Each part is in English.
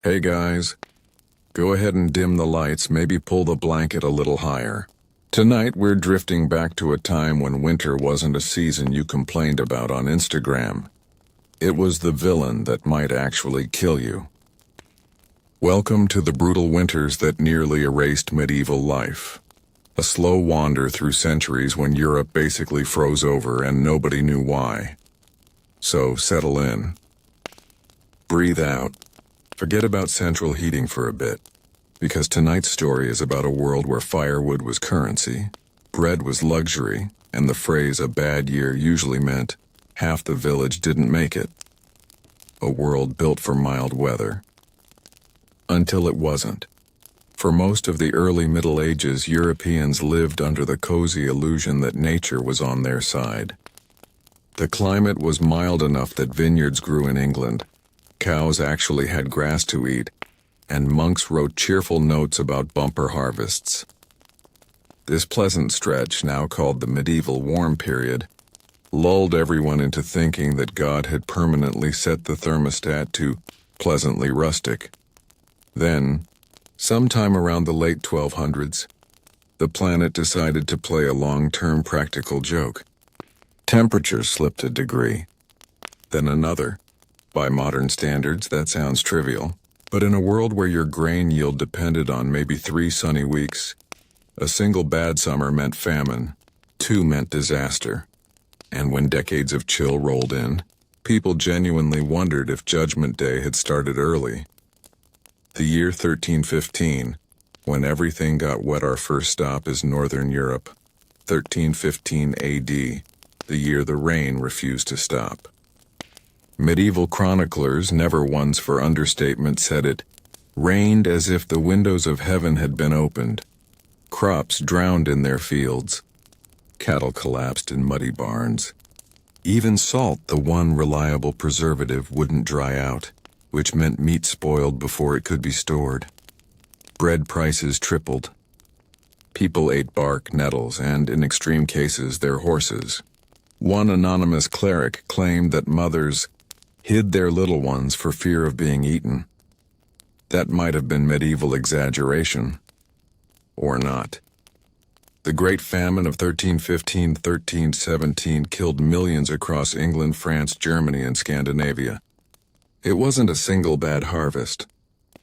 Hey guys, go ahead and dim the lights, maybe pull the blanket a little higher. Tonight we're drifting back to a time when winter wasn't a season you complained about on Instagram. It was the villain that might actually kill you. Welcome to the brutal winters that nearly erased medieval life. A slow wander through centuries when Europe basically froze over and nobody knew why. So settle in. Breathe out. Forget about central heating for a bit, because tonight's story is about a world where firewood was currency, bread was luxury, and the phrase "a bad year" usually meant half the village didn't make it. A world built for mild weather. Until it wasn't. For most of the early Middle Ages, Europeans lived under the cozy illusion that nature was on their side. The climate was mild enough that vineyards grew in England, cows actually had grass to eat, and monks wrote cheerful notes about bumper harvests. This pleasant stretch, now called the medieval warm period, lulled everyone into thinking that God had permanently set the thermostat to pleasantly rustic. Then, sometime around the late 1200s, the planet decided to play a long-term practical joke. Temperatures slipped a degree, then another. By modern standards, that sounds trivial, but in a world where your grain yield depended on maybe 3 sunny weeks, a single bad summer meant famine, 2 meant disaster. And when decades of chill rolled in, people genuinely wondered if Judgment Day had started early. The year 1315, when everything got wet. Our first stop is Northern Europe. 1315 AD, the year the rain refused to stop. Medieval chroniclers, never ones for understatement, said it rained as if the windows of heaven had been opened. Crops drowned in their fields. Cattle collapsed in muddy barns. Even salt, the one reliable preservative, wouldn't dry out, which meant meat spoiled before it could be stored. Bread prices tripled. People ate bark, nettles, and, in extreme cases, their horses. One anonymous cleric claimed that mothers hid their little ones for fear of being eaten. That might have been medieval exaggeration. Or not. The Great Famine of 1315-1317 killed millions across England, France, Germany, and Scandinavia. It wasn't a single bad harvest.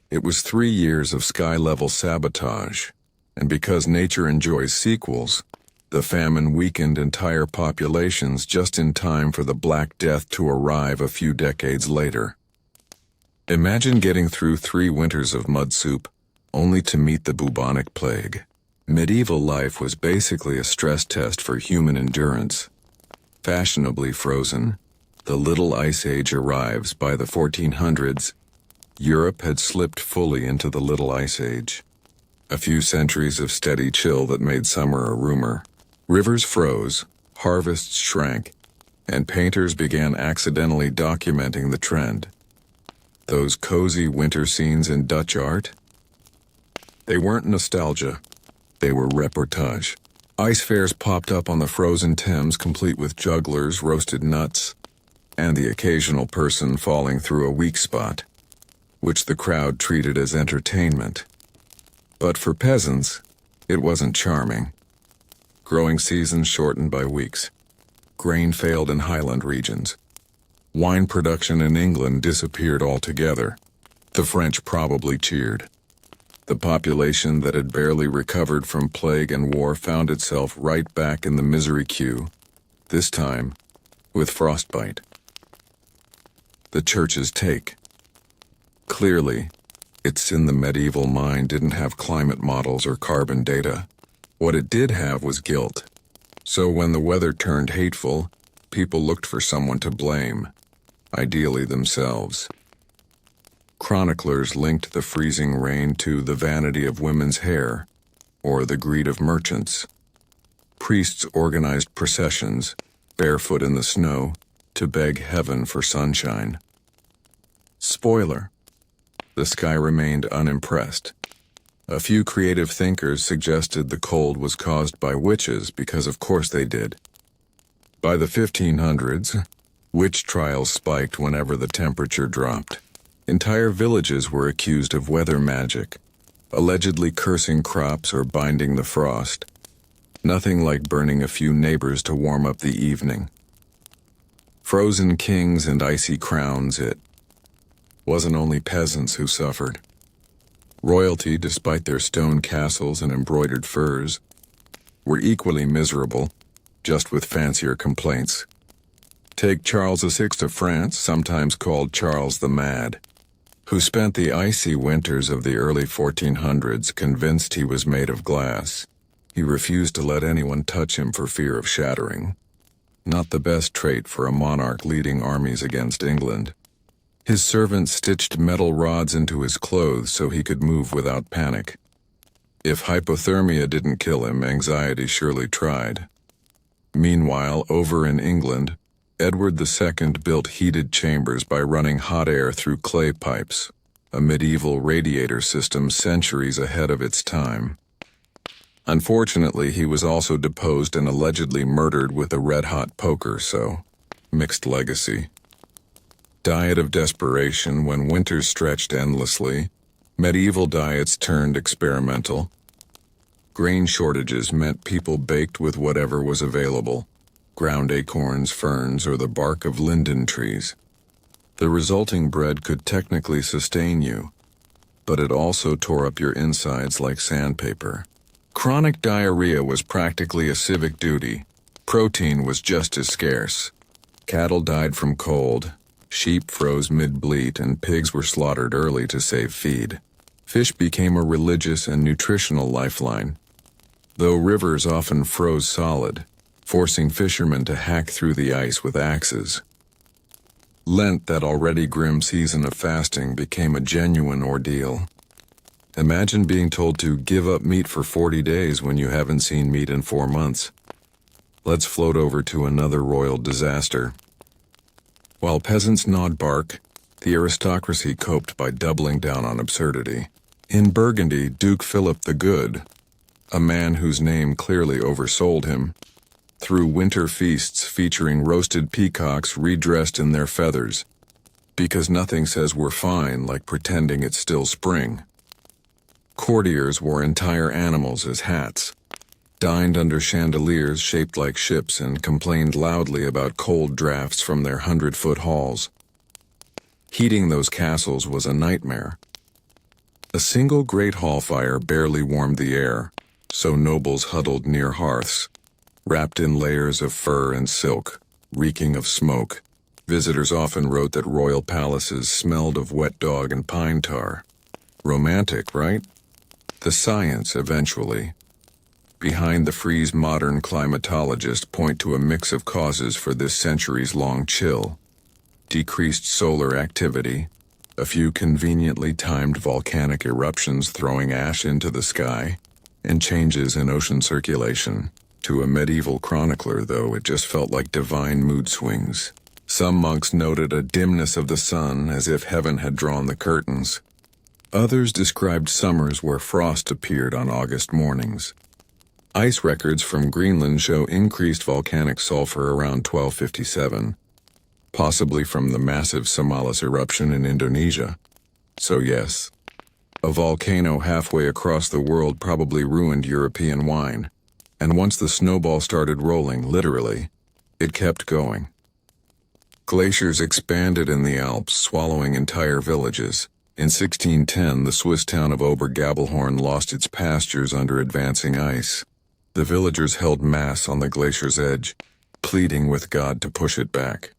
It was 3 years of sky-level sabotage, and because nature enjoys sequels, the famine weakened entire populations just in time for the Black Death to arrive a few decades later. Imagine getting through 3 winters of mud soup, only to meet the bubonic plague. Medieval life was basically a stress test for human endurance. Fashionably frozen, the Little Ice Age arrives. By the 1400s, Europe had slipped fully into the Little Ice Age. A few centuries of steady chill that made summer a rumor. Rivers froze, harvests shrank, and painters began accidentally documenting the trend. Those cozy winter scenes in Dutch art? They weren't nostalgia. They were reportage. Ice fairs popped up on the frozen Thames, complete with jugglers, roasted nuts, and the occasional person falling through a weak spot, which the crowd treated as entertainment. But for peasants, it wasn't charming. Growing seasons shortened by weeks. Grain failed in highland regions. Wine production in England disappeared altogether. The French probably cheered. The population that had barely recovered from plague and war found itself right back in the misery queue, this time with frostbite. The church's take. Clearly, its sin the medieval mind didn't have climate models or carbon data. What it did have was guilt. So when the weather turned hateful, people looked for someone to blame, ideally themselves. Chroniclers linked the freezing rain to the vanity of women's hair, or the greed of merchants. Priests organized processions, barefoot in the snow, to beg heaven for sunshine. Spoiler: the sky remained unimpressed. A few creative thinkers suggested the cold was caused by witches, because of course they did. By the 1500s, witch trials spiked whenever the temperature dropped. Entire villages were accused of weather magic, allegedly cursing crops or binding the frost. Nothing like burning a few neighbors to warm up the evening. Frozen kings and icy crowns, it wasn't only peasants who suffered. Royalty, despite their stone castles and embroidered furs, were equally miserable, just with fancier complaints. Take Charles VI of France, sometimes called Charles the Mad, who spent the icy winters of the early 1400s convinced he was made of glass. He refused to let anyone touch him for fear of shattering. Not the best trait for a monarch leading armies against England. His servants stitched metal rods into his clothes so he could move without panic. If hypothermia didn't kill him, anxiety surely tried. Meanwhile, over in England, Edward II built heated chambers by running hot air through clay pipes, a medieval radiator system centuries ahead of its time. Unfortunately, he was also deposed and allegedly murdered with a red-hot poker, so mixed legacy. Diet of desperation when winters stretched endlessly. Medieval diets turned experimental. Grain shortages meant people baked with whatever was available. Ground acorns, ferns, or the bark of linden trees. The resulting bread could technically sustain you, but it also tore up your insides like sandpaper. Chronic diarrhea was practically a civic duty. Protein was just as scarce. Cattle died from cold, sheep froze mid-bleat, and pigs were slaughtered early to save feed. Fish became a religious and nutritional lifeline, though rivers often froze solid, forcing fishermen to hack through the ice with axes. Lent, that already grim season of fasting, became a genuine ordeal. Imagine being told to give up meat for 40 days when you haven't seen meat in 4 months. Let's float over to another royal disaster. While peasants gnawed bark, the aristocracy coped by doubling down on absurdity. In Burgundy, Duke Philip the Good, a man whose name clearly oversold him, threw winter feasts featuring roasted peacocks redressed in their feathers, because nothing says we're fine like pretending it's still spring. Courtiers wore entire animals as hats, dined under chandeliers shaped like ships, and complained loudly about cold drafts from their 100-foot halls. Heating those castles was a nightmare. A single great hall fire barely warmed the air, so nobles huddled near hearths, wrapped in layers of fur and silk, reeking of smoke. Visitors often wrote that royal palaces smelled of wet dog and pine tar. Romantic, right? The science, eventually, behind the freeze modern climatologists point to a mix of causes for this centuries-long chill. Decreased solar activity, a few conveniently timed volcanic eruptions throwing ash into the sky, and changes in ocean circulation. To a medieval chronicler, though, it just felt like divine mood swings. Some monks noted a dimness of the sun, as if heaven had drawn the curtains. Others described summers where frost appeared on August mornings. Ice records from Greenland show increased volcanic sulfur around 1257, possibly from the massive Somalis eruption in Indonesia. So yes, a volcano halfway across the world probably ruined European wine. And once the snowball started rolling, literally, it kept going. Glaciers expanded in the Alps, swallowing entire villages. In 1610, the Swiss town of Obergabelhorn lost its pastures under advancing ice. The villagers held mass on the glacier's edge, pleading with God to push it back.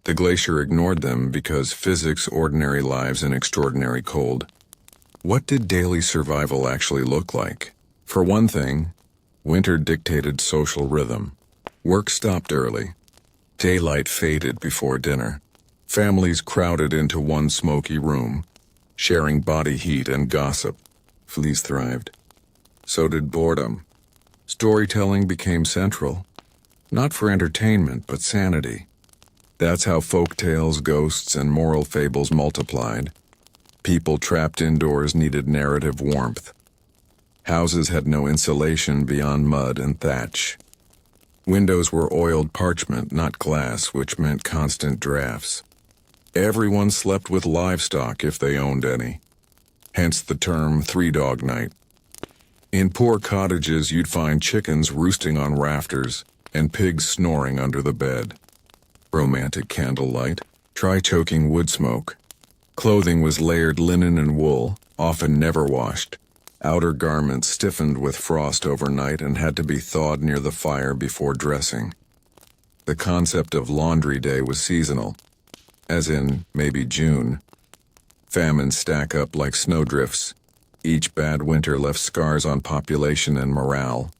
The glacier ignored them because physics, ordinary lives, and extraordinary cold. What did daily survival actually look like? For one thing, winter dictated social rhythm. Work stopped early. Daylight faded before dinner. Families crowded into one smoky room, sharing body heat and gossip. Fleas thrived. So did boredom. Storytelling became central, not for entertainment, but sanity. That's how folk tales, ghosts, and moral fables multiplied. People trapped indoors needed narrative warmth. Houses had no insulation beyond mud and thatch. Windows were oiled parchment, not glass, which meant constant drafts. Everyone slept with livestock if they owned any. Hence the term three-dog night. In poor cottages you'd find chickens roosting on rafters and pigs snoring under the bed. Romantic candlelight, try choking wood smoke. Clothing was layered linen and wool, often never washed. Outer garments stiffened with frost overnight and had to be thawed near the fire before dressing. The concept of laundry day was seasonal, as in maybe June. Famines stack up like snowdrifts. Each bad winter left scars on population and morale.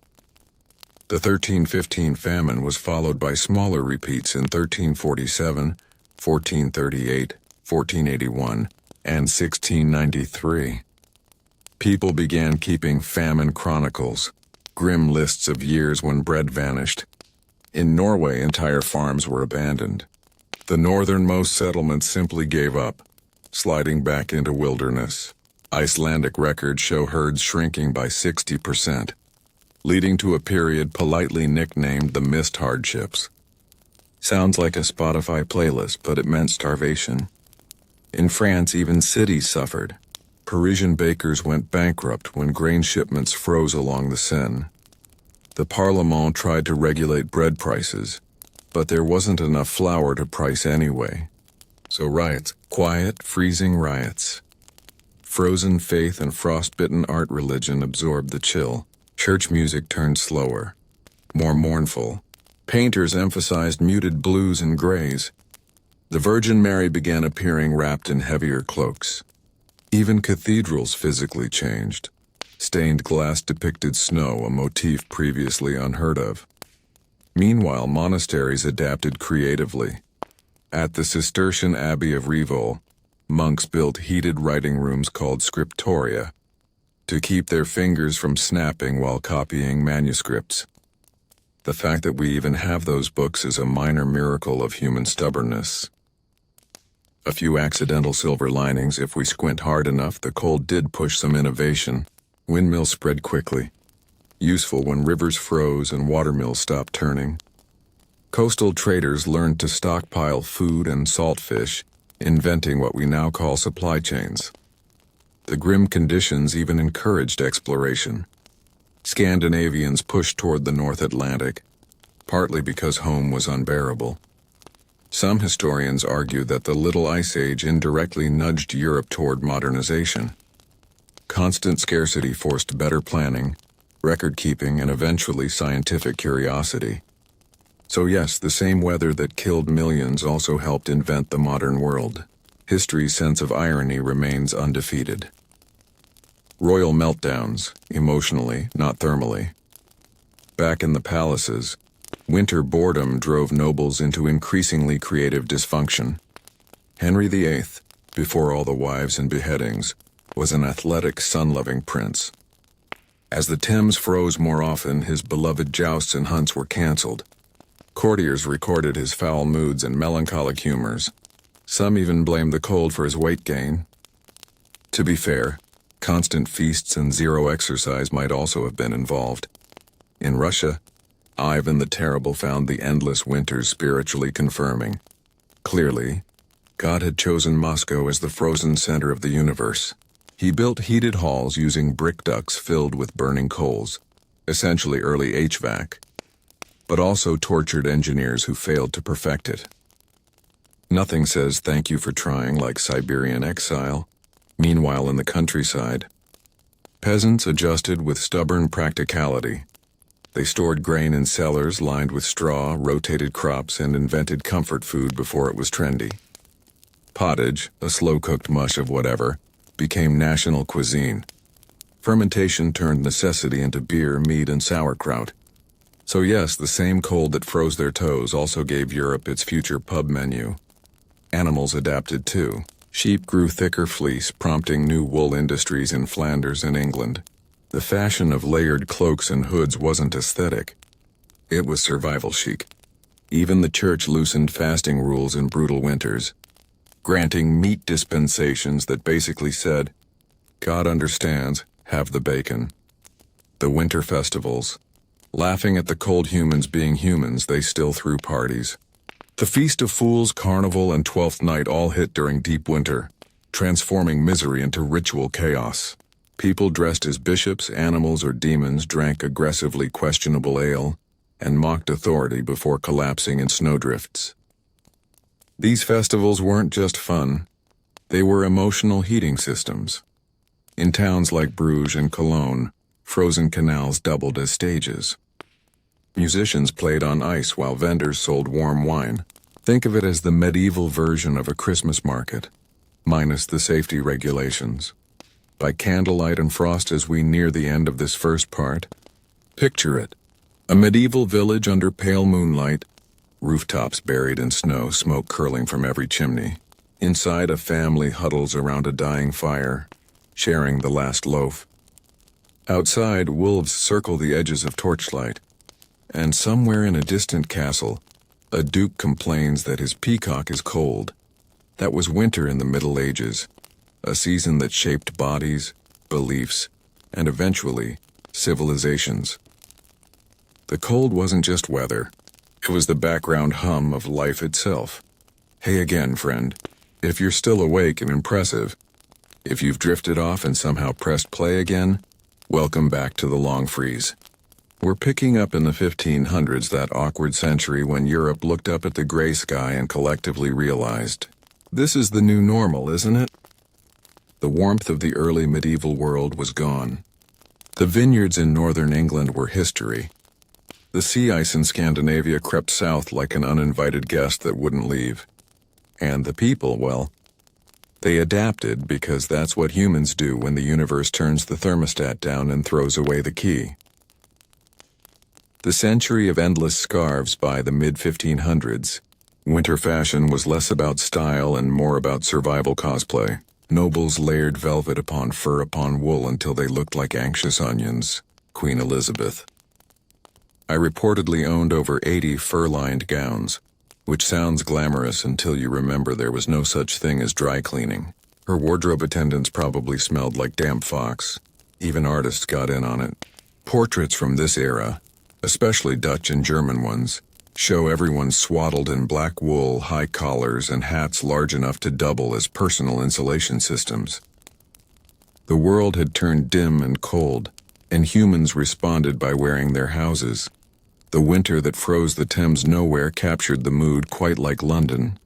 The 1315 famine was followed by smaller repeats in 1347, 1438, 1481, and 1693. People began keeping famine chronicles, grim lists of years when bread vanished. In Norway, entire farms were abandoned. The northernmost settlements simply gave up, sliding back into wilderness. Icelandic records show herds shrinking by 60%, leading to a period politely nicknamed the mist hardships. Sounds like a Spotify playlist, but it meant starvation. In France, even cities suffered. Parisian bakers went bankrupt when grain shipments froze along the Seine. The Parlement tried to regulate bread prices, but there wasn't enough flour to price anyway. So riots, quiet, freezing riots. Frozen faith and frostbitten art religion absorbed the chill. Church music turned slower, more mournful. Painters emphasized muted blues and grays. The Virgin Mary began appearing wrapped in heavier cloaks. Even cathedrals physically changed. Stained glass depicted snow, a motif previously unheard of. Meanwhile, monasteries adapted creatively. At the Cistercian Abbey of Rievaulx, monks built heated writing rooms called scriptoria to keep their fingers from snapping while copying manuscripts. The fact that we even have those books is a minor miracle of human stubbornness. A few accidental silver linings. If we squint hard enough, the cold did push some innovation. Windmills spread quickly, useful when rivers froze and watermills stopped turning. Coastal traders learned to stockpile food and salt fish, inventing what we now call supply chains. The grim conditions even encouraged exploration. Scandinavians pushed toward the North Atlantic, partly because home was unbearable. Some historians argue that the Little Ice Age indirectly nudged Europe toward modernization. Constant scarcity forced better planning, record-keeping, and eventually scientific curiosity. So yes, the same weather that killed millions also helped invent the modern world. History's sense of irony remains undefeated. Royal meltdowns, emotionally, not thermally. Back in the palaces, winter boredom drove nobles into increasingly creative dysfunction. Henry VIII, before all the wives and beheadings, was an athletic, sun-loving prince. As the Thames froze more often, his beloved jousts and hunts were cancelled. Courtiers recorded his foul moods and melancholic humors. Some even blamed the cold for his weight gain. To be fair, constant feasts and zero exercise might also have been involved. In Russia, Ivan the Terrible found the endless winters spiritually confirming. Clearly, God had chosen Moscow as the frozen center of the universe. He built heated halls using brick ducts filled with burning coals, essentially early HVAC, but also tortured engineers who failed to perfect it. Nothing says thank you for trying like Siberian exile. Meanwhile, in the countryside, peasants adjusted with stubborn practicality. They stored grain in cellars lined with straw, rotated crops, and invented comfort food before it was trendy. Pottage, a slow-cooked mush of whatever, became national cuisine. Fermentation turned necessity into beer, mead, and sauerkraut. So yes, the same cold that froze their toes also gave Europe its future pub menu. Animals adapted too. Sheep grew thicker fleece, prompting new wool industries in Flanders and England. The fashion of layered cloaks and hoods wasn't aesthetic. It was survival chic. Even the church loosened fasting rules in brutal winters, granting meat dispensations that basically said, God understands, have the bacon. The winter festivals. Laughing at the cold humans being humans, they still threw parties. The Feast of Fools, Carnival, and Twelfth Night all hit during deep winter, transforming misery into ritual chaos. People dressed as bishops, animals, or demons drank aggressively questionable ale and mocked authority before collapsing in snowdrifts. These festivals weren't just fun, they were emotional heating systems. In towns like Bruges and Cologne, frozen canals doubled as stages. Musicians played on ice while vendors sold warm wine. Think of it as the medieval version of a Christmas market, minus the safety regulations. By candlelight and frost as we near the end of this first part, picture it. A medieval village under pale moonlight, rooftops buried in snow, smoke curling from every chimney. Inside, a family huddles around a dying fire, sharing the last loaf. Outside, wolves circle the edges of torchlight. And somewhere in a distant castle, a duke complains that his peacock is cold. That was winter in the Middle Ages, a season that shaped bodies, beliefs, and eventually, civilizations. The cold wasn't just weather, it was the background hum of life itself. Hey again, friend. If you're still awake and impressive, if you've drifted off and somehow pressed play again, welcome back to the long freeze. We're picking up in the 1500s, that awkward century when Europe looked up at the gray sky and collectively realized, this is the new normal, isn't it? The warmth of the early medieval world was gone. The vineyards in northern England were history. The sea ice in Scandinavia crept south like an uninvited guest that wouldn't leave. And the people, well, they adapted because that's what humans do when the universe turns the thermostat down and throws away the key. The century of endless scarves by the mid-1500s, winter fashion was less about style and more about survival cosplay. Nobles layered velvet upon fur upon wool until they looked like anxious onions. Queen Elizabeth. I reportedly owned over 80 fur-lined gowns, which sounds glamorous until you remember there was no such thing as dry cleaning. Her wardrobe attendants probably smelled like damp fox. Even artists got in on it. Portraits from this era, especially Dutch and German ones, show everyone swaddled in black wool, high collars, and hats large enough to double as personal insulation systems. The world had turned dim and cold, and humans responded by wearing their houses. The winter that froze the Thames nowhere captured the mood quite like London.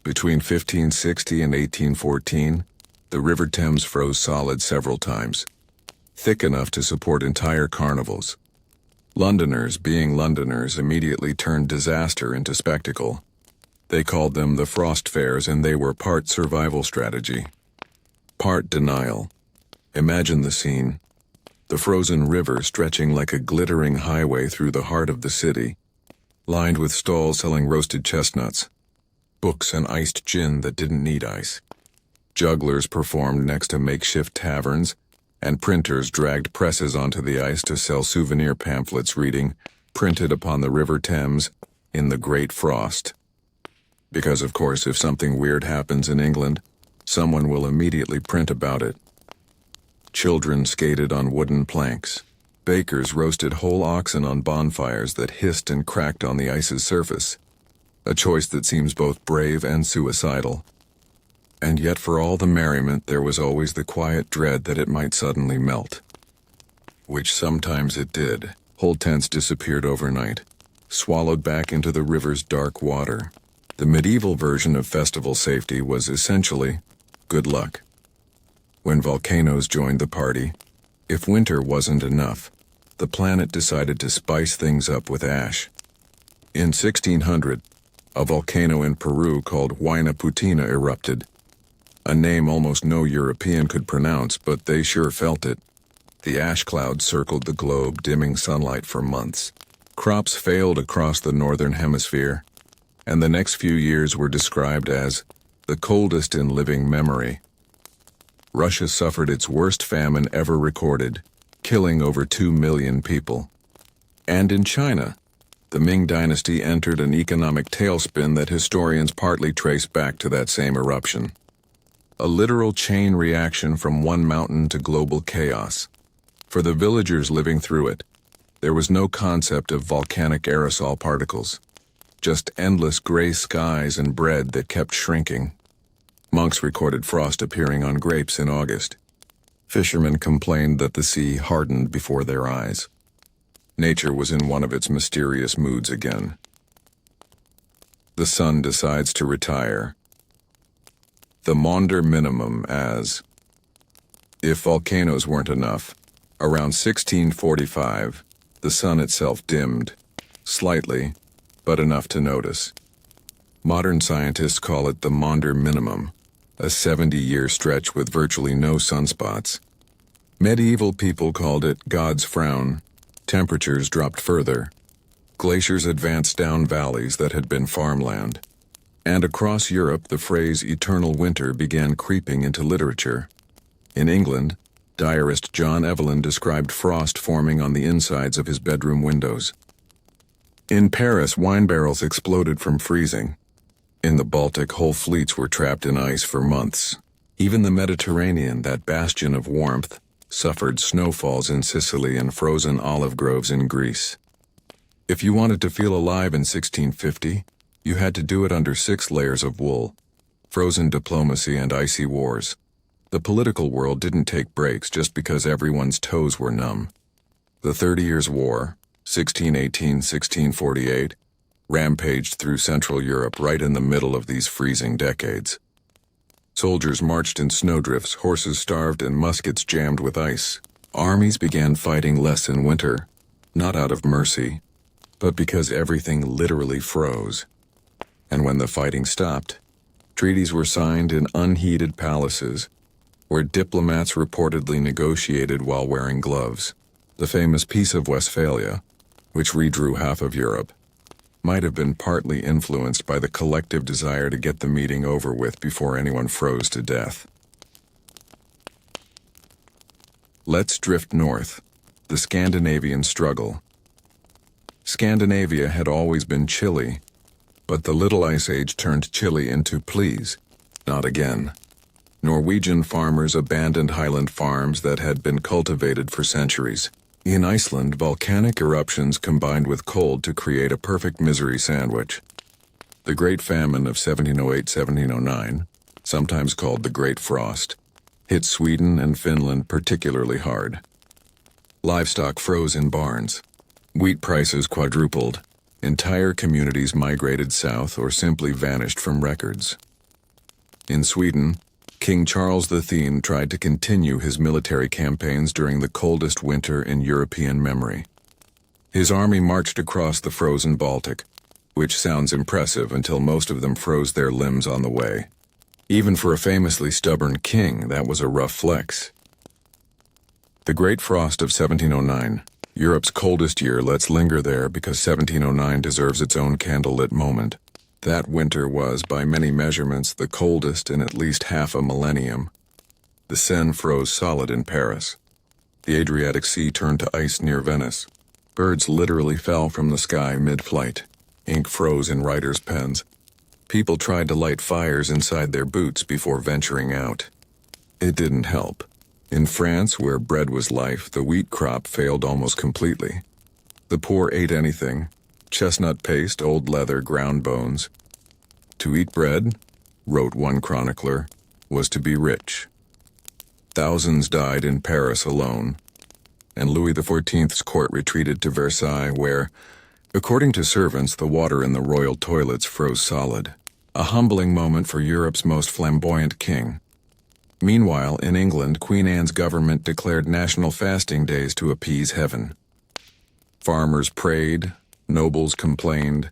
Between 1560 and 1814, the River Thames froze solid several times, thick enough to support entire carnivals. Londoners, being Londoners, immediately turned disaster into spectacle. They called them the Frost Fairs, and they were part survival strategy, part denial. Imagine the scene. The frozen river stretching like a glittering highway through the heart of the city, lined with stalls selling roasted chestnuts, books and iced gin that didn't need ice. Jugglers performed next to makeshift taverns, and printers dragged presses onto the ice to sell souvenir pamphlets reading, printed upon the River Thames, in the Great Frost. Because, of course, if something weird happens in England, someone will immediately print about it. Children skated on wooden planks. Bakers roasted whole oxen on bonfires that hissed and cracked on the ice's surface. A choice that seems both brave and suicidal. And yet for all the merriment there was always the quiet dread that it might suddenly melt. Which sometimes it did. Whole tents disappeared overnight, swallowed back into the river's dark water. The medieval version of festival safety was essentially good luck. When volcanoes joined the party, if winter wasn't enough, the planet decided to spice things up with ash. In 1600, a volcano in Peru called Huayna Putina erupted. A name almost no European could pronounce, but they sure felt it. The ash cloud circled the globe, dimming sunlight for months. Crops failed across the northern hemisphere, and the next few years were described as the coldest in living memory. Russia suffered its worst famine ever recorded, killing over 2 million people. And in China, the Ming Dynasty entered an economic tailspin that historians partly trace back to that same eruption. A literal chain reaction from one mountain to global chaos. For the villagers living through it, there was no concept of volcanic aerosol particles. just endless gray skies and bread that kept shrinking. Monks recorded frost appearing on grapes in August. Fishermen complained that the sea hardened before their eyes. Nature was in one of its mysterious moods again. The sun decides to retire. The Maunder minimum as if volcanoes weren't enough, around 1645, the sun itself dimmed, slightly, but enough to notice. Modern scientists call it the Maunder minimum, a 70-year stretch with virtually no sunspots. Medieval people called it God's frown. Temperatures dropped further. Glaciers advanced down valleys that had been farmland. And across Europe, the phrase eternal winter began creeping into literature. In England, diarist John Evelyn described frost forming on the insides of his bedroom windows. In Paris, wine barrels exploded from freezing. In the Baltic, whole fleets were trapped in ice for months. Even the Mediterranean, that bastion of warmth, suffered snowfalls in Sicily and frozen olive groves in Greece. If you wanted to feel alive in 1650, you had to do it under 6 layers of wool, frozen diplomacy and icy wars. The political world didn't take breaks just because everyone's toes were numb. The 30 Years' War, 1618-1648, rampaged through Central Europe right in the middle of these freezing decades. Soldiers marched in snowdrifts, horses starved, and muskets jammed with ice. Armies began fighting less in winter, not out of mercy, but because everything literally froze. And when the fighting stopped, treaties were signed in unheated palaces, where diplomats reportedly negotiated while wearing gloves. The famous Peace of Westphalia, which redrew half of Europe, might have been partly influenced by the collective desire to get the meeting over with before anyone froze to death. Let's drift north. The Scandinavian struggle. Scandinavia had always been chilly, but the Little Ice Age turned chilly into please, not again. Norwegian farmers abandoned highland farms that had been cultivated for centuries. In Iceland, volcanic eruptions combined with cold to create a perfect misery sandwich. The Great Famine of 1708-1709, sometimes called the Great Frost, hit Sweden and Finland particularly hard. Livestock froze in barns. Wheat prices quadrupled. Entire communities migrated south or simply vanished from records. In Sweden, King Charles X tried to continue his military campaigns during the coldest winter in European memory. His army marched across the frozen Baltic, which sounds impressive until most of them froze their limbs on the way. Even for a famously stubborn king, that was a rough flex. The Great Frost of 1709, Europe's coldest year. Let's linger there because 1709 deserves its own candlelit moment. That winter was, by many measurements, the coldest in at least half a millennium. The Seine froze solid in Paris. The Adriatic Sea turned to ice near Venice. Birds literally fell from the sky mid-flight. Ink froze in writers' pens. People tried to light fires inside their boots before venturing out. It didn't help. In France, where bread was life, the wheat crop failed almost completely. The poor ate anything: chestnut paste, old leather, ground bones. To eat bread, wrote one chronicler, was to be rich. Thousands died in Paris alone, and Louis XIV's court retreated to Versailles where, according to servants, the water in the royal toilets froze solid. A humbling moment for Europe's most flamboyant king. Meanwhile, in England, Queen Anne's government declared national fasting days to appease heaven. Farmers prayed, nobles complained,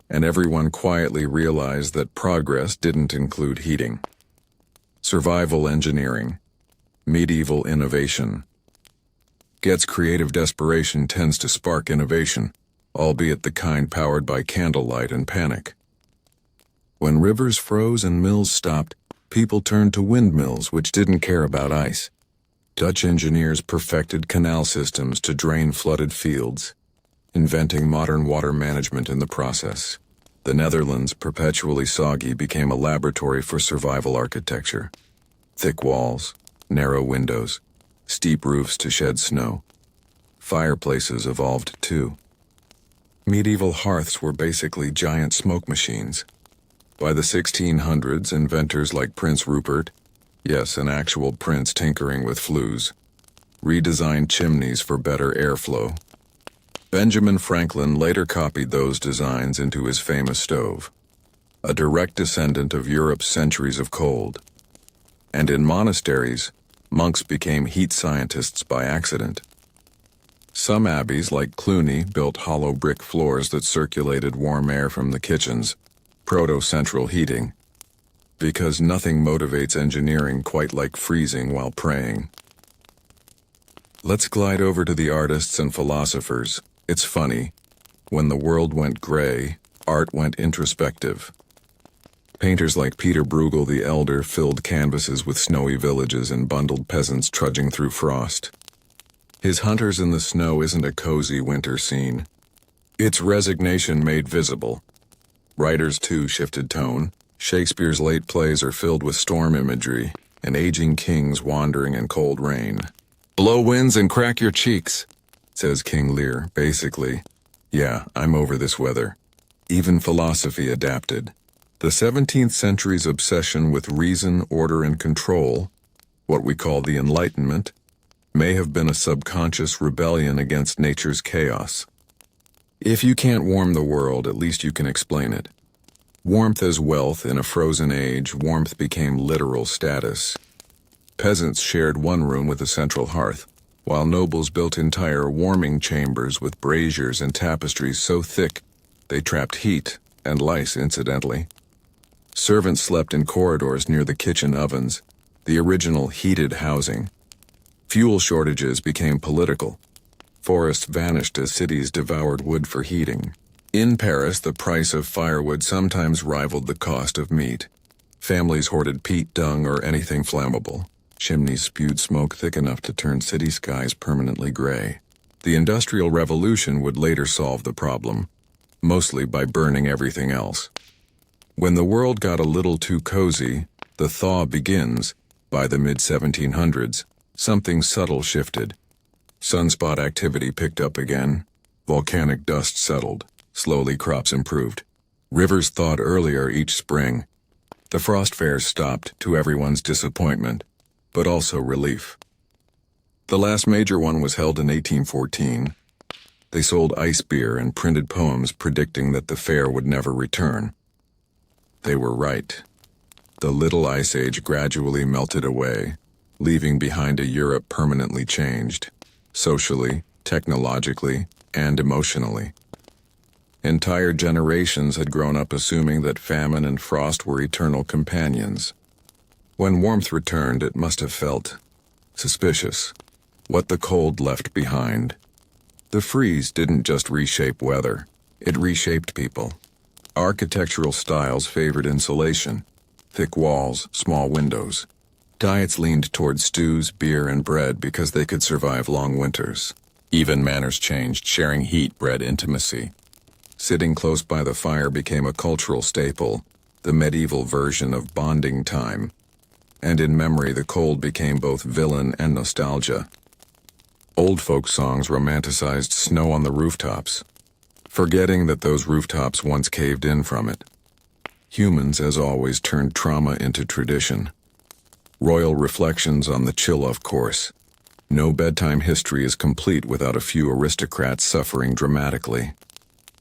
and everyone quietly realized that progress didn't include heating. Survival engineering, medieval innovation. Get's creative desperation tends to spark innovation, albeit the kind powered by candlelight and panic. When rivers froze and mills stopped, people turned to windmills which didn't care about ice. Dutch engineers perfected canal systems to drain flooded fields, inventing modern water management in the process. The Netherlands, perpetually soggy, became a laboratory for survival architecture. Thick walls, narrow windows, steep roofs to shed snow. Fireplaces evolved too. Medieval hearths were basically giant smoke machines. By the 1600s, inventors like Prince Rupert, yes, an actual prince tinkering with flues, redesigned chimneys for better airflow. Benjamin Franklin later copied those designs into his famous stove, a direct descendant of Europe's centuries of cold. And in monasteries, monks became heat scientists by accident. Some abbeys, like Cluny, built hollow brick floors that circulated warm air from the kitchens, proto-central heating, because nothing motivates engineering quite like freezing while praying. Let's glide over to the artists and philosophers. It's funny, when the world went gray, art went introspective. Painters like Peter Bruegel the Elder filled canvases with snowy villages and bundled peasants trudging through frost. His Hunters in the Snow isn't a cozy winter scene. It's resignation made visible. Writers, too, shifted tone. Shakespeare's late plays are filled with storm imagery and aging kings wandering in cold rain. "Blow winds and crack your cheeks," says King Lear, basically. Yeah, I'm over this weather. Even philosophy adapted. The 17th century's obsession with reason, order, and control, what we call the Enlightenment, may have been a subconscious rebellion against nature's chaos. If you can't warm the world, at least you can explain it. Warmth as wealth in a frozen age, warmth became literal status. Peasants shared one room with a central hearth, while nobles built entire warming chambers with braziers and tapestries so thick they trapped heat and lice incidentally. Servants slept in corridors near the kitchen ovens, the original heated housing. Fuel shortages became political. Forests vanished as cities devoured wood for heating. In Paris, the price of firewood sometimes rivaled the cost of meat. Families hoarded peat, dung, or anything flammable. Chimneys spewed smoke thick enough to turn city skies permanently gray. The Industrial Revolution would later solve the problem, mostly by burning everything else. When the world got a little too cozy, the thaw begins. By the mid-1700s, something subtle shifted. Sunspot activity picked up again. Volcanic dust settled. Slowly crops improved. Rivers thawed earlier each spring. The frost fairs stopped, to everyone's disappointment, but also relief. The last major one was held in 1814. They sold ice beer and printed poems predicting that the fair would never return. They were right. The Little Ice Age gradually melted away, leaving behind a Europe permanently changed, socially, technologically, and emotionally. Entire generations had grown up assuming that famine and frost were eternal companions. When warmth returned, it must have felt suspicious. What the cold left behind. The freeze didn't just reshape weather, it reshaped people. Architectural styles favored insulation, thick walls, small windows. Diets leaned toward stews, beer, and bread because they could survive long winters. Even manners changed, sharing heat bred intimacy. Sitting close by the fire became a cultural staple, the medieval version of bonding time. And in memory, the cold became both villain and nostalgia. Old folk songs romanticized snow on the rooftops, forgetting that those rooftops once caved in from it. Humans, as always, turned trauma into tradition. Royal reflections on the chill, of course. No bedtime history is complete without a few aristocrats suffering dramatically.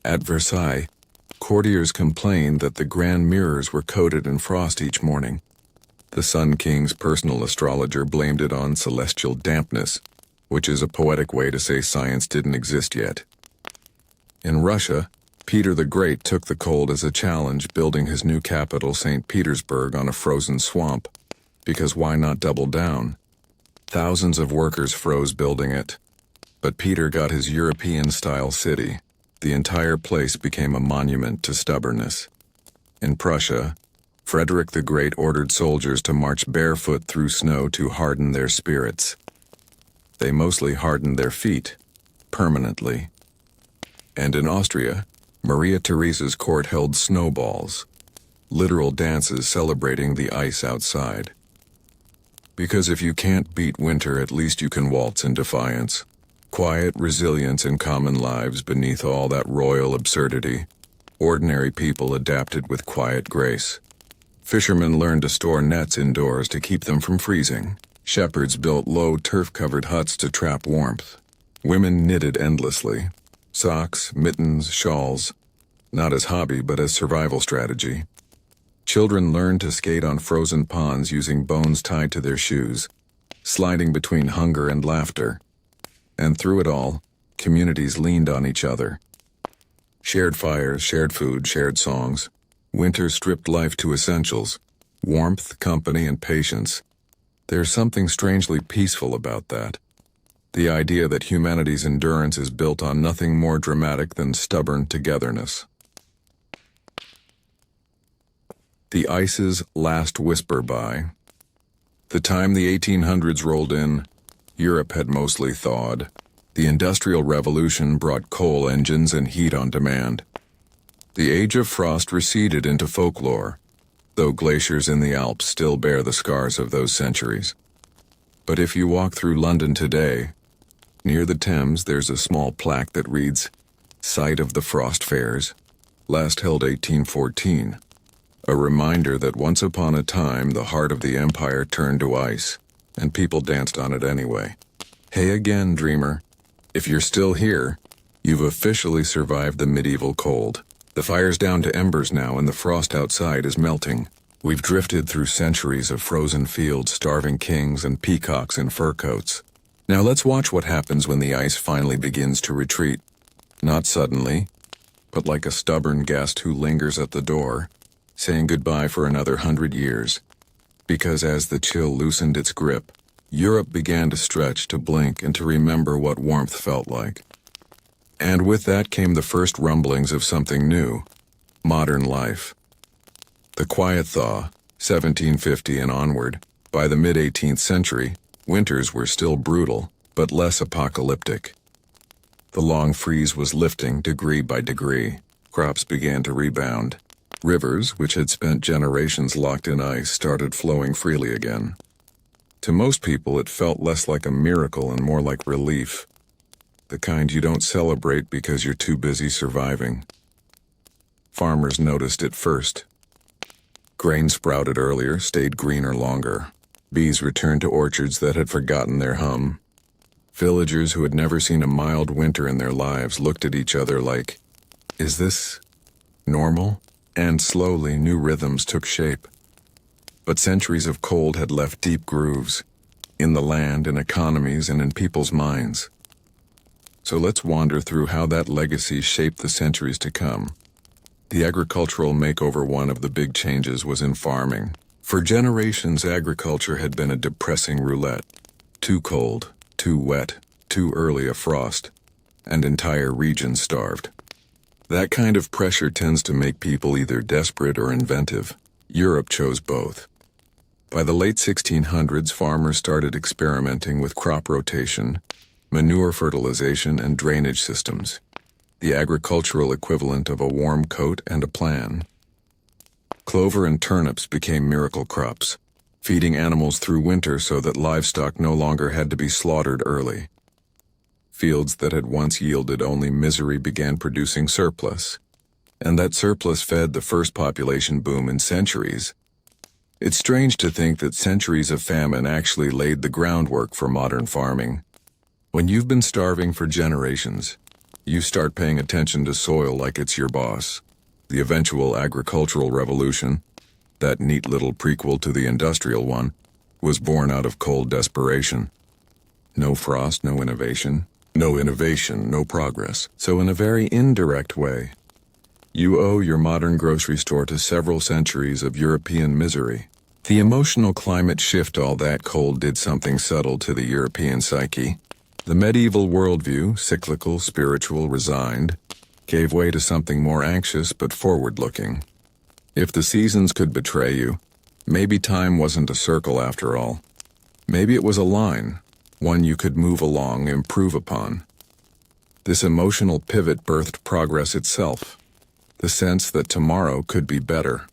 At Versailles, courtiers complained that the grand mirrors were coated in frost each morning. The Sun King's personal astrologer blamed it on celestial dampness, which is a poetic way to say science didn't exist yet. In Russia, Peter the Great took the cold as a challenge, building his new capital, St. Petersburg, on a frozen swamp. Because why not double down? Thousands of workers froze building it. But Peter got his European-style city. The entire place became a monument to stubbornness. In Prussia, Frederick the Great ordered soldiers to march barefoot through snow to harden their spirits. They mostly hardened their feet, permanently. And in Austria, Maria Theresa's court held snowballs, literal dances celebrating the ice outside. Because if you can't beat winter, at least you can waltz in defiance. Quiet resilience in common lives beneath all that royal absurdity. Ordinary people adapted with quiet grace. Fishermen learned to store nets indoors to keep them from freezing. Shepherds built low turf-covered huts to trap warmth. Women knitted endlessly. Socks, mittens, shawls. Not as hobby, but as survival strategy. Children learned to skate on frozen ponds using bones tied to their shoes, sliding between hunger and laughter. And through it all, communities leaned on each other. Shared fires, shared food, shared songs. Winter stripped life to essentials: warmth, company, and patience. There's something strangely peaceful about that. The idea that humanity's endurance is built on nothing more dramatic than stubborn togetherness. The ice's last whisper by. The time the 1800s rolled in, Europe had mostly thawed. The Industrial Revolution brought coal engines and heat on demand. The Age of Frost receded into folklore, though glaciers in the Alps still bear the scars of those centuries. But if you walk through London today, near the Thames there's a small plaque that reads, "Site of the Frost Fairs, last held 1814. A reminder that once upon a time the heart of the empire turned to ice, and people danced on it anyway. Hey again, dreamer. If you're still here, you've officially survived the medieval cold. The fire's down to embers now and the frost outside is melting. We've drifted through centuries of frozen fields, starving kings, and peacocks in fur coats. Now let's watch what happens when the ice finally begins to retreat. Not suddenly, but like a stubborn guest who lingers at the door, saying goodbye for another 100 years. Because as the chill loosened its grip, Europe began to stretch, to blink, and to remember what warmth felt like. And with that came the first rumblings of something new: modern life. The quiet thaw, 1750 and onward. By the mid-18th century, winters were still brutal, but less apocalyptic. The long freeze was lifting degree by degree. Crops began to rebound. Rivers, which had spent generations locked in ice, started flowing freely again. To most people, it felt less like a miracle and more like relief. The kind you don't celebrate because you're too busy surviving. Farmers noticed it first. Grain sprouted earlier, stayed greener longer. Bees returned to orchards that had forgotten their hum. Villagers who had never seen a mild winter in their lives looked at each other like, "Is this normal?" And slowly new rhythms took shape. But centuries of cold had left deep grooves, in the land, in economies, and in people's minds. So let's wander through how that legacy shaped the centuries to come. The agricultural makeover. One of the big changes was in farming. For generations, agriculture had been a depressing roulette. Too cold, too wet, too early a frost, and entire regions starved. That kind of pressure tends to make people either desperate or inventive. Europe chose both. By the late 1600s, farmers started experimenting with crop rotation, manure fertilization, and drainage systems. The agricultural equivalent of a warm coat and a plan. Clover and turnips became miracle crops, feeding animals through winter so that livestock no longer had to be slaughtered early. Fields that had once yielded only misery began producing surplus, and that surplus fed the first population boom in centuries. It's strange to think that centuries of famine actually laid the groundwork for modern farming. When you've been starving for generations, you start paying attention to soil like it's your boss. The eventual agricultural revolution, that neat little prequel to the industrial one, was born out of cold desperation. No frost, no innovation. No innovation, no progress. So in a very indirect way, you owe your modern grocery store to several centuries of European misery. The emotional climate shift. All that cold did something subtle to the European psyche. The medieval worldview, cyclical, spiritual, resigned, gave way to something more anxious but forward-looking. If the seasons could betray you, maybe time wasn't a circle after all. Maybe it was a line, one you could move along, improve upon. This emotional pivot birthed progress itself, the sense that tomorrow could be better.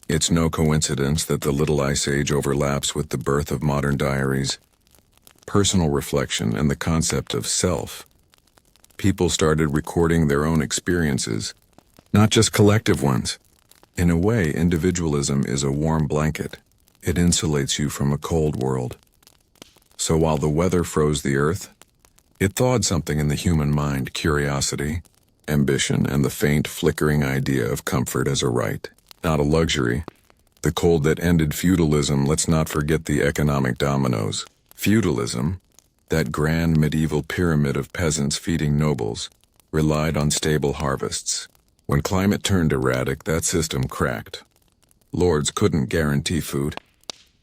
It's no coincidence that the Little Ice Age overlaps with the birth of modern diaries. personal reflection, and the concept of self. People started recording their own experiences, not just collective ones. In a way, individualism is a warm blanket. It insulates you from a cold world. So while the weather froze the earth, it thawed something in the human mind: curiosity, ambition, and the faint, flickering idea of comfort as a right, not a luxury. The cold that ended feudalism. Let's not forget the economic dominoes. Feudalism, that grand medieval pyramid of peasants feeding nobles, relied on stable harvests. When climate turned erratic, that system cracked. Lords couldn't guarantee food.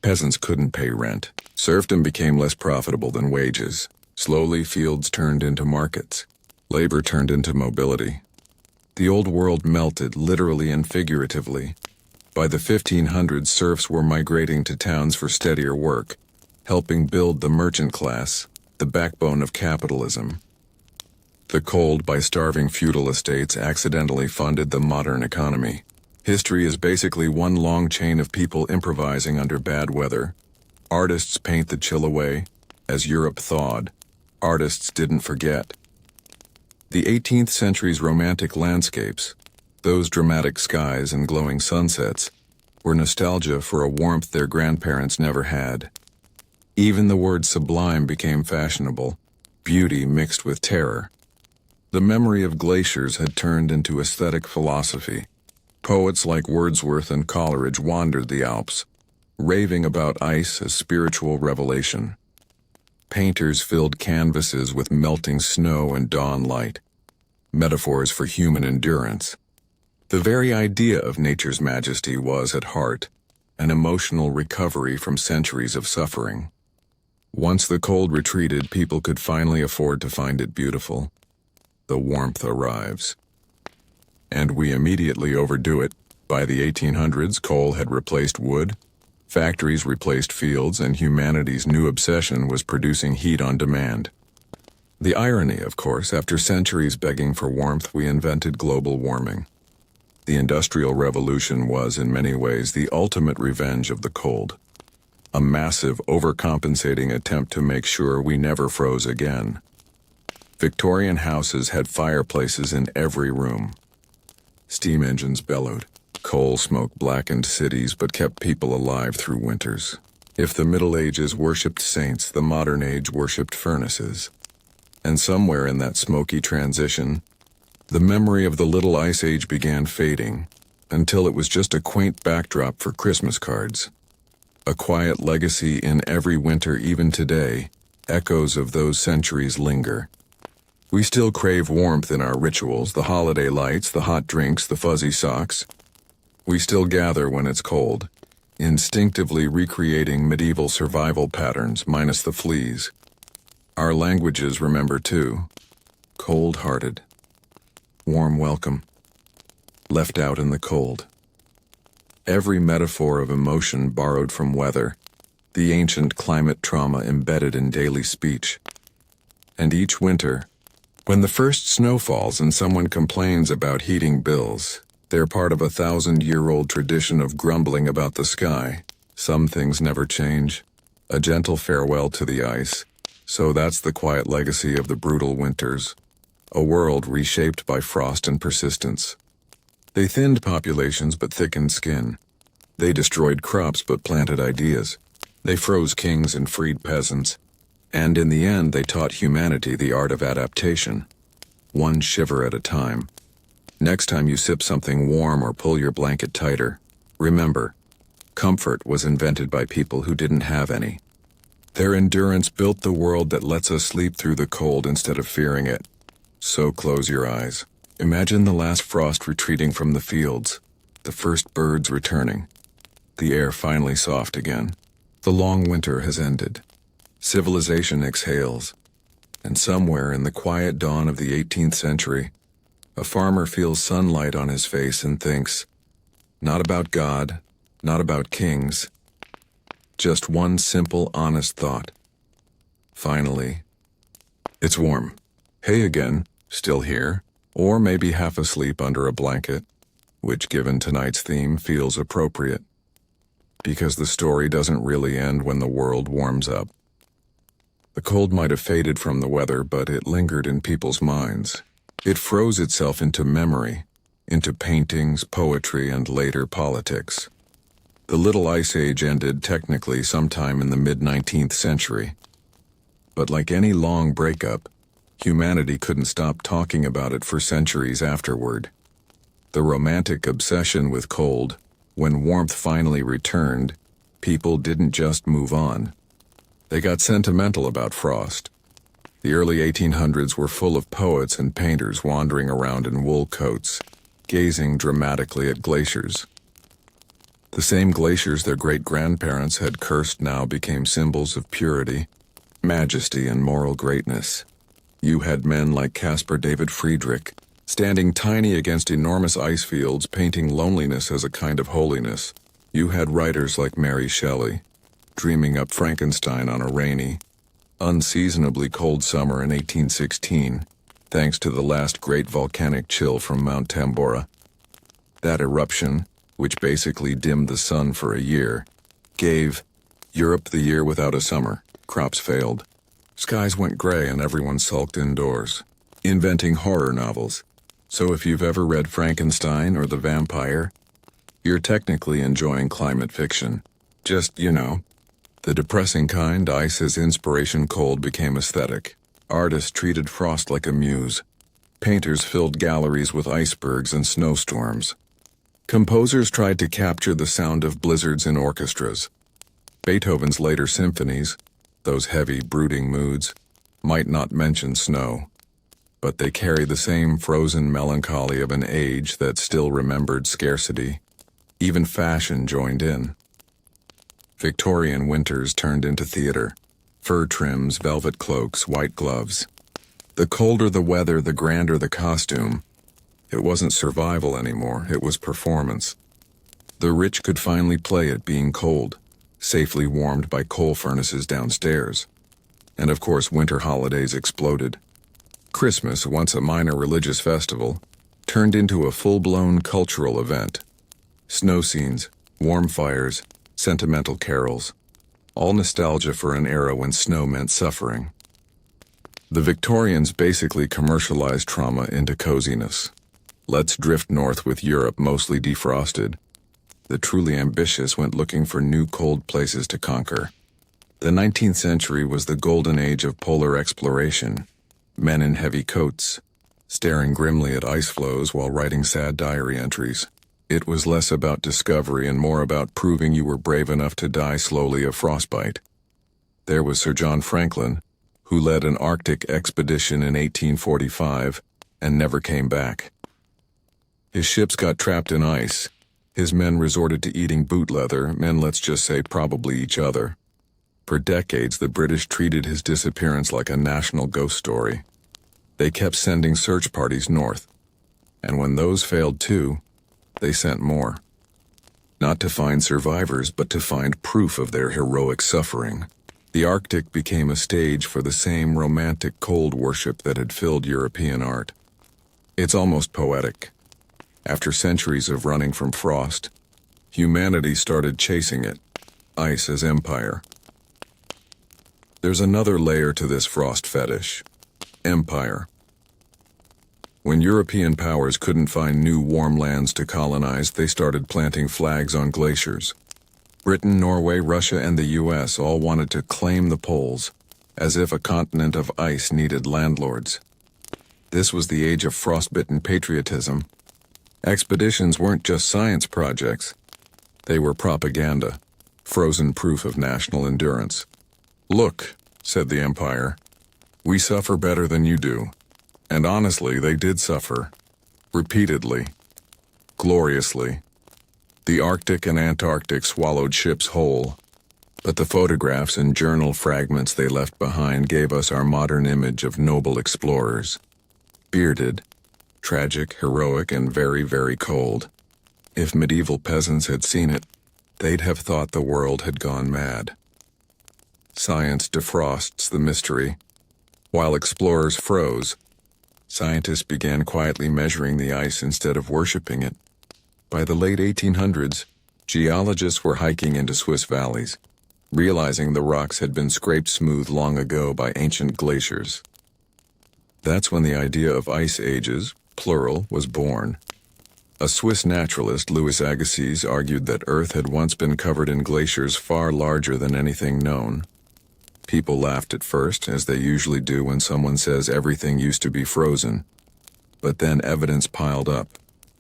Peasants couldn't pay rent. Serfdom became less profitable than wages. Slowly, fields turned into markets. Labor turned into mobility. The old world melted, literally and figuratively. By the 1500s, serfs were migrating to towns for steadier work, helping build the merchant class, the backbone of capitalism. The cold, by starving feudal estates, accidentally funded the modern economy. History is basically one long chain of people improvising under bad weather. Artists paint the chill away. As Europe thawed, artists didn't forget. The 18th century's romantic landscapes, those dramatic skies and glowing sunsets, were nostalgia for a warmth their grandparents never had. Even the word sublime became fashionable, beauty mixed with terror. The memory of glaciers had turned into aesthetic philosophy. Poets like Wordsworth and Coleridge wandered the Alps, raving about ice as spiritual revelation. Painters filled canvases with melting snow and dawn light, metaphors for human endurance. The very idea of nature's majesty was, at heart, an emotional recovery from centuries of suffering. Once the cold retreated, people could finally afford to find it beautiful. The warmth arrives. And we immediately overdo it. By the 1800s, coal had replaced wood, factories replaced fields, and humanity's new obsession was producing heat on demand. The irony, of course, after centuries begging for warmth, we invented global warming. The Industrial Revolution was, in many ways, the ultimate revenge of the cold. A massive, overcompensating attempt to make sure we never froze again. Victorian houses had fireplaces in every room. Steam engines bellowed. Coal smoke blackened cities but kept people alive through winters. If the Middle Ages worshipped saints, the modern age worshipped furnaces. And somewhere in that smoky transition, the memory of the Little Ice Age began fading, until it was just a quaint backdrop for Christmas cards. A quiet legacy in every winter. Even today, echoes of those centuries linger. We still crave warmth in our rituals, the holiday lights, the hot drinks, the fuzzy socks. We still gather when it's cold, instinctively recreating medieval survival patterns, minus the fleas. Our languages remember too. Cold-hearted. Warm welcome. Left out in the cold. Every metaphor of emotion borrowed from weather, the ancient climate trauma embedded in daily speech. And each winter, when the first snow falls and someone complains about heating bills, they're part of a 1,000-year-old tradition of grumbling about the sky. Some things never change. A gentle farewell to the ice. So that's the quiet legacy of the brutal winters. A world reshaped by frost and persistence. They thinned populations but thickened skin. They destroyed crops but planted ideas. They froze kings and freed peasants. And in the end, they taught humanity the art of adaptation. One shiver at a time. Next time you sip something warm or pull your blanket tighter, remember, comfort was invented by people who didn't have any. Their endurance built the world that lets us sleep through the cold instead of fearing it. So close your eyes. Imagine the last frost retreating from the fields, the first birds returning. The air finally soft again. The long winter has ended. Civilization exhales. And somewhere in the quiet dawn of the 18th century, a farmer feels sunlight on his face and thinks, not about God, not about kings, just one simple, honest thought. Finally, it's warm. Hey again, still here, or maybe half asleep under a blanket, which given tonight's theme feels appropriate, because the story doesn't really end when the world warms up. The cold might have faded from the weather, but it lingered in people's minds. It froze itself into memory, into paintings, poetry, and later politics. The Little Ice Age ended technically sometime in the mid-19th century. But like any long breakup, humanity couldn't stop talking about it for centuries afterward. The romantic obsession with cold, when warmth finally returned, people didn't just move on. They got sentimental about frost. The early 1800s were full of poets and painters wandering around in wool coats, gazing dramatically at glaciers. The same glaciers their great-grandparents had cursed now became symbols of purity, majesty, and moral greatness. You had men like Caspar David Friedrich, standing tiny against enormous ice fields, painting loneliness as a kind of holiness. You had writers like Mary Shelley, dreaming up Frankenstein on a rainy, unseasonably cold summer in 1816, thanks to the last great volcanic chill from Mount Tambora. That eruption, which basically dimmed the sun for a year, gave Europe the year without a summer. Crops failed. Skies went gray and everyone sulked indoors, inventing horror novels. So if you've ever read Frankenstein or The Vampire, you're technically enjoying climate fiction. Just, the depressing kind. Ice as inspiration, cold became aesthetic. Artists treated frost like a muse. Painters filled galleries with icebergs and snowstorms. Composers tried to capture the sound of blizzards in orchestras. Beethoven's later symphonies, those heavy, brooding moods, might not mention snow, but they carry the same frozen melancholy of an age that still remembered scarcity. Even fashion joined in. Victorian winters turned into theater. Fur trims, velvet cloaks, white gloves. The colder the weather, the grander the costume. It wasn't survival anymore, it was performance. The rich could finally play at being cold, safely warmed by coal furnaces downstairs. And of course, winter holidays exploded. Christmas, once a minor religious festival, turned into a full-blown cultural event. Snow scenes, warm fires, sentimental carols. All nostalgia for an era when snow meant suffering. The Victorians basically commercialized trauma into coziness. Let's drift north with Europe mostly defrosted. The truly ambitious went looking for new cold places to conquer. The 19th century was the golden age of polar exploration. Men in heavy coats, staring grimly at ice floes while writing sad diary entries. It was less about discovery and more about proving you were brave enough to die slowly of frostbite. There was Sir John Franklin, who led an Arctic expedition in 1845 and never came back. His ships got trapped in ice. His men resorted to eating boot leather, men, let's just say probably each other. For decades, the British treated his disappearance like a national ghost story. They kept sending search parties north, and when those failed too, they sent more. Not to find survivors, but to find proof of their heroic suffering. The Arctic became a stage for the same romantic cold worship that had filled European art. It's almost poetic. After centuries of running from frost, humanity started chasing it, ice as empire. There's another layer to this frost fetish: empire. When European powers couldn't find new warm lands to colonize, they started planting flags on glaciers. Britain, Norway, Russia, and the US all wanted to claim the poles, as if a continent of ice needed landlords. This was the age of frostbitten patriotism. Expeditions weren't just science projects. They were propaganda, frozen proof of national endurance. "Look," said the empire, "we suffer better than you do." And honestly, they did suffer. Repeatedly. Gloriously. The Arctic and Antarctic swallowed ships whole. But the photographs and journal fragments they left behind gave us our modern image of noble explorers. Bearded, tragic, heroic, and very, very cold. If medieval peasants had seen it, they'd have thought the world had gone mad. Science defrosts the mystery. While explorers froze, scientists began quietly measuring the ice instead of worshipping it. By the late 1800s, geologists were hiking into Swiss valleys, realizing the rocks had been scraped smooth long ago by ancient glaciers. That's when the idea of ice ages, plural, was born. A Swiss naturalist, Louis Agassiz, argued that Earth had once been covered in glaciers far larger than anything known. People laughed at first, as they usually do when someone says everything used to be frozen. But then evidence piled up.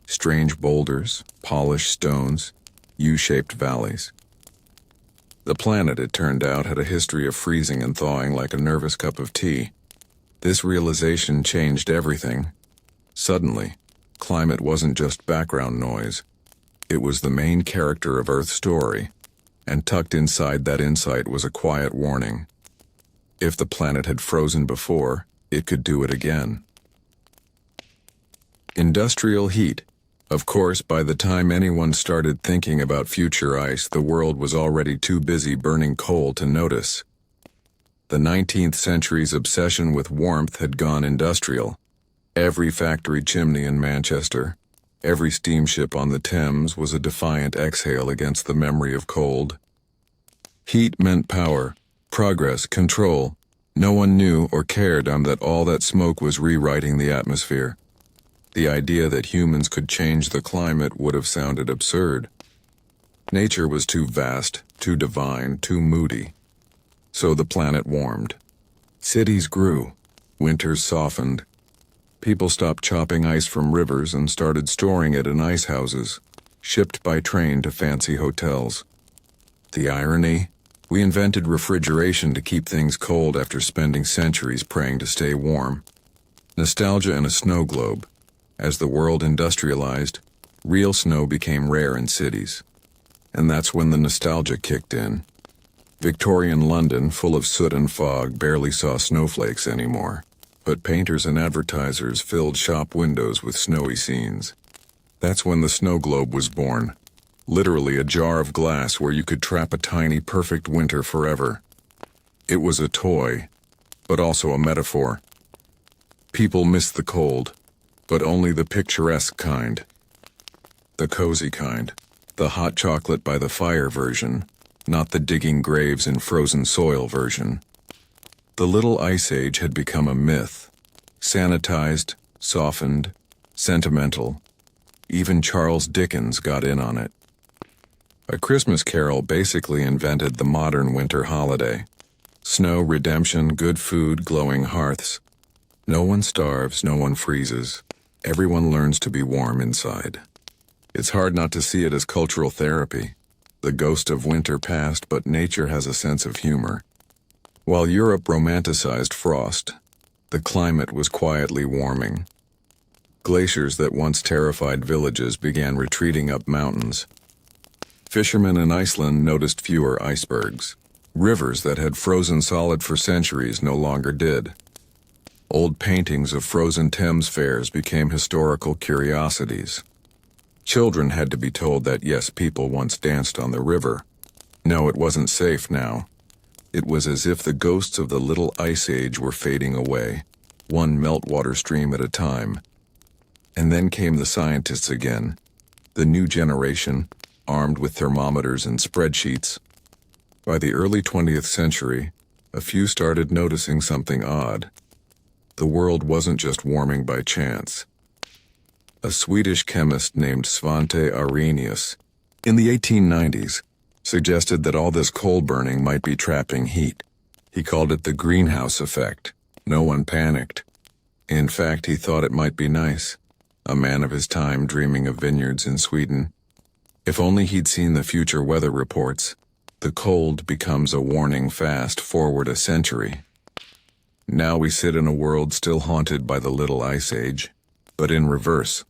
Strange boulders, polished stones, U-shaped valleys. The planet, it turned out, had a history of freezing and thawing like a nervous cup of tea. This realization changed everything. Suddenly, climate wasn't just background noise. It was the main character of Earth's story, and tucked inside that insight was a quiet warning. If the planet had frozen before, it could do it again. Industrial heat. Of course, by the time anyone started thinking about future ice, the world was already too busy burning coal to notice. The 19th century's obsession with warmth had gone industrial. Every factory chimney in Manchester, every steamship on the Thames was a defiant exhale against the memory of cold. Heat meant power, progress, control. No one knew or cared that all that smoke was rewriting the atmosphere. The idea that humans could change the climate would have sounded absurd. Nature was too vast, too divine, too moody. So the planet warmed. Cities grew. Winters softened. People stopped chopping ice from rivers and started storing it in ice houses, shipped by train to fancy hotels. The irony? We invented refrigeration to keep things cold after spending centuries praying to stay warm. Nostalgia and a snow globe. As the world industrialized, real snow became rare in cities. And that's when the nostalgia kicked in. Victorian London, full of soot and fog, barely saw snowflakes anymore. But painters and advertisers filled shop windows with snowy scenes. That's when the snow globe was born. Literally a jar of glass where you could trap a tiny, perfect winter forever. It was a toy, but also a metaphor. People missed the cold, but only the picturesque kind. The cozy kind. The hot chocolate by the fire version, not the digging graves in frozen soil version. The Little Ice Age had become a myth. Sanitized, softened, sentimental. Even Charles Dickens got in on it. A Christmas Carol basically invented the modern winter holiday. Snow, redemption, good food, glowing hearths. No one starves, no one freezes. Everyone learns to be warm inside. It's hard not to see it as cultural therapy. The ghost of winter passed, but nature has a sense of humor. While Europe romanticized frost, the climate was quietly warming. Glaciers that once terrified villages began retreating up mountains. Fishermen in Iceland noticed fewer icebergs. Rivers that had frozen solid for centuries no longer did. Old paintings of frozen Thames fairs became historical curiosities. Children had to be told that yes, people once danced on the river. No, it wasn't safe now. It was as if the ghosts of the Little Ice Age were fading away, one meltwater stream at a time. And then came the scientists again, the new generation, armed with thermometers and spreadsheets. By the early 20th century, a few started noticing something odd. The world wasn't just warming by chance. A Swedish chemist named Svante Arrhenius, in the 1890s, suggested that all this coal burning might be trapping heat. He called it the greenhouse effect. No one panicked. In fact, he thought it might be nice. A man of his time dreaming of vineyards in Sweden. If only he'd seen the future weather reports. The cold becomes a warning fast forward a century. Now we sit in a world still haunted by the Little Ice Age, but in reverse.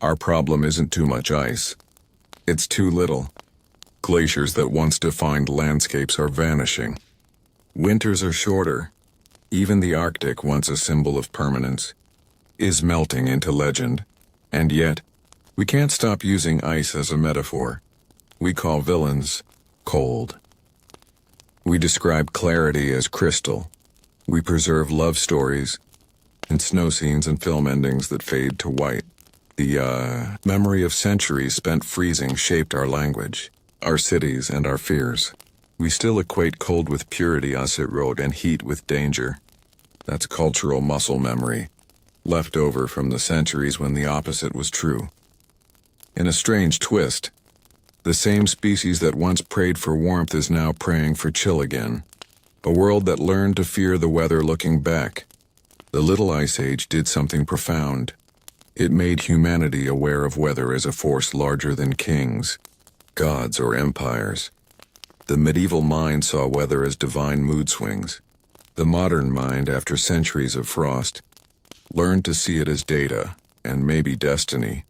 Our problem isn't too much ice. It's too little. Glaciers that once defined landscapes are vanishing. Winters are shorter. Even the Arctic, once a symbol of permanence, is melting into legend. And yet, we can't stop using ice as a metaphor. We call villains cold. We describe clarity as crystal. We preserve love stories and snow scenes and film endings that fade to white. The memory of centuries spent freezing shaped our language, our cities, and our fears. We still equate cold with purity, as it wrote, and heat with danger. That's cultural muscle memory, left over from the centuries when the opposite was true. In a strange twist, the same species that once prayed for warmth is now praying for chill again. A world that learned to fear the weather looking back. The Little Ice Age did something profound. It made humanity aware of weather as a force larger than kings, gods, or empires. The medieval mind saw weather as divine mood swings. The modern mind, after centuries of frost, learned to see it as data, and maybe destiny.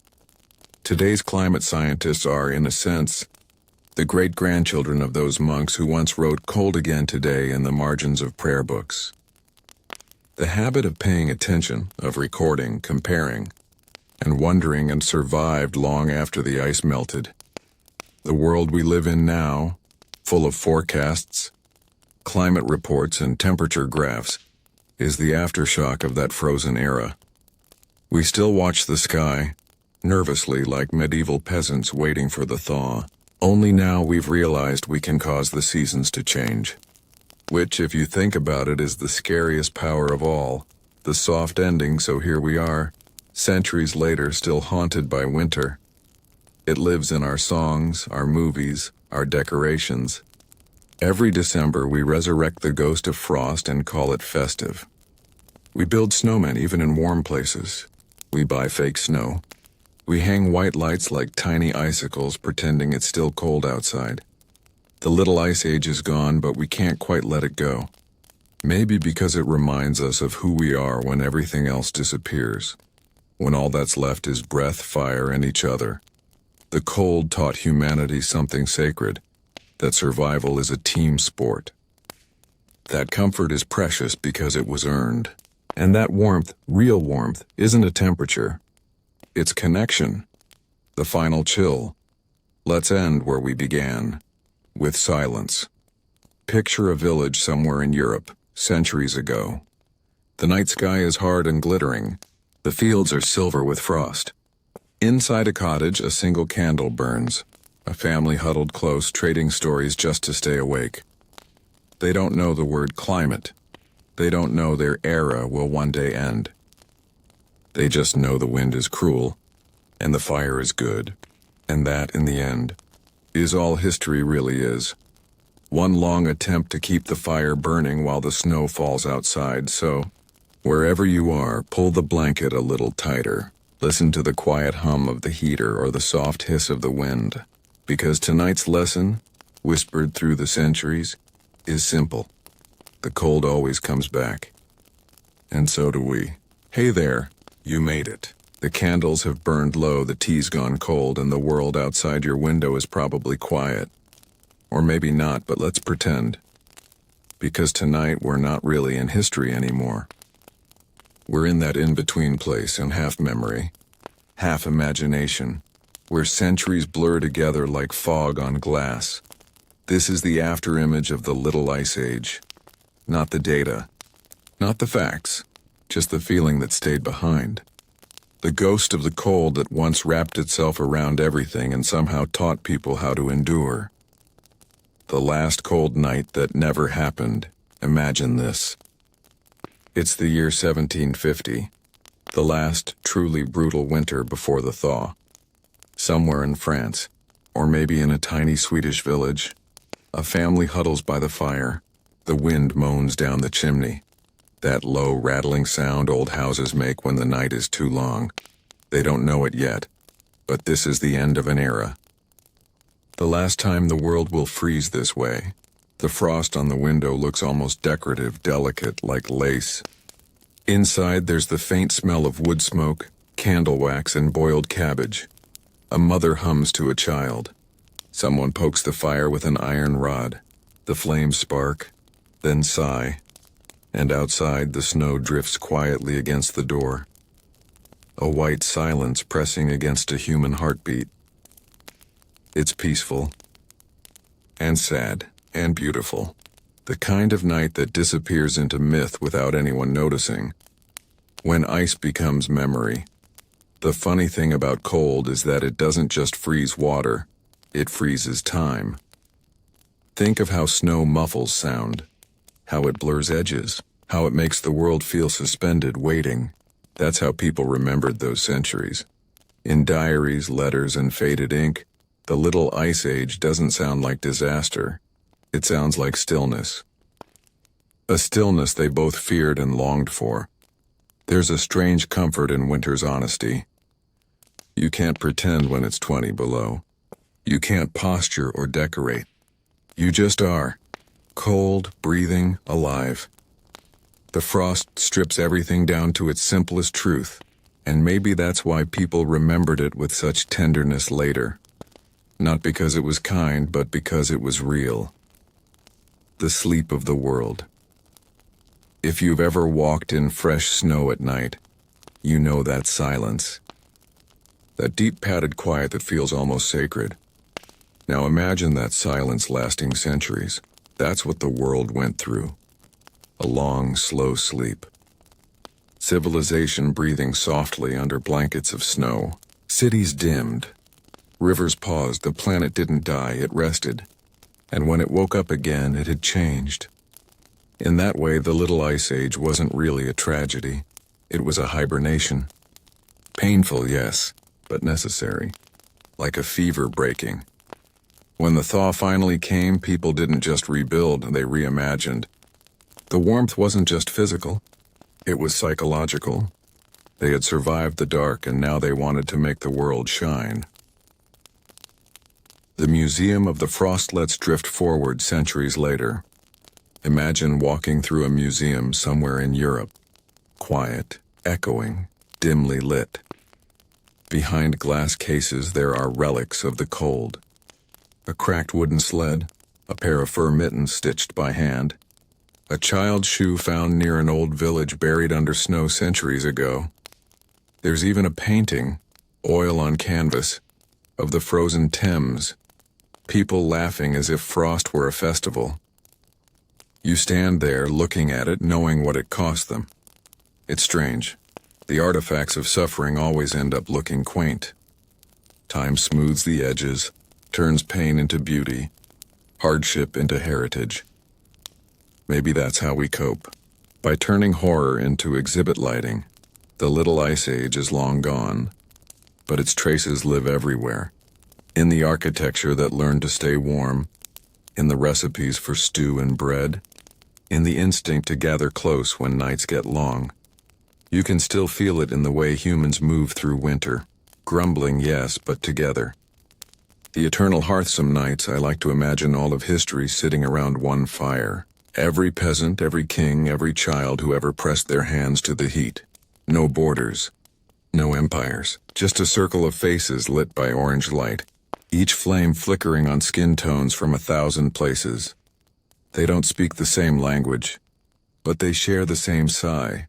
Today's climate scientists are, in a sense, the great-grandchildren of those monks who once wrote "cold again today" in the margins of prayer books. The habit of paying attention, of recording, comparing, and wondering and survived long after the ice melted. The world we live in now, full of forecasts, climate reports, and temperature graphs, is the aftershock of that frozen era. We still watch the sky, nervously like medieval peasants waiting for the thaw. Only now we've realized we can cause the seasons to change. Which, if you think about it, is the scariest power of all. The soft ending, so here we are, centuries later, still haunted by winter. It lives in our songs, our movies, our decorations. Every December we resurrect the ghost of frost and call it festive. We build snowmen even in warm places. We buy fake snow. We hang white lights like tiny icicles pretending it's still cold outside. The Little Ice Age is gone, but we can't quite let it go. Maybe because it reminds us of who we are when everything else disappears. When all that's left is breath, fire, and each other. The cold taught humanity something sacred, that survival is a team sport. That comfort is precious because it was earned. And that warmth, real warmth, isn't a temperature. It's connection. The final chill. Let's end where we began. With silence. Picture a village somewhere in Europe, centuries ago. The night sky is hard and glittering. The fields are silver with frost. Inside a cottage, a single candle burns. A family huddled close, trading stories just to stay awake. They don't know the word climate. They don't know their era will one day end. They just know the wind is cruel, and the fire is good, and that, in the end, is all history really is. One long attempt to keep the fire burning while the snow falls outside, so, wherever you are, pull the blanket a little tighter. Listen to the quiet hum of the heater or the soft hiss of the wind, because tonight's lesson, whispered through the centuries, is simple. The cold always comes back. And so do we. Hey there. You made it. The candles have burned low, the tea's gone cold, and the world outside your window is probably quiet. Or maybe not, but let's pretend. Because tonight we're not really in history anymore. We're in that in-between place, in half memory, half imagination, where centuries blur together like fog on glass. This is the afterimage of the Little Ice Age. Not the data, not the facts. Just the feeling that stayed behind. The ghost of the cold that once wrapped itself around everything and somehow taught people how to endure. The last cold night that never happened. Imagine this. It's the year 1750, the last truly brutal winter before the thaw. Somewhere in France, or maybe in a tiny Swedish village, a family huddles by the fire. The wind moans down the chimney. That low, rattling sound old houses make when the night is too long. They don't know it yet, but this is the end of an era. The last time the world will freeze this way. The frost on the window looks almost decorative, delicate, like lace. Inside, there's the faint smell of wood smoke, candle wax, and boiled cabbage. A mother hums to a child. Someone pokes the fire with an iron rod. The flames spark, then sigh. And outside, the snow drifts quietly against the door. A white silence pressing against a human heartbeat. It's peaceful, and sad, and beautiful. The kind of night that disappears into myth without anyone noticing. When ice becomes memory. The funny thing about cold is that it doesn't just freeze water, it freezes time. Think of how snow muffles sound, how it blurs edges, how it makes the world feel suspended, waiting. That's how people remembered those centuries. In diaries, letters, and faded ink, the Little Ice Age doesn't sound like disaster. It sounds like stillness. A stillness they both feared and longed for. There's a strange comfort in winter's honesty. You can't pretend when it's 20 below. You can't posture or decorate. You just are. Cold, breathing, alive. The frost strips everything down to its simplest truth, and maybe that's why people remembered it with such tenderness later. Not because it was kind, but because it was real. The sleep of the world. If you've ever walked in fresh snow at night, you know that silence. That deep padded quiet that feels almost sacred. Now imagine that silence lasting centuries. That's what the world went through. A long, slow sleep. Civilization breathing softly under blankets of snow. Cities dimmed. Rivers paused. The planet didn't die, it rested. And when it woke up again, it had changed. In that way, the Little Ice Age wasn't really a tragedy. It was a hibernation. Painful, yes, but necessary. Like a fever breaking. When the thaw finally came, people didn't just rebuild, they reimagined. The warmth wasn't just physical, it was psychological. They had survived the dark, and now they wanted to make the world shine. The Museum of the Frost lets drift forward centuries later. Imagine walking through a museum somewhere in Europe. Quiet, echoing, dimly lit. Behind glass cases there are relics of the cold. A cracked wooden sled, a pair of fur mittens stitched by hand, a child's shoe found near an old village buried under snow centuries ago. There's even a painting, oil on canvas, of the frozen Thames, people laughing as if frost were a festival. You stand there looking at it, knowing what it cost them. It's strange. The artifacts of suffering always end up looking quaint. Time smooths the edges, turns pain into beauty, hardship into heritage. Maybe that's how we cope. By turning horror into exhibit lighting. The Little Ice Age is long gone, but its traces live everywhere. In the architecture that learned to stay warm, in the recipes for stew and bread, in the instinct to gather close when nights get long. You can still feel it in the way humans move through winter. Grumbling, yes, but together. The eternal hearthsome nights, I like to imagine all of history sitting around one fire. Every peasant, every king, every child who ever pressed their hands to the heat. No borders, no empires, just a circle of faces lit by orange light, each flame flickering on skin tones from 1,000 places. They don't speak the same language, but they share the same sigh.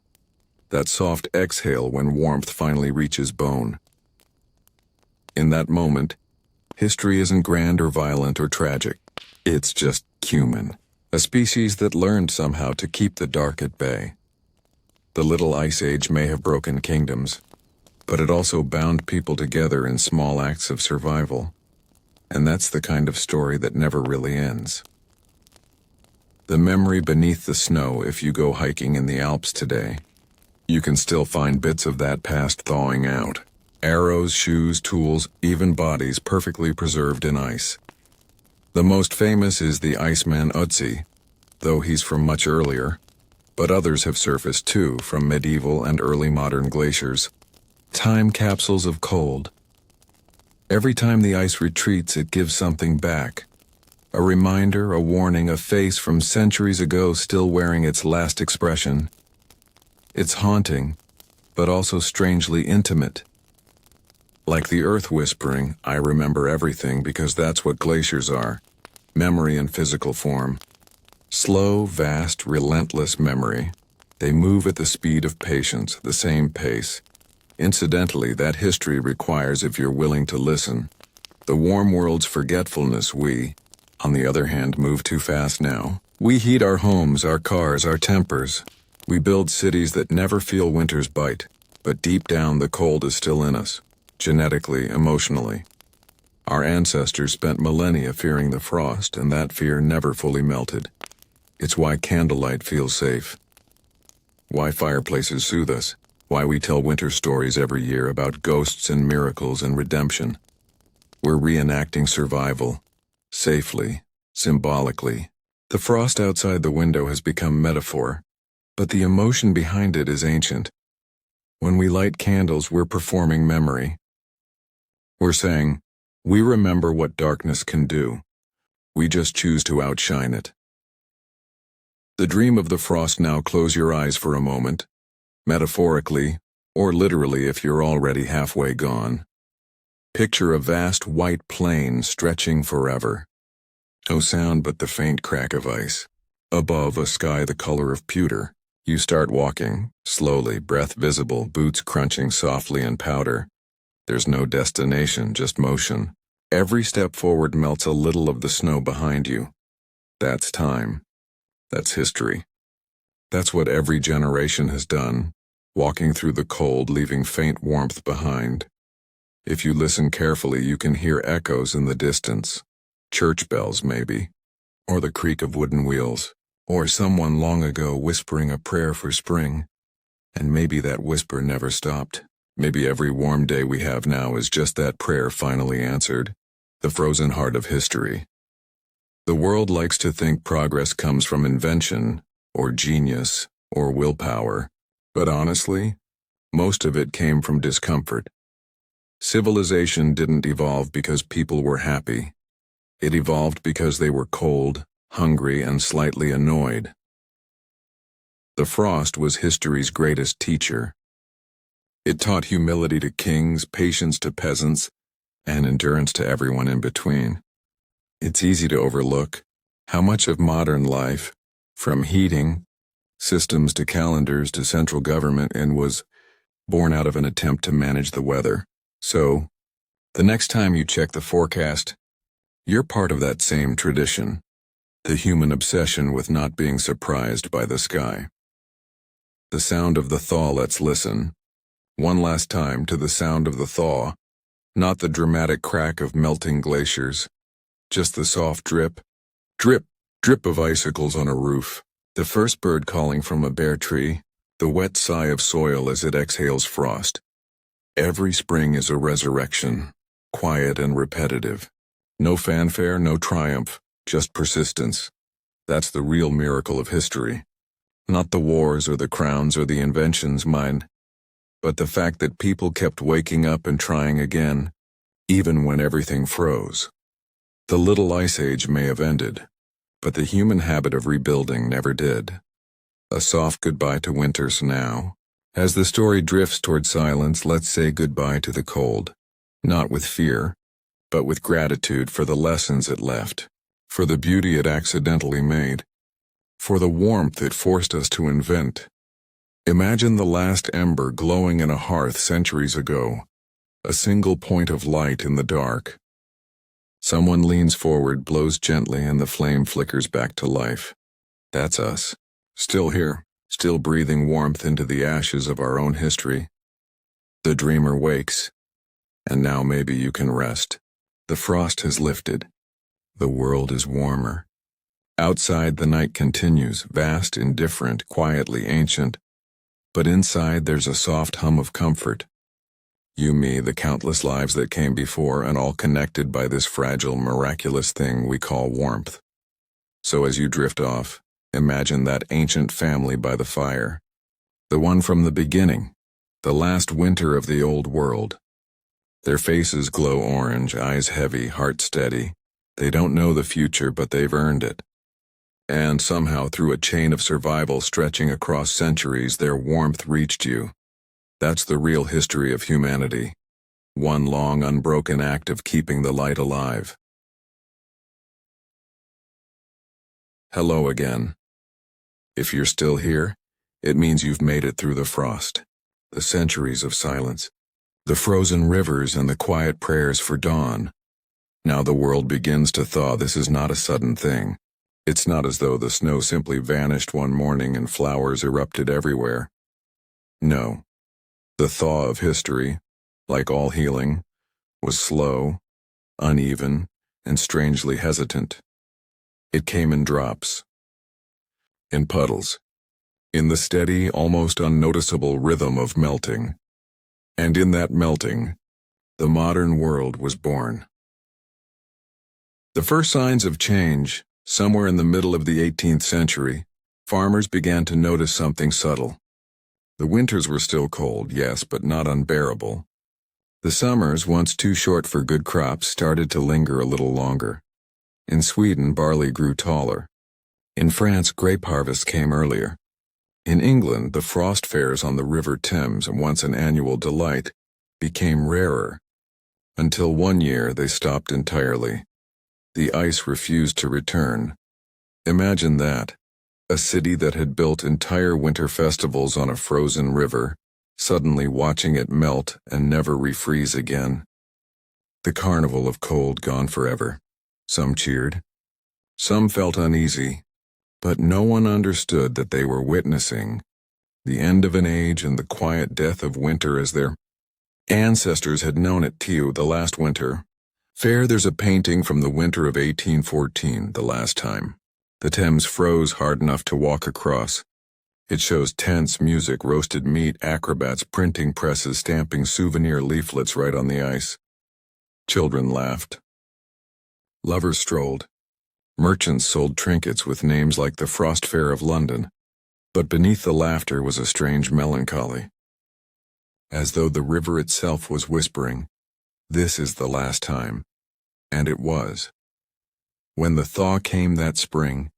That soft exhale when warmth finally reaches bone. In that moment, history isn't grand or violent or tragic. It's just human. A species that learned somehow to keep the dark at bay. The Little Ice Age may have broken kingdoms, but it also bound people together in small acts of survival. And that's the kind of story that never really ends. The memory beneath the snow. If you go hiking in the Alps today, you can still find bits of that past thawing out. Arrows, shoes, tools, even bodies perfectly preserved in ice. The most famous is the Iceman Ötzi, though he's from much earlier, but others have surfaced too from medieval and early modern glaciers. Time capsules of cold. Every time the ice retreats, it gives something back. A reminder, a warning, a face from centuries ago still wearing its last expression. It's haunting, but also strangely intimate. Like the earth whispering, I remember everything, because that's what glaciers are. Memory in physical form. Slow, vast, relentless memory. They move at the speed of patience, the same pace. Incidentally, that history requires if you're willing to listen. The warm world's forgetfulness, we, on the other hand, move too fast now. We heat our homes, our cars, our tempers. We build cities that never feel winter's bite, but deep down the cold is still in us. Genetically, emotionally. Our ancestors spent millennia fearing the frost, and that fear never fully melted. It's why candlelight feels safe. Why fireplaces soothe us. Why we tell winter stories every year about ghosts and miracles and redemption. We're reenacting survival. Safely. Symbolically. The frost outside the window has become metaphor, but the emotion behind it is ancient. When we light candles, we're performing memory. We're saying, we remember what darkness can do. We just choose to outshine it. The dream of the frost now. Close your eyes for a moment, metaphorically, or literally if you're already halfway gone. Picture a vast white plain stretching forever. No sound but the faint crack of ice. Above, a sky the color of pewter. You start walking, slowly, breath visible, boots crunching softly in powder. There's no destination, just motion. Every step forward melts a little of the snow behind you. That's time. That's history. That's what every generation has done, walking through the cold, leaving faint warmth behind. If you listen carefully, you can hear echoes in the distance. Church bells, maybe. Or the creak of wooden wheels. Or someone long ago whispering a prayer for spring. And maybe that whisper never stopped. Maybe every warm day we have now is just that prayer finally answered. The frozen heart of history. The world likes to think progress comes from invention, or genius, or willpower. But honestly, most of it came from discomfort. Civilization didn't evolve because people were happy. It evolved because they were cold, hungry, and slightly annoyed. The frost was history's greatest teacher. It taught humility to kings, patience to peasants, and endurance to everyone in between. It's easy to overlook how much of modern life, from heating, systems to calendars to central government, and was born out of an attempt to manage the weather. So, the next time you check the forecast, you're part of that same tradition. The human obsession with not being surprised by the sky. The sound of the thaw. Let's listen. One last time to the sound of the thaw, not the dramatic crack of melting glaciers, just the soft drip, drip, drip of icicles on a roof, the first bird calling from a bare tree, the wet sigh of soil as it exhales frost. Every spring is a resurrection, quiet and repetitive. No fanfare, no triumph, just persistence. That's the real miracle of history. Not the wars or the crowns or the inventions, mine. But the fact that people kept waking up and trying again, even when everything froze. The Little Ice Age may have ended, but the human habit of rebuilding never did. A soft goodbye to winters now. As the story drifts toward silence, let's say goodbye to the cold. Not with fear, but with gratitude for the lessons it left, for the beauty it accidentally made, for the warmth it forced us to invent. Imagine the last ember glowing in a hearth centuries ago, a single point of light in the dark. Someone leans forward, blows gently, and the flame flickers back to life. That's us. Still here, still breathing warmth into the ashes of our own history. The dreamer wakes, and now maybe you can rest. The frost has lifted. The world is warmer. Outside the night continues, vast, indifferent, quietly ancient. But inside there's a soft hum of comfort. You, me, the countless lives that came before, and all connected by this fragile, miraculous thing we call warmth. So as you drift off, imagine that ancient family by the fire. The one from the beginning, the last winter of the old world. Their faces glow orange, eyes heavy, heart steady. They don't know the future, but they've earned it. And somehow, through a chain of survival stretching across centuries, their warmth reached you. That's the real history of humanity. One long, unbroken act of keeping the light alive. Hello again. If you're still here, it means you've made it through the frost, the centuries of silence, the frozen rivers and the quiet prayers for dawn. Now the world begins to thaw. This is not a sudden thing. It's not as though the snow simply vanished one morning and flowers erupted everywhere. No. The thaw of history, like all healing, was slow, uneven, and strangely hesitant. It came in drops, in puddles, in the steady, almost unnoticeable rhythm of melting. And in that melting, the modern world was born. The first signs of change, somewhere in the middle of the 18th century, farmers began to notice something subtle. The winters were still cold, yes, but not unbearable. The summers, once too short for good crops, started to linger a little longer. In Sweden, barley grew taller. In France, grape harvest came earlier. In England, the frost fairs on the River Thames, once an annual delight, became rarer. Until one year they stopped entirely. The ice refused to return. Imagine that. A city that had built entire winter festivals on a frozen river, suddenly watching it melt and never refreeze again. The carnival of cold gone forever. Some cheered. Some felt uneasy. But no one understood that they were witnessing the end of an age and the quiet death of winter as their ancestors had known it too the last winter. There's a painting from the winter of 1814, the last time. The Thames froze hard enough to walk across. It shows tents, music, roasted meat, acrobats, printing presses, stamping souvenir leaflets right on the ice. Children laughed. Lovers strolled. Merchants sold trinkets with names like the Frost Fair of London. But beneath the laughter was a strange melancholy. As though the river itself was whispering, "This is the last time." And it was. When the thaw came that spring,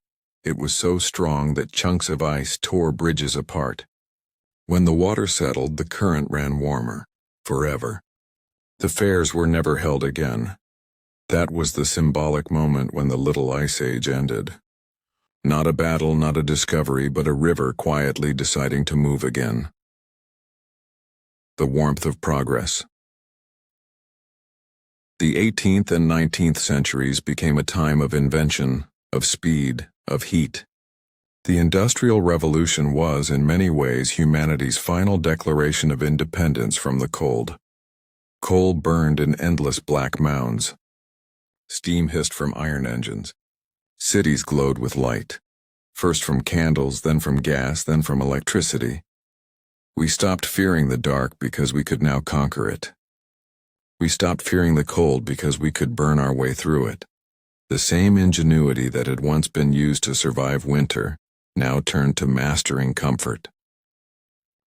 it was so strong that chunks of ice tore bridges apart. When the water settled, the current ran warmer, forever. The fairs were never held again. That was the symbolic moment when the Little Ice Age ended. Not a battle, not a discovery, but a river quietly deciding to move again. The warmth of progress. The 18th and 19th centuries became a time of invention, of speed, of heat. The Industrial Revolution was, in many ways, humanity's final declaration of independence from the cold. Coal burned in endless black mounds. Steam hissed from iron engines. Cities glowed with light, first from candles, then from gas, then from electricity. We stopped fearing the dark because we could now conquer it. We stopped fearing the cold because we could burn our way through it. The same ingenuity that had once been used to survive winter now turned to mastering comfort.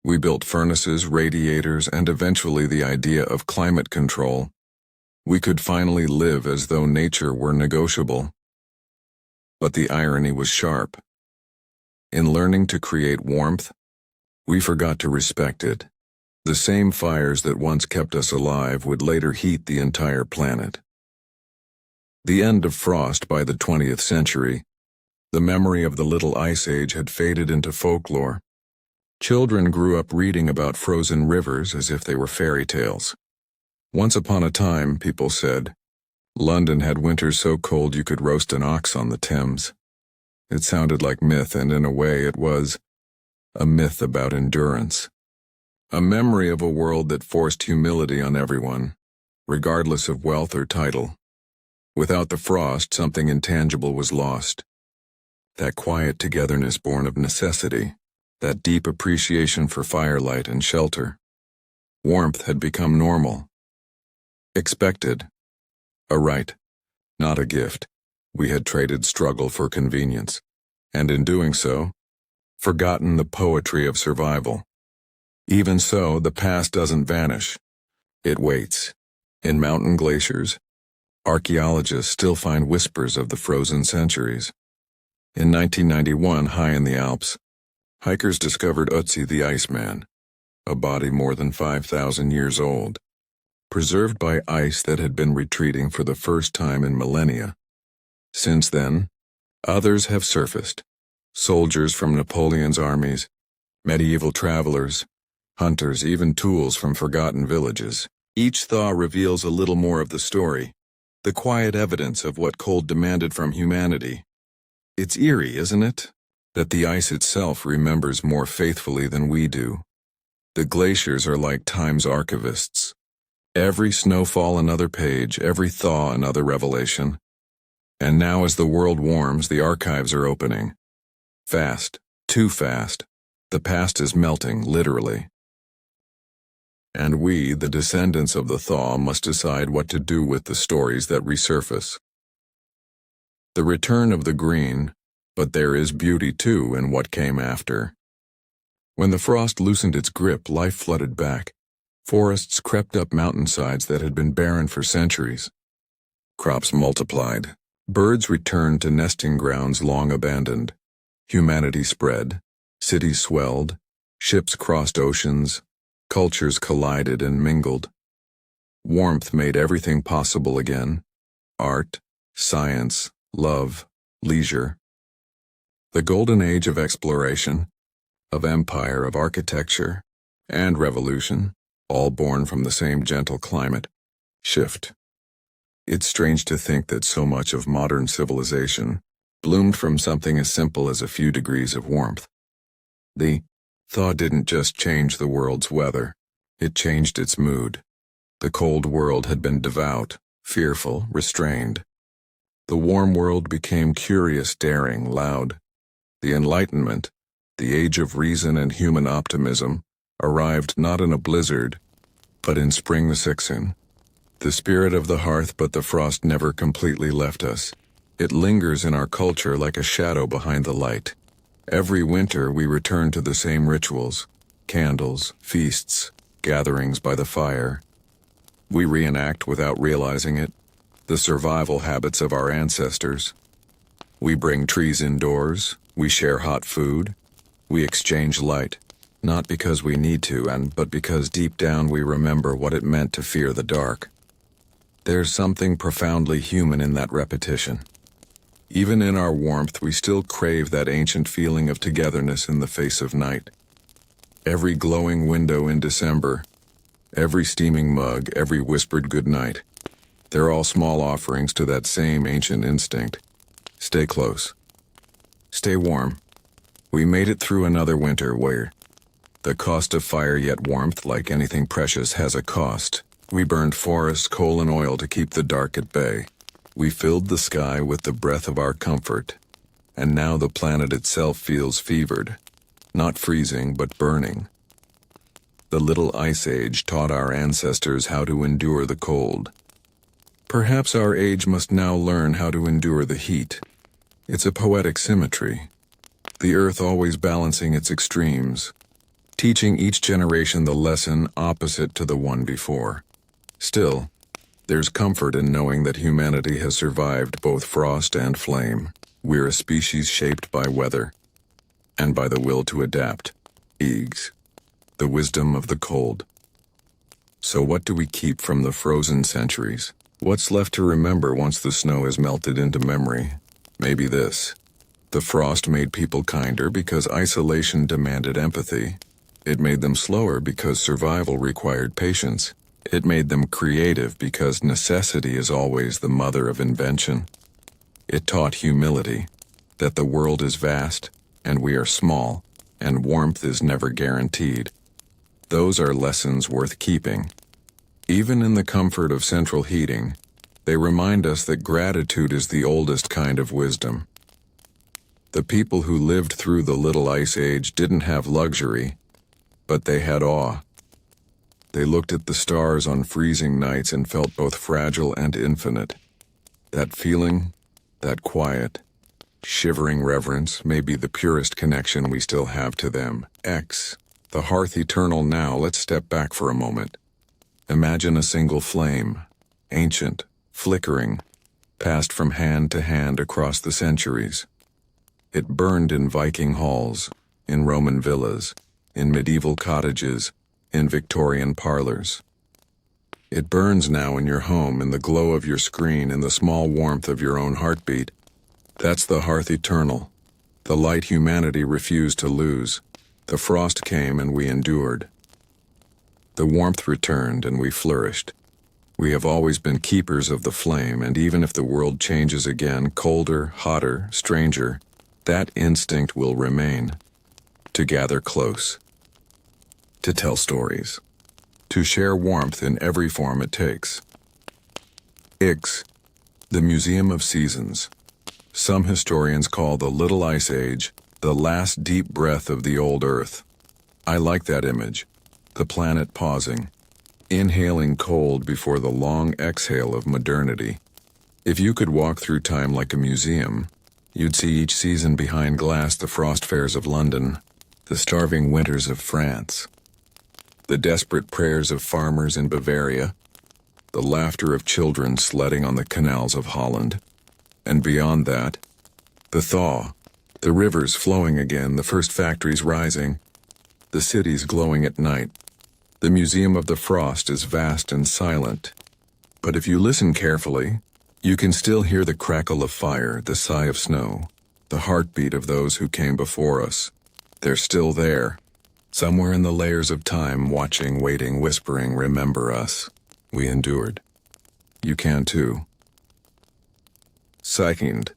We built furnaces, radiators, and eventually the idea of climate control. We could finally live as though nature were negotiable. But the irony was sharp. In learning to create warmth, we forgot to respect it. The same fires that once kept us alive would later heat the entire planet. The end of frost by the 20th century. The memory of the Little Ice Age had faded into folklore. Children grew up reading about frozen rivers as if they were fairy tales. Once upon a time, people said, London had winters so cold you could roast an ox on the Thames. It sounded like myth, and in a way it was a myth about endurance. A memory of a world that forced humility on everyone, regardless of wealth or title. Without the frost, something intangible was lost. That quiet togetherness born of necessity, that deep appreciation for firelight and shelter. Warmth had become normal. Expected. A right, not a gift. We had traded struggle for convenience, and in doing so, forgotten the poetry of survival. Even so, the past doesn't vanish. It waits. In mountain glaciers, archaeologists still find whispers of the frozen centuries. In 1991, high in the Alps, hikers discovered Ötzi the Iceman, a body more than 5,000 years old, preserved by ice that had been retreating for the first time in millennia. Since then, others have surfaced. Soldiers from Napoleon's armies, medieval travelers, hunters, even tools from forgotten villages. Each thaw reveals a little more of the story, the quiet evidence of what cold demanded from humanity. It's eerie, isn't it? That the ice itself remembers more faithfully than we do. The glaciers are like time's archivists, Every snowfall another page, every thaw another revelation. And now as the world warms, the archives are opening. Fast, too fast. The past is melting, literally. And we, the descendants of the thaw, must decide what to do with the stories that resurface. The return of the green, but there is beauty too in what came after. When the frost loosened its grip, life flooded back. Forests crept up mountainsides that had been barren for centuries. Crops multiplied. Birds returned to nesting grounds long abandoned. Humanity spread. Cities swelled. Ships crossed oceans. Cultures collided and mingled. Warmth made everything possible again. Art, science, love, leisure. The golden age of exploration, of empire, of architecture, and revolution, all born from the same gentle climate, shift. It's strange to think that so much of modern civilization bloomed from something as simple as a few degrees of warmth. The thaw didn't just change the world's weather, it changed its mood. The cold world had been devout, fearful, restrained. The warm world became curious, daring, loud. The Enlightenment, the age of reason and human optimism, arrived not in a blizzard, but in spring the Sixin. The spirit of the hearth, but the frost never completely left us. It lingers in our culture like a shadow behind the light. Every winter we return to the same rituals, candles, feasts, gatherings by the fire. We reenact without realizing it, the survival habits of our ancestors. We bring trees indoors, we share hot food, we exchange light, not because we need to, but because deep down we remember what it meant to fear the dark. There's something profoundly human in that repetition. Even in our warmth, we still crave that ancient feeling of togetherness in the face of night. Every glowing window in December, every steaming mug, every whispered goodnight, they're all small offerings to that same ancient instinct. Stay close. Stay warm. We made it through another winter where the cost of fire yet warmth, like anything precious, has a cost. We burned forests, coal, and oil to keep the dark at bay. We filled the sky with the breath of our comfort, and now the planet itself feels fevered, not freezing but burning. The little ice age taught our ancestors how to endure the cold. Perhaps our age must now learn how to endure the heat. It's a poetic symmetry, the earth always balancing its extremes, teaching each generation the lesson opposite to the one before. Still, there's comfort in knowing that humanity has survived both frost and flame. We're a species shaped by weather, and by the will to adapt. Eags, the wisdom of the cold. So what do we keep from the frozen centuries? What's left to remember once the snow has melted into memory? Maybe this. The frost made people kinder because isolation demanded empathy. It made them slower because survival required patience. It made them creative because necessity is always the mother of invention. It taught humility, that the world is vast, and we are small, and warmth is never guaranteed. Those are lessons worth keeping. Even in the comfort of central heating, they remind us that gratitude is the oldest kind of wisdom. The people who lived through the Little Ice Age didn't have luxury, but they had awe. They looked at the stars on freezing nights and felt both fragile and infinite. That feeling, that quiet, shivering reverence may be the purest connection we still have to them. The hearth eternal. Now let's step back for a moment. Imagine a single flame, ancient, flickering, passed from hand to hand across the centuries. It burned in Viking halls, in Roman villas, in medieval cottages, in Victorian parlors. It burns now in your home, in the glow of your screen, in the small warmth of your own heartbeat. That's the hearth eternal, the light humanity refused to lose. The frost came and we endured. The warmth returned and we flourished. We have always been keepers of the flame, and even if the world changes again, colder, hotter, stranger, that instinct will remain. To gather close. To tell stories. to share warmth in every form it takes. IGS, the Museum of Seasons. Some historians call the Little Ice Age the last deep breath of the old Earth. I like that image, the planet pausing, inhaling cold before the long exhale of modernity. If you could walk through time like a museum, you'd see each season behind glass: the frost fairs of London, the starving winters of France, the desperate prayers of farmers in Bavaria, the laughter of children sledding on the canals of Holland, and beyond that, the thaw, the rivers flowing again, the first factories rising, the cities glowing at night. The Museum of the Frost is vast and silent, but if you listen carefully, you can still hear the crackle of fire, the sigh of snow, the heartbeat of those who came before us. They're still there, somewhere in the layers of time, watching, waiting, whispering, "Remember us. We endured. You can too." Second,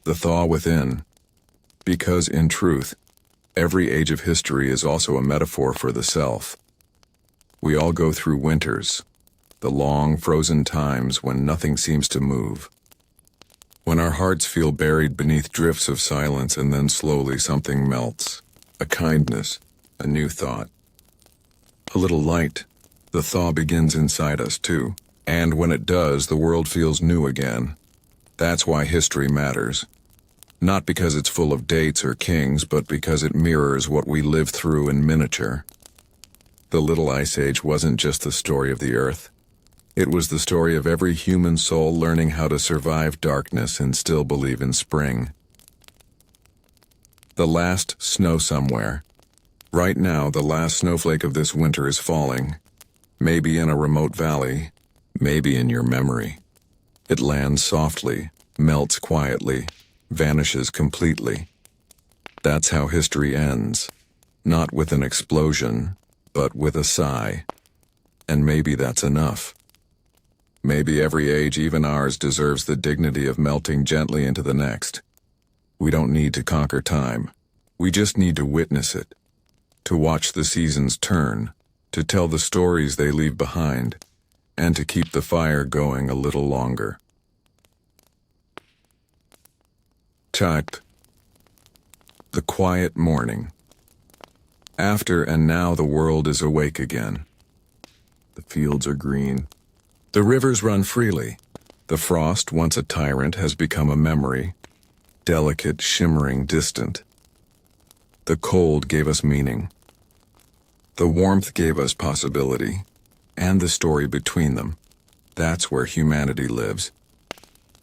the thaw within. Because in truth, every age of history is also a metaphor for the self. We all go through winters, the long frozen times when nothing seems to move. When our hearts feel buried beneath drifts of silence, and then slowly something melts. A kindness, a new thought, a little light. The thaw begins inside us too, and when it does, the world feels new again. That's why history matters. Not because it's full of dates or kings, but because it mirrors what we lived through in miniature. The Little Ice Age wasn't just the story of the Earth. It was the story of every human soul learning how to survive darkness and still believe in spring. The last snow somewhere. Right now, the last snowflake of this winter is falling. Maybe in a remote valley, maybe in your memory. It lands softly, melts quietly, vanishes completely. That's how history ends. Not with an explosion, but with a sigh. And maybe that's enough. Maybe every age, even ours, deserves the dignity of melting gently into the next. We don't need to conquer time. We just need to witness it. To watch the seasons turn, to tell the stories they leave behind, and to keep the fire going a little longer. Type. The quiet morning. After and now the world is awake again. The fields are green. The rivers run freely. The frost, once a tyrant, has become a memory, delicate, shimmering, distant. The cold gave us meaning. The warmth gave us possibility, and the story between them. That's where humanity lives.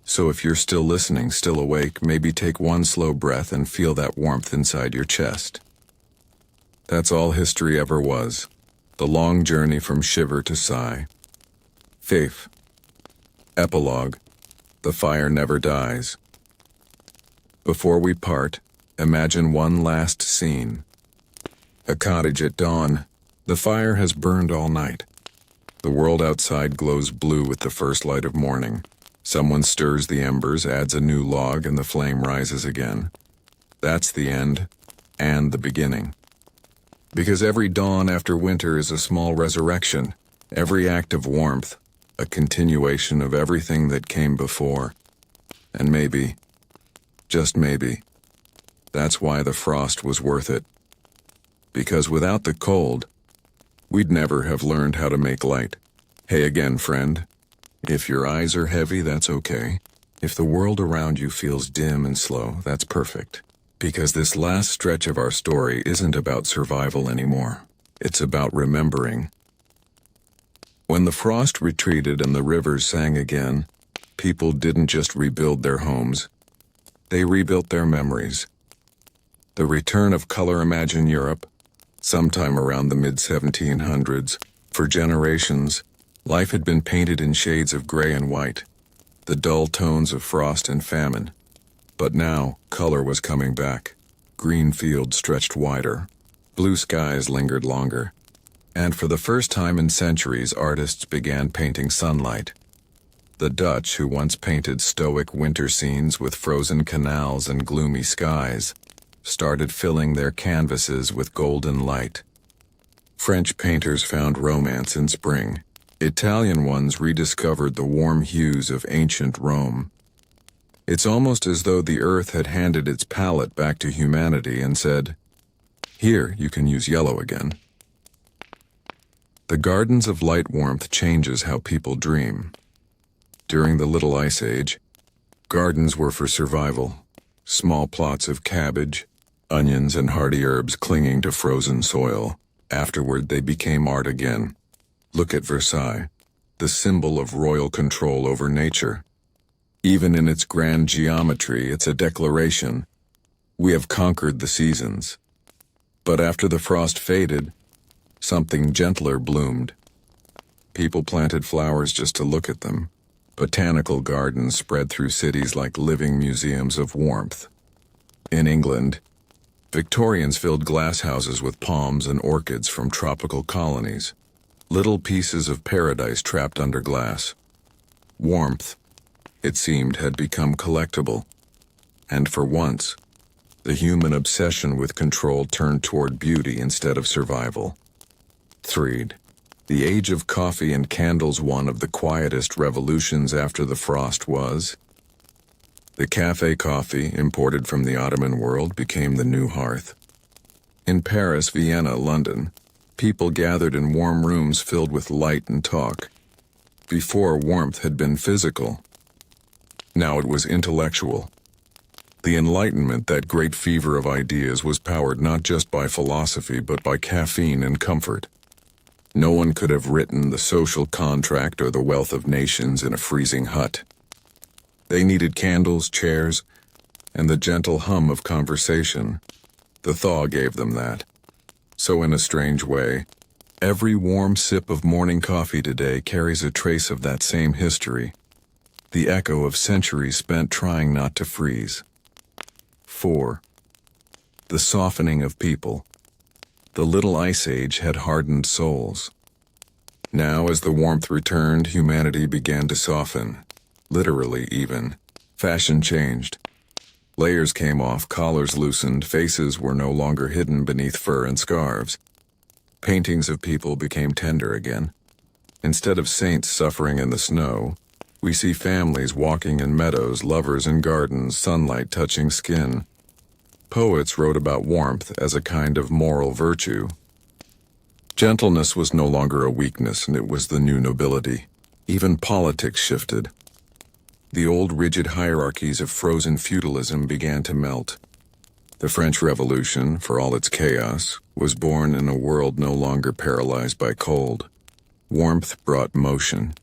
So if you're still listening, still awake, maybe take one slow breath and feel that warmth inside your chest. That's all history ever was. The long journey from shiver to sigh. Faith. Epilogue. The fire never dies. Before we part, imagine one last scene. A cottage at dawn. The fire has burned all night. The world outside glows blue with the first light of morning. Someone stirs the embers, adds a new log, and the flame rises again. That's the end, and the beginning. Because every dawn after winter is a small resurrection, every act of warmth, a continuation of everything that came before. And maybe, just maybe, that's why the frost was worth it. Because without the cold, we'd never have learned how to make light. Hey again, friend. If your eyes are heavy, that's okay. If the world around you feels dim and slow, that's perfect. Because this last stretch of our story isn't about survival anymore. It's about remembering. When the frost retreated and the rivers sang again, people didn't just rebuild their homes. They rebuilt their memories. The return of color. Imagine Europe, sometime around the mid-1700s. For generations, life had been painted in shades of gray and white, the dull tones of frost and famine. But now, color was coming back. Green fields stretched wider. Blue skies lingered longer. And for the first time in centuries, artists began painting sunlight. The Dutch, who once painted stoic winter scenes with frozen canals and gloomy skies, started filling their canvases with golden light. French painters found romance in spring. Italian ones rediscovered the warm hues of ancient Rome. It's almost as though the earth had handed its palette back to humanity and said, "Here, you can use yellow again." The Gardens of Light Warmth changes how people dream. During the Little Ice Age, gardens were for survival. Small plots of cabbage, onions, and hardy herbs clinging to frozen soil. Afterward, they became art again. Look at Versailles, the symbol of royal control over nature. Even in its grand geometry, it's a declaration. We have conquered the seasons. But after the frost faded, something gentler bloomed. People planted flowers just to look at them. Botanical gardens spread through cities like living museums of warmth. In England, Victorians filled glass houses with palms and orchids from tropical colonies, little pieces of paradise trapped under glass. Warmth, it seemed, had become collectible, and for once, the human obsession with control turned toward beauty instead of survival. 3. The age of coffee and candles, one of the quietest revolutions after the frost was. The cafe coffee, imported from the Ottoman world, became the new hearth. In Paris, Vienna, London, people gathered in warm rooms filled with light and talk. Before, warmth had been physical. Now it was intellectual. The Enlightenment, that great fever of ideas, was powered not just by philosophy but by caffeine and comfort. No one could have written the social contract or the wealth of nations in a freezing hut. They needed candles, chairs, and the gentle hum of conversation. The thaw gave them that. So in a strange way, every warm sip of morning coffee today carries a trace of that same history, the echo of centuries spent trying not to freeze. 4. The softening of people. The Little Ice Age had hardened souls. Now, as the warmth returned, humanity began to soften, literally even. Fashion changed. Layers came off, collars loosened, faces were no longer hidden beneath fur and scarves. Paintings of people became tender again. Instead of saints suffering in the snow, we see families walking in meadows, lovers in gardens, sunlight touching skin. Poets wrote about warmth as a kind of moral virtue. Gentleness was no longer a weakness, and it was the new nobility. Even politics shifted. The old rigid hierarchies of frozen feudalism began to melt. The French Revolution, for all its chaos, was born in a world no longer paralyzed by cold. Warmth brought motion,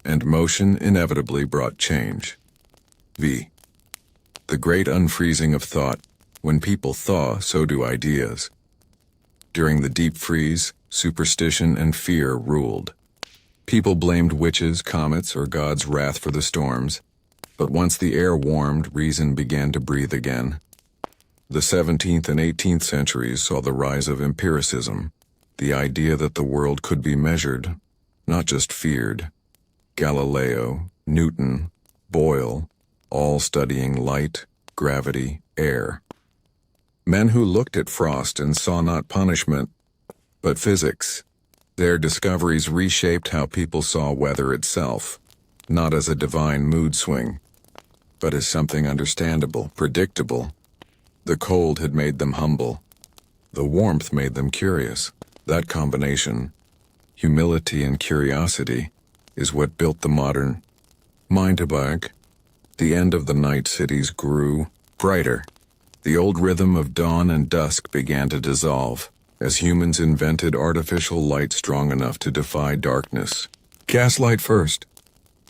and motion inevitably brought change. The great unfreezing of thought. When people thaw, so do ideas. During the deep freeze, superstition and fear ruled. People blamed witches, comets, or God's wrath for the storms. But once the air warmed, reason began to breathe again. The 17th and 18th centuries saw the rise of empiricism, the idea that the world could be measured, not just feared. Galileo, Newton, Boyle, all studying light, gravity, air. Men who looked at frost and saw not punishment, but physics. Their discoveries reshaped how people saw weather itself, not as a divine mood swing, but as something understandable, predictable. The cold had made them humble. The warmth made them curious. That combination, humility and curiosity, is what built the modern Mindebag. The end of the night cities grew brighter. The old rhythm of dawn and dusk began to dissolve, as humans invented artificial light strong enough to defy darkness. Gaslight first,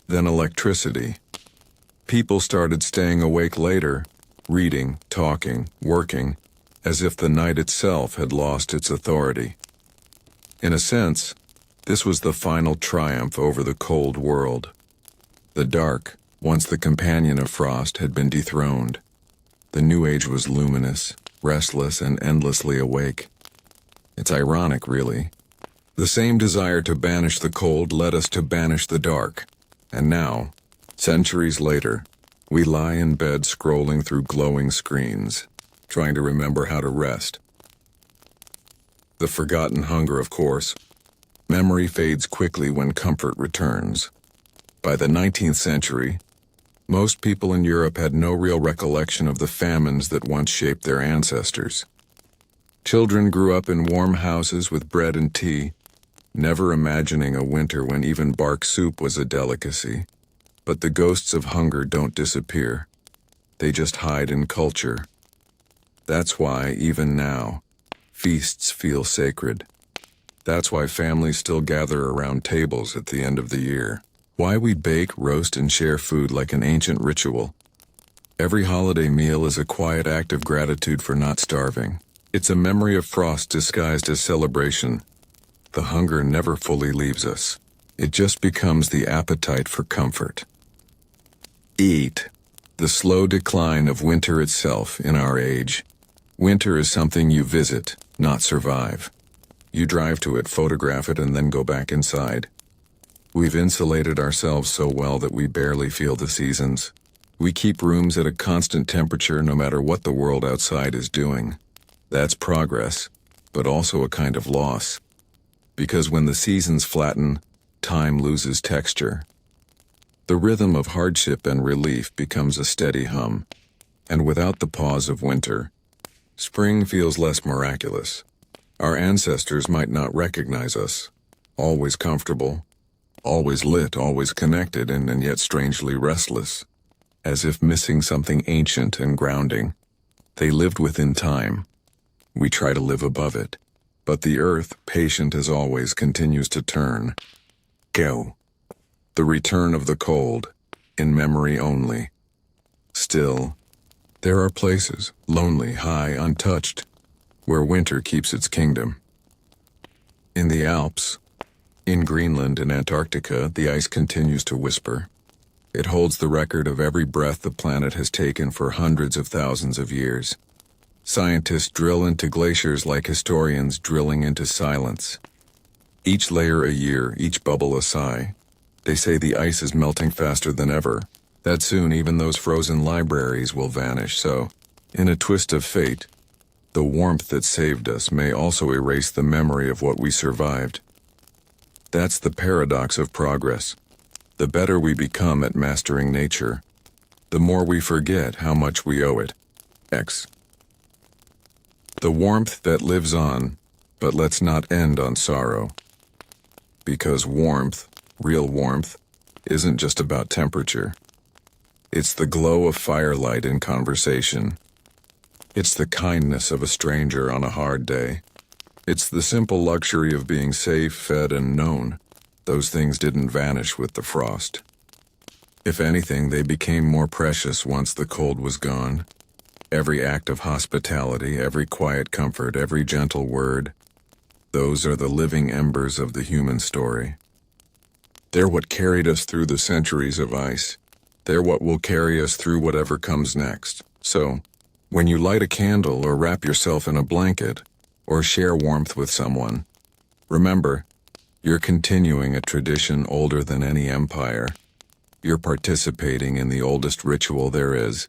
then electricity. People started staying awake later, reading, talking, working, as if the night itself had lost its authority. In a sense, this was the final triumph over the cold world. The dark, once the companion of frost, had been dethroned. The new age was luminous, restless, and endlessly awake. It's ironic, really. The same desire to banish the cold led us to banish the dark. And now, centuries later, we lie in bed scrolling through glowing screens, trying to remember how to rest. The forgotten hunger, of course. Memory fades quickly when comfort returns. By the 19th century, most people in Europe had no real recollection of the famines that once shaped their ancestors. Children grew up in warm houses with bread and tea, never imagining a winter when even bark soup was a delicacy. But the ghosts of hunger don't disappear. They just hide in culture. That's why, even now, feasts feel sacred. That's why families still gather around tables at the end of the year. Why we bake, roast, and share food like an ancient ritual. Every holiday meal is a quiet act of gratitude for not starving. It's a memory of frost disguised as celebration. The hunger never fully leaves us. It just becomes the appetite for comfort. Eat. The slow decline of winter itself in our age. Winter is something you visit, not survive. You drive to it, photograph it, and then go back inside. We've insulated ourselves so well that we barely feel the seasons. We keep rooms at a constant temperature no matter what the world outside is doing. That's progress, but also a kind of loss. Because when the seasons flatten, time loses texture. The rhythm of hardship and relief becomes a steady hum. And without the pause of winter, spring feels less miraculous. Our ancestors might not recognize us. Always comfortable, always lit, always connected, and yet strangely restless. As if missing something ancient and grounding. They lived within time. We try to live above it. But the earth, patient as always, continues to turn. Go. The return of the cold, in memory only. Still, there are places, lonely, high, untouched, where winter keeps its kingdom. In the Alps, in Greenland and Antarctica, the ice continues to whisper. It holds the record of every breath the planet has taken for hundreds of thousands of years. Scientists drill into glaciers like historians drilling into silence. Each layer a year, each bubble a sigh. They say the ice is melting faster than ever, that soon even those frozen libraries will vanish, so, in a twist of fate, the warmth that saved us may also erase the memory of what we survived. That's the paradox of progress. The better we become at mastering nature, the more we forget how much we owe it. X. The warmth that lives on, but let's not end on sorrow. Because warmth, real warmth, isn't just about temperature. It's the glow of firelight in conversation. It's the kindness of a stranger on a hard day. It's the simple luxury of being safe, fed, and known. Those things didn't vanish with the frost. If anything, they became more precious once the cold was gone. Every act of hospitality, every quiet comfort, every gentle word, those are the living embers of the human story. They're what carried us through the centuries of ice. They're what will carry us through whatever comes next. So, when you light a candle or wrap yourself in a blanket, or share warmth with someone, remember, you're continuing a tradition older than any empire. You're participating in the oldest ritual there is.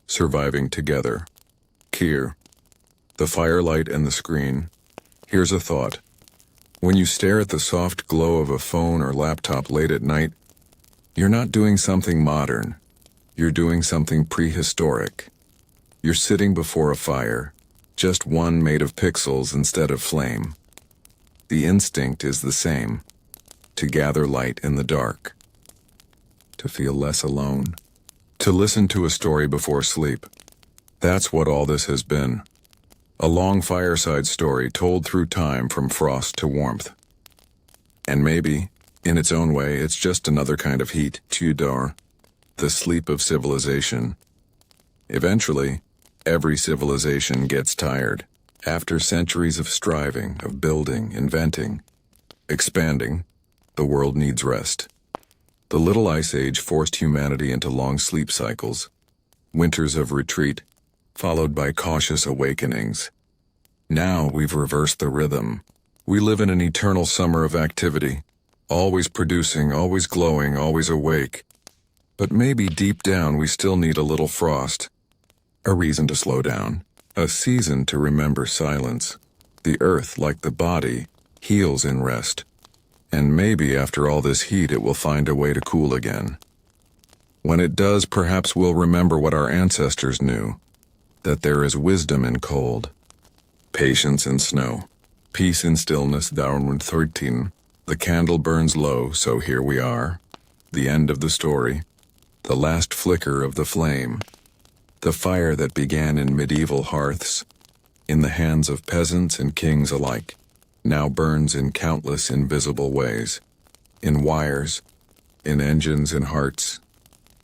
Surviving together. Here. The firelight and the screen. Here's a thought. When you stare at the soft glow of a phone or laptop late at night, you're not doing something modern. You're doing something prehistoric. You're sitting before a fire, just one made of pixels instead of flame. The instinct is the same, to gather light in the dark, to feel less alone, to listen to a story before sleep. That's what all this has been. A long fireside story told through time from frost to warmth. And maybe, in its own way, it's just another kind of heat, Tudor, the sleep of civilization. Eventually, every civilization gets tired. After centuries of striving, of building, inventing, expanding, the world needs rest. The Little Ice Age forced humanity into long sleep cycles, winters of retreat, followed by cautious awakenings. Now we've reversed the rhythm. We live in an eternal summer of activity, always producing, always glowing, always awake. But maybe deep down we still need a little frost, a reason to slow down, a season to remember silence. The earth, like the body, heals in rest. And maybe after all this heat it will find a way to cool again. When it does, perhaps we'll remember what our ancestors knew, that there is wisdom in cold, patience in snow, peace in stillness. Downward 13. The candle burns low, so here we are. The end of the story. The last flicker of the flame. The fire that began in medieval hearths, in the hands of peasants and kings alike, now burns in countless invisible ways. In wires, in engines, in hearts.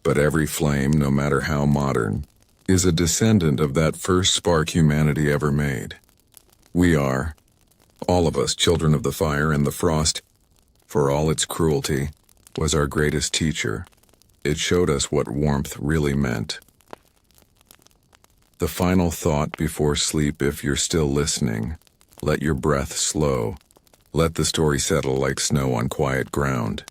But every flame, no matter how modern, is a descendant of that first spark humanity ever made. We are, all of us, children of the fire and the frost. For all its cruelty, was our greatest teacher. It showed us what warmth really meant. The final thought before sleep, if you're still listening, let your breath slow. Let the story settle like snow on quiet ground.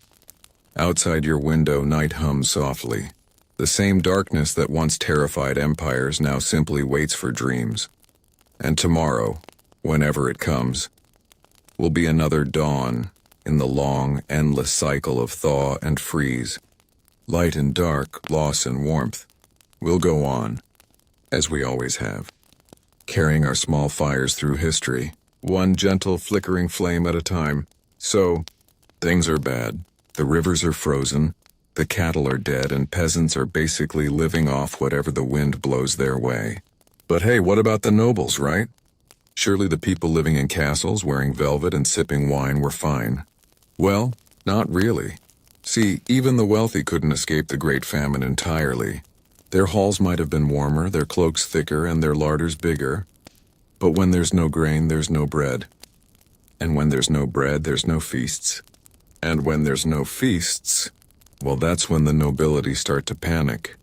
Outside your window, night hums softly. The same darkness that once terrified empires now simply waits for dreams. And tomorrow, whenever it comes, will be another dawn in the long, endless cycle of thaw and freeze. Light and dark, loss and warmth, will go on, as we always have, carrying our small fires through history, one gentle flickering flame at a time. So, things are bad. The rivers are frozen, the cattle are dead, and peasants are basically living off whatever the wind blows their way. But hey, what about the nobles, right? Surely the people living in castles, wearing velvet and sipping wine were fine. Well, not really. See, even the wealthy couldn't escape the Great Famine entirely. Their halls might have been warmer, their cloaks thicker, and their larders bigger. But when there's no grain, there's no bread. And when there's no bread, there's no feasts. And when there's no feasts, well, that's when the nobility start to panic.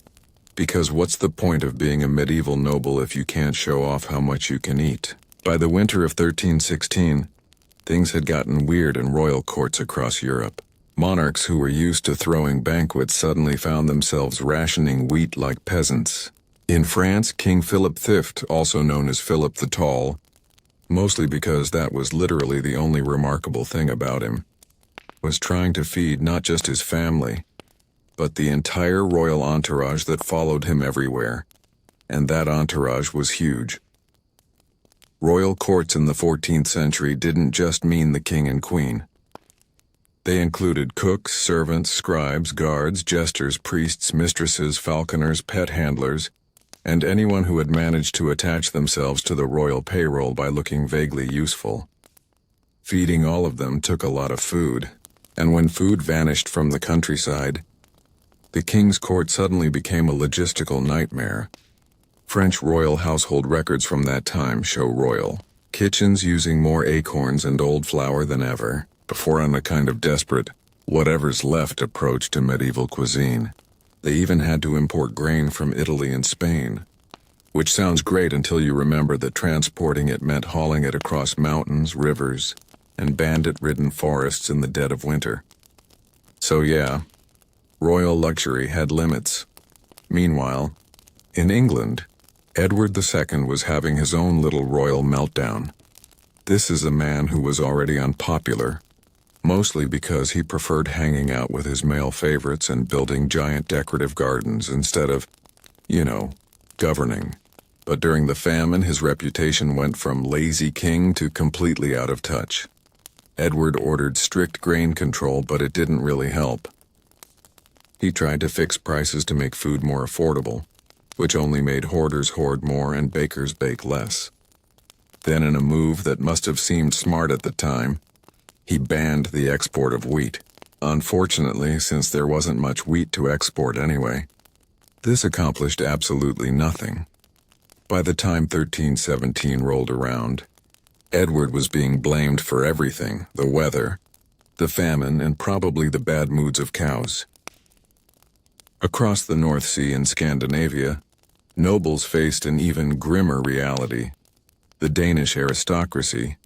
Because what's the point of being a medieval noble if you can't show off how much you can eat? By the winter of 1316, things had gotten weird in royal courts across Europe. Monarchs who were used to throwing banquets suddenly found themselves rationing wheat like peasants. In France, King Philip V, also known as Philip the Tall, mostly because that was literally the only remarkable thing about him, was trying to feed not just his family, but the entire royal entourage that followed him everywhere. And that entourage was huge. Royal courts in the 14th century didn't just mean the king and queen. They included cooks, servants, scribes, guards, jesters, priests, mistresses, falconers, pet handlers, and anyone who had managed to attach themselves to the royal payroll by looking vaguely useful. Feeding all of them took a lot of food, and when food vanished from the countryside, the king's court suddenly became a logistical nightmare. French royal household records from that time show royal kitchens using more acorns and old flour than ever, before on a kind of desperate, whatever's left approach to medieval cuisine. They even had to import grain from Italy and Spain, which sounds great until you remember that transporting it meant hauling it across mountains, rivers, and bandit-ridden forests in the dead of winter. So yeah, royal luxury had limits. Meanwhile, in England, Edward II was having his own little royal meltdown. This is a man who was already unpopular, mostly because he preferred hanging out with his male favorites and building giant decorative gardens instead of, governing. But during the famine, his reputation went from lazy king to completely out of touch. Edward ordered strict grain control, but it didn't really help. He tried to fix prices to make food more affordable, which only made hoarders hoard more and bakers bake less. Then, in a move that must have seemed smart at the time, he banned the export of wheat. Unfortunately, since there wasn't much wheat to export anyway, this accomplished absolutely nothing. By the time 1317 rolled around, Edward was being blamed for everything: the weather, the famine, and probably the bad moods of cows. Across the North Sea in Scandinavia, nobles faced an even grimmer reality. The Danish aristocracy,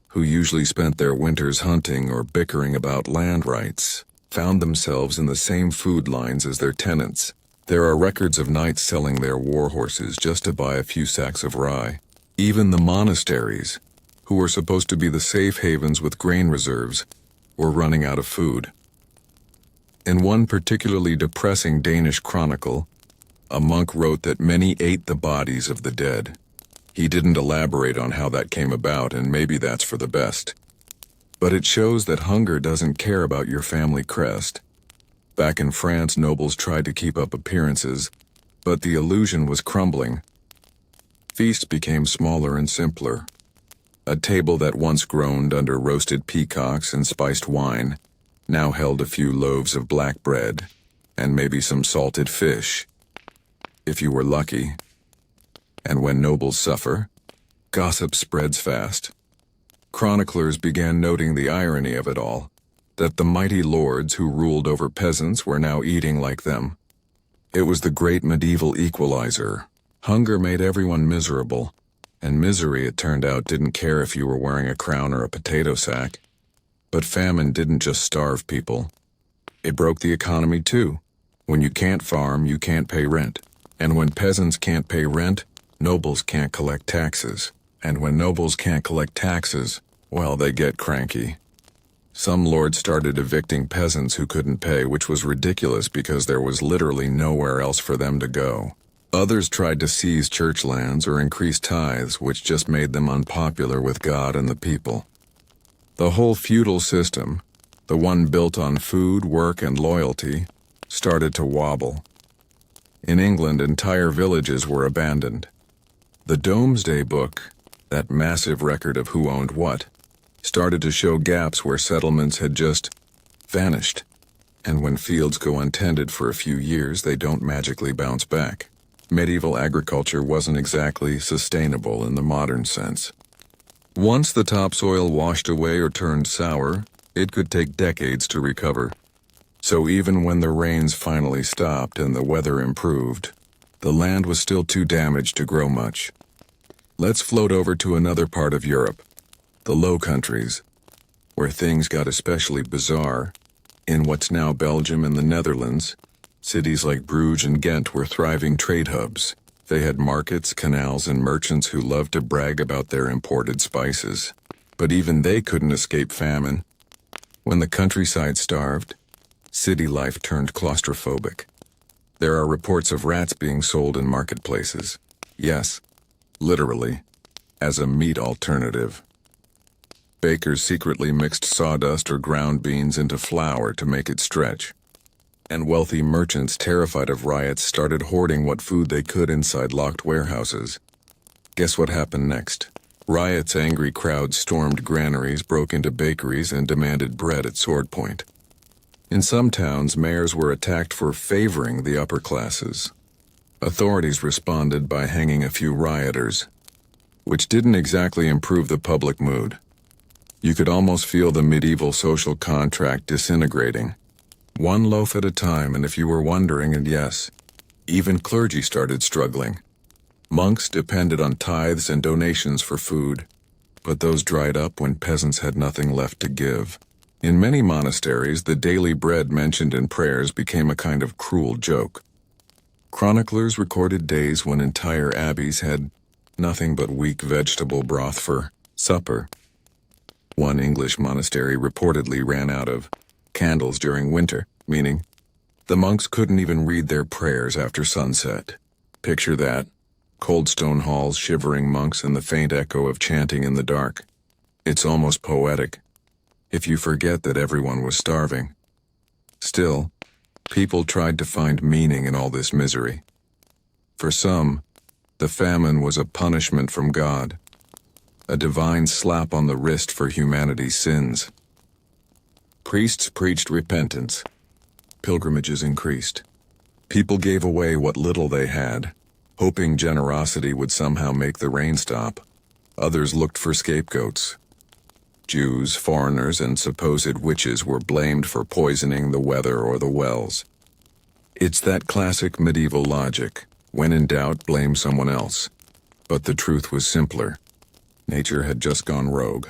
who usually spent their winters hunting or bickering about land rights, found themselves in the same food lines as their tenants. There are records of knights selling their war horses just to buy a few sacks of rye. Even the monasteries, who were supposed to be the safe havens with grain reserves, were running out of food. In one particularly depressing Danish chronicle, a monk wrote that many ate the bodies of the dead. He didn't elaborate on how that came about, and maybe that's for the best. But it shows that hunger doesn't care about your family crest. Back in France, nobles tried to keep up appearances, but the illusion was crumbling. Feasts became smaller and simpler. A table that once groaned under roasted peacocks and spiced wine now held a few loaves of black bread and maybe some salted fish, if you were lucky. And when nobles suffer, gossip spreads fast. Chroniclers began noting the irony of it all, that the mighty lords who ruled over peasants were now eating like them. It was the great medieval equalizer. Hunger made everyone miserable, and misery, it turned out, didn't care if you were wearing a crown or a potato sack. But famine didn't just starve people. It broke the economy too. When you can't farm, you can't pay rent. And when peasants can't pay rent, nobles can't collect taxes. And when nobles can't collect taxes, well, they get cranky. Some lords started evicting peasants who couldn't pay, which was ridiculous because there was literally nowhere else for them to go. Others tried to seize church lands or increase tithes, which just made them unpopular with God and the people. The whole feudal system, the one built on food, work, and loyalty, started to wobble. In England, entire villages were abandoned. The Domesday Book, that massive record of who owned what, started to show gaps where settlements had just vanished. And when fields go untended for a few years, they don't magically bounce back. Medieval agriculture wasn't exactly sustainable in the modern sense. Once the topsoil washed away or turned sour, it could take decades to recover. So even when the rains finally stopped and the weather improved, the land was still too damaged to grow much. Let's float over to another part of Europe, the Low Countries, where things got especially bizarre. In what's now Belgium and the Netherlands, cities like Bruges and Ghent were thriving trade hubs. They had markets, canals, and merchants who loved to brag about their imported spices. But even they couldn't escape famine. When the countryside starved, city life turned claustrophobic. There are reports of rats being sold in marketplaces. Yes, literally, as a meat alternative. Bakers secretly mixed sawdust or ground beans into flour to make it stretch. And wealthy merchants, terrified of riots, started hoarding what food they could inside locked warehouses. Guess what happened next? Riots, angry crowds stormed granaries, broke into bakeries, and demanded bread at sword point. In some towns, mayors were attacked for favoring the upper classes. Authorities responded by hanging a few rioters, which didn't exactly improve the public mood. You could almost feel the medieval social contract disintegrating. One loaf at a time, and if you were wondering, and yes, even clergy started struggling. Monks depended on tithes and donations for food, but those dried up when peasants had nothing left to give. In many monasteries, the daily bread mentioned in prayers became a kind of cruel joke. Chroniclers recorded days when entire abbeys had nothing but weak vegetable broth for supper. One English monastery reportedly ran out of candles during winter, meaning the monks couldn't even read their prayers after sunset. Picture that. Cold stone halls, shivering monks, and the faint echo of chanting in the dark. It's almost poetic, if you forget that everyone was starving. Still, people tried to find meaning in all this misery. For some, the famine was a punishment from God, a divine slap on the wrist for humanity's sins. Priests preached repentance. Pilgrimages increased. People gave away what little they had, hoping generosity would somehow make the rain stop. Others looked for scapegoats. Jews, foreigners, and supposed witches were blamed for poisoning the weather or the wells. It's that classic medieval logic. When in doubt, blame someone else. But the truth was simpler. Nature had just gone rogue.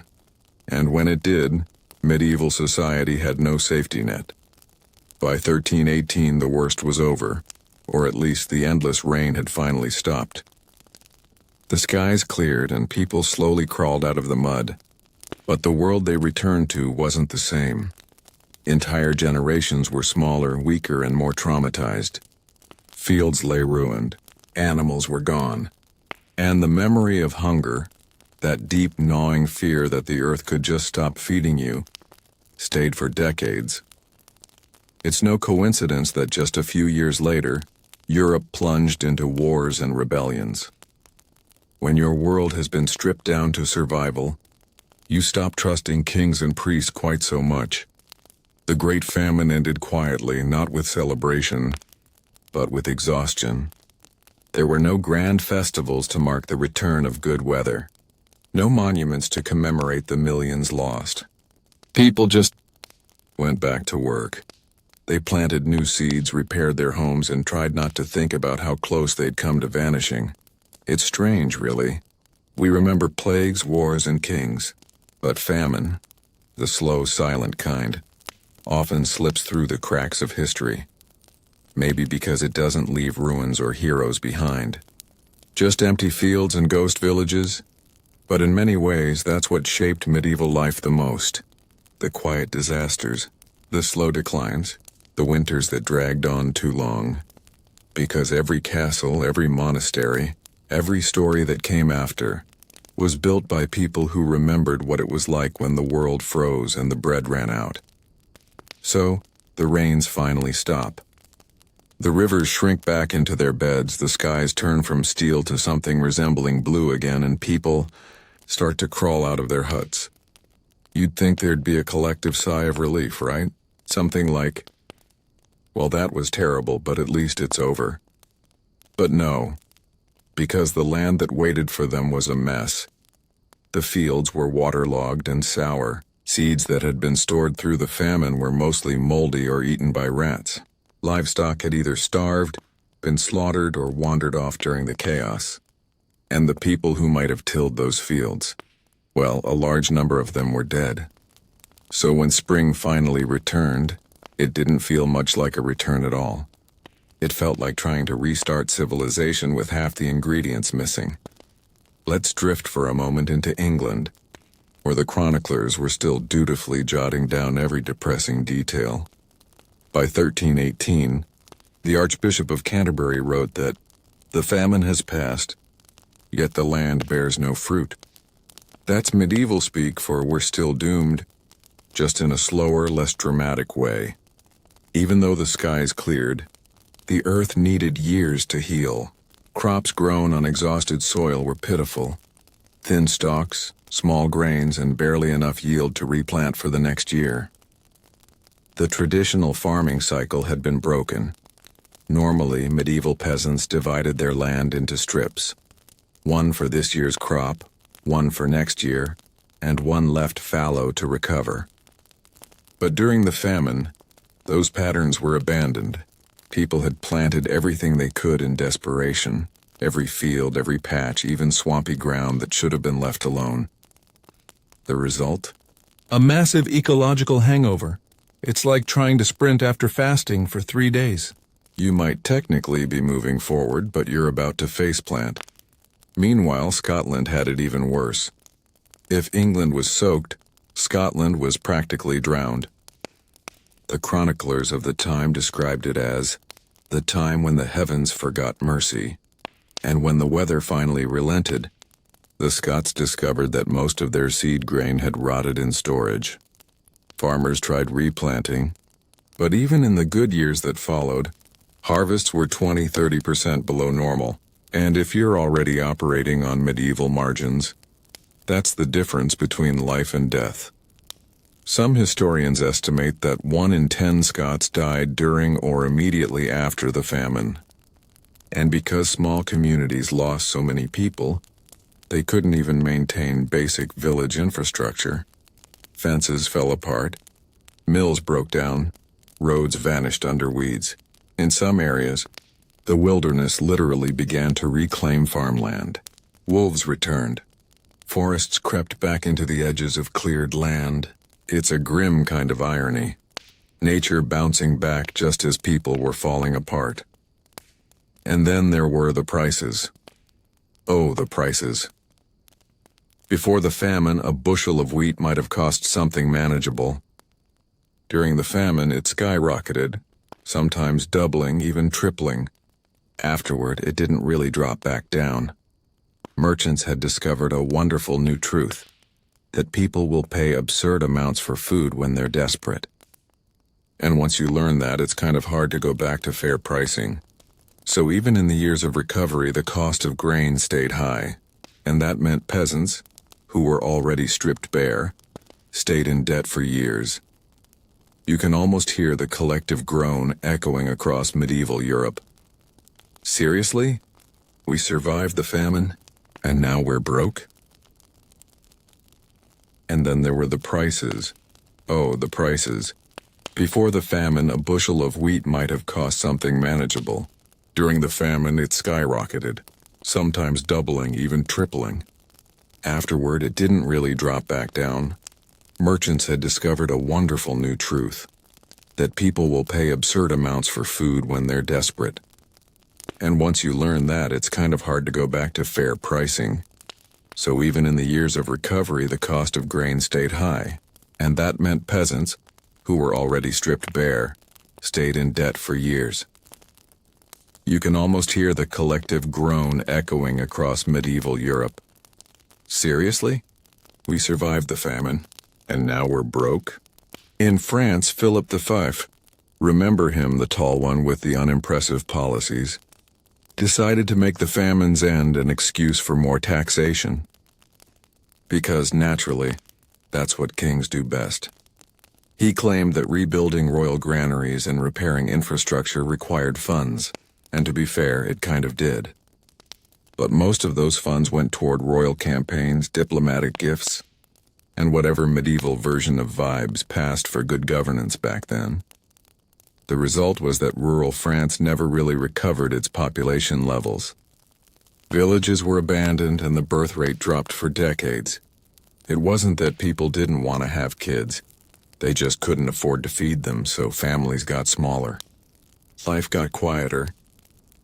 And when it did, medieval society had no safety net. By 1318, the worst was over, or at least the endless rain had finally stopped. The skies cleared and people slowly crawled out of the mud. But the world they returned to wasn't the same. Entire generations were smaller, weaker, and more traumatized. Fields lay ruined. Animals were gone. And the memory of hunger, that deep gnawing fear that the earth could just stop feeding you, stayed for decades. It's no coincidence that just a few years later, Europe plunged into wars and rebellions. When your world has been stripped down to survival, you stop trusting kings and priests quite so much. The Great Famine ended quietly, not with celebration, but with exhaustion. There were no grand festivals to mark the return of good weather. No monuments to commemorate the millions lost. People just went back to work. They planted new seeds, repaired their homes, and tried not to think about how close they'd come to vanishing. It's strange, really. We remember plagues, wars, and kings. But famine, the slow, silent kind, often slips through the cracks of history. Maybe because it doesn't leave ruins or heroes behind. Just empty fields and ghost villages. But in many ways, that's what shaped medieval life the most. The quiet disasters, the slow declines, the winters that dragged on too long. Because every castle, every monastery, every story that came after, was built by people who remembered what it was like when the world froze and the bread ran out. So, the rains finally stop. The rivers shrink back into their beds, the skies turn from steel to something resembling blue again, and people start to crawl out of their huts. You'd think there'd be a collective sigh of relief, right? Something like, well, that was terrible, but at least it's over. But no, because the land that waited for them was a mess. The fields were waterlogged and sour. Seeds that had been stored through the famine were mostly moldy or eaten by rats. Livestock had either starved, been slaughtered, or wandered off during the chaos. And the people who might have tilled those fields, well, a large number of them were dead. So when spring finally returned, it didn't feel much like a return at all. It felt like trying to restart civilization with half the ingredients missing. Let's drift for a moment into England, where the chroniclers were still dutifully jotting down every depressing detail. By 1318, the Archbishop of Canterbury wrote that, "The famine has passed, yet the land bears no fruit." That's medieval speak for we're still doomed, just in a slower, less dramatic way. Even though the skies cleared, the earth needed years to heal. Crops grown on exhausted soil were pitiful. Thin stalks, small grains, and barely enough yield to replant for the next year. The traditional farming cycle had been broken. Normally, medieval peasants divided their land into strips. One for this year's crop, one for next year, and one left fallow to recover. But during the famine, those patterns were abandoned. People had planted everything they could in desperation. Every field, every patch, even swampy ground that should have been left alone. The result? A massive ecological hangover. It's like trying to sprint after fasting for 3 days. You might technically be moving forward, but you're about to faceplant. Meanwhile, Scotland had it even worse. If England was soaked, Scotland was practically drowned. The chroniclers of the time described it as the time when the heavens forgot mercy. And when the weather finally relented, the Scots discovered that most of their seed grain had rotted in storage. Farmers tried replanting, but even in the good years that followed, harvests were 20–30% below normal. And if you're already operating on medieval margins, that's the difference between life and death. Some historians estimate that 1 in 10 Scots died during or immediately after the famine. And because small communities lost so many people, they couldn't even maintain basic village infrastructure. Fences fell apart, mills broke down, roads vanished under weeds. In some areas, the wilderness literally began to reclaim farmland. Wolves returned. Forests crept back into the edges of cleared land. It's a grim kind of irony. Nature bouncing back just as people were falling apart. And then there were the prices. Oh, the prices. Before the famine, a bushel of wheat might have cost something manageable. During the famine, it skyrocketed, sometimes doubling, even tripling. Afterward, it didn't really drop back down. Merchants had discovered a wonderful new truth, that people will pay absurd amounts for food when they're desperate. And once you learn that, it's kind of hard to go back to fair pricing. So even in the years of recovery, the cost of grain stayed high, and that meant peasants, who were already stripped bare, stayed in debt for years. You can almost hear the collective groan echoing across medieval Europe. Seriously? We survived the famine, and now we're broke? And then there were the prices. Oh, the prices. Before the famine, a bushel of wheat might have cost something manageable. During the famine, it skyrocketed, sometimes doubling, even tripling. Afterward, it didn't really drop back down. Merchants had discovered a wonderful new truth, that people will pay absurd amounts for food when they're desperate. And once you learn that, it's kind of hard to go back to fair pricing. So even in the years of recovery, the cost of grain stayed high, and that meant peasants, who were already stripped bare, stayed in debt for years. You can almost hear the collective groan echoing across medieval Europe. Seriously? We survived the famine, and now we're broke? In France, Philip V, remember him, the tall one with the unimpressive policies, decided to make the famine's end an excuse for more taxation. Because, naturally, that's what kings do best. He claimed that rebuilding royal granaries and repairing infrastructure required funds, and to be fair, it kind of did. But most of those funds went toward royal campaigns, diplomatic gifts, and whatever medieval version of vibes passed for good governance back then. The result was that rural France never really recovered its population levels. Villages were abandoned and the birth rate dropped for decades. It wasn't that people didn't want to have kids. They just couldn't afford to feed them, so families got smaller. Life got quieter,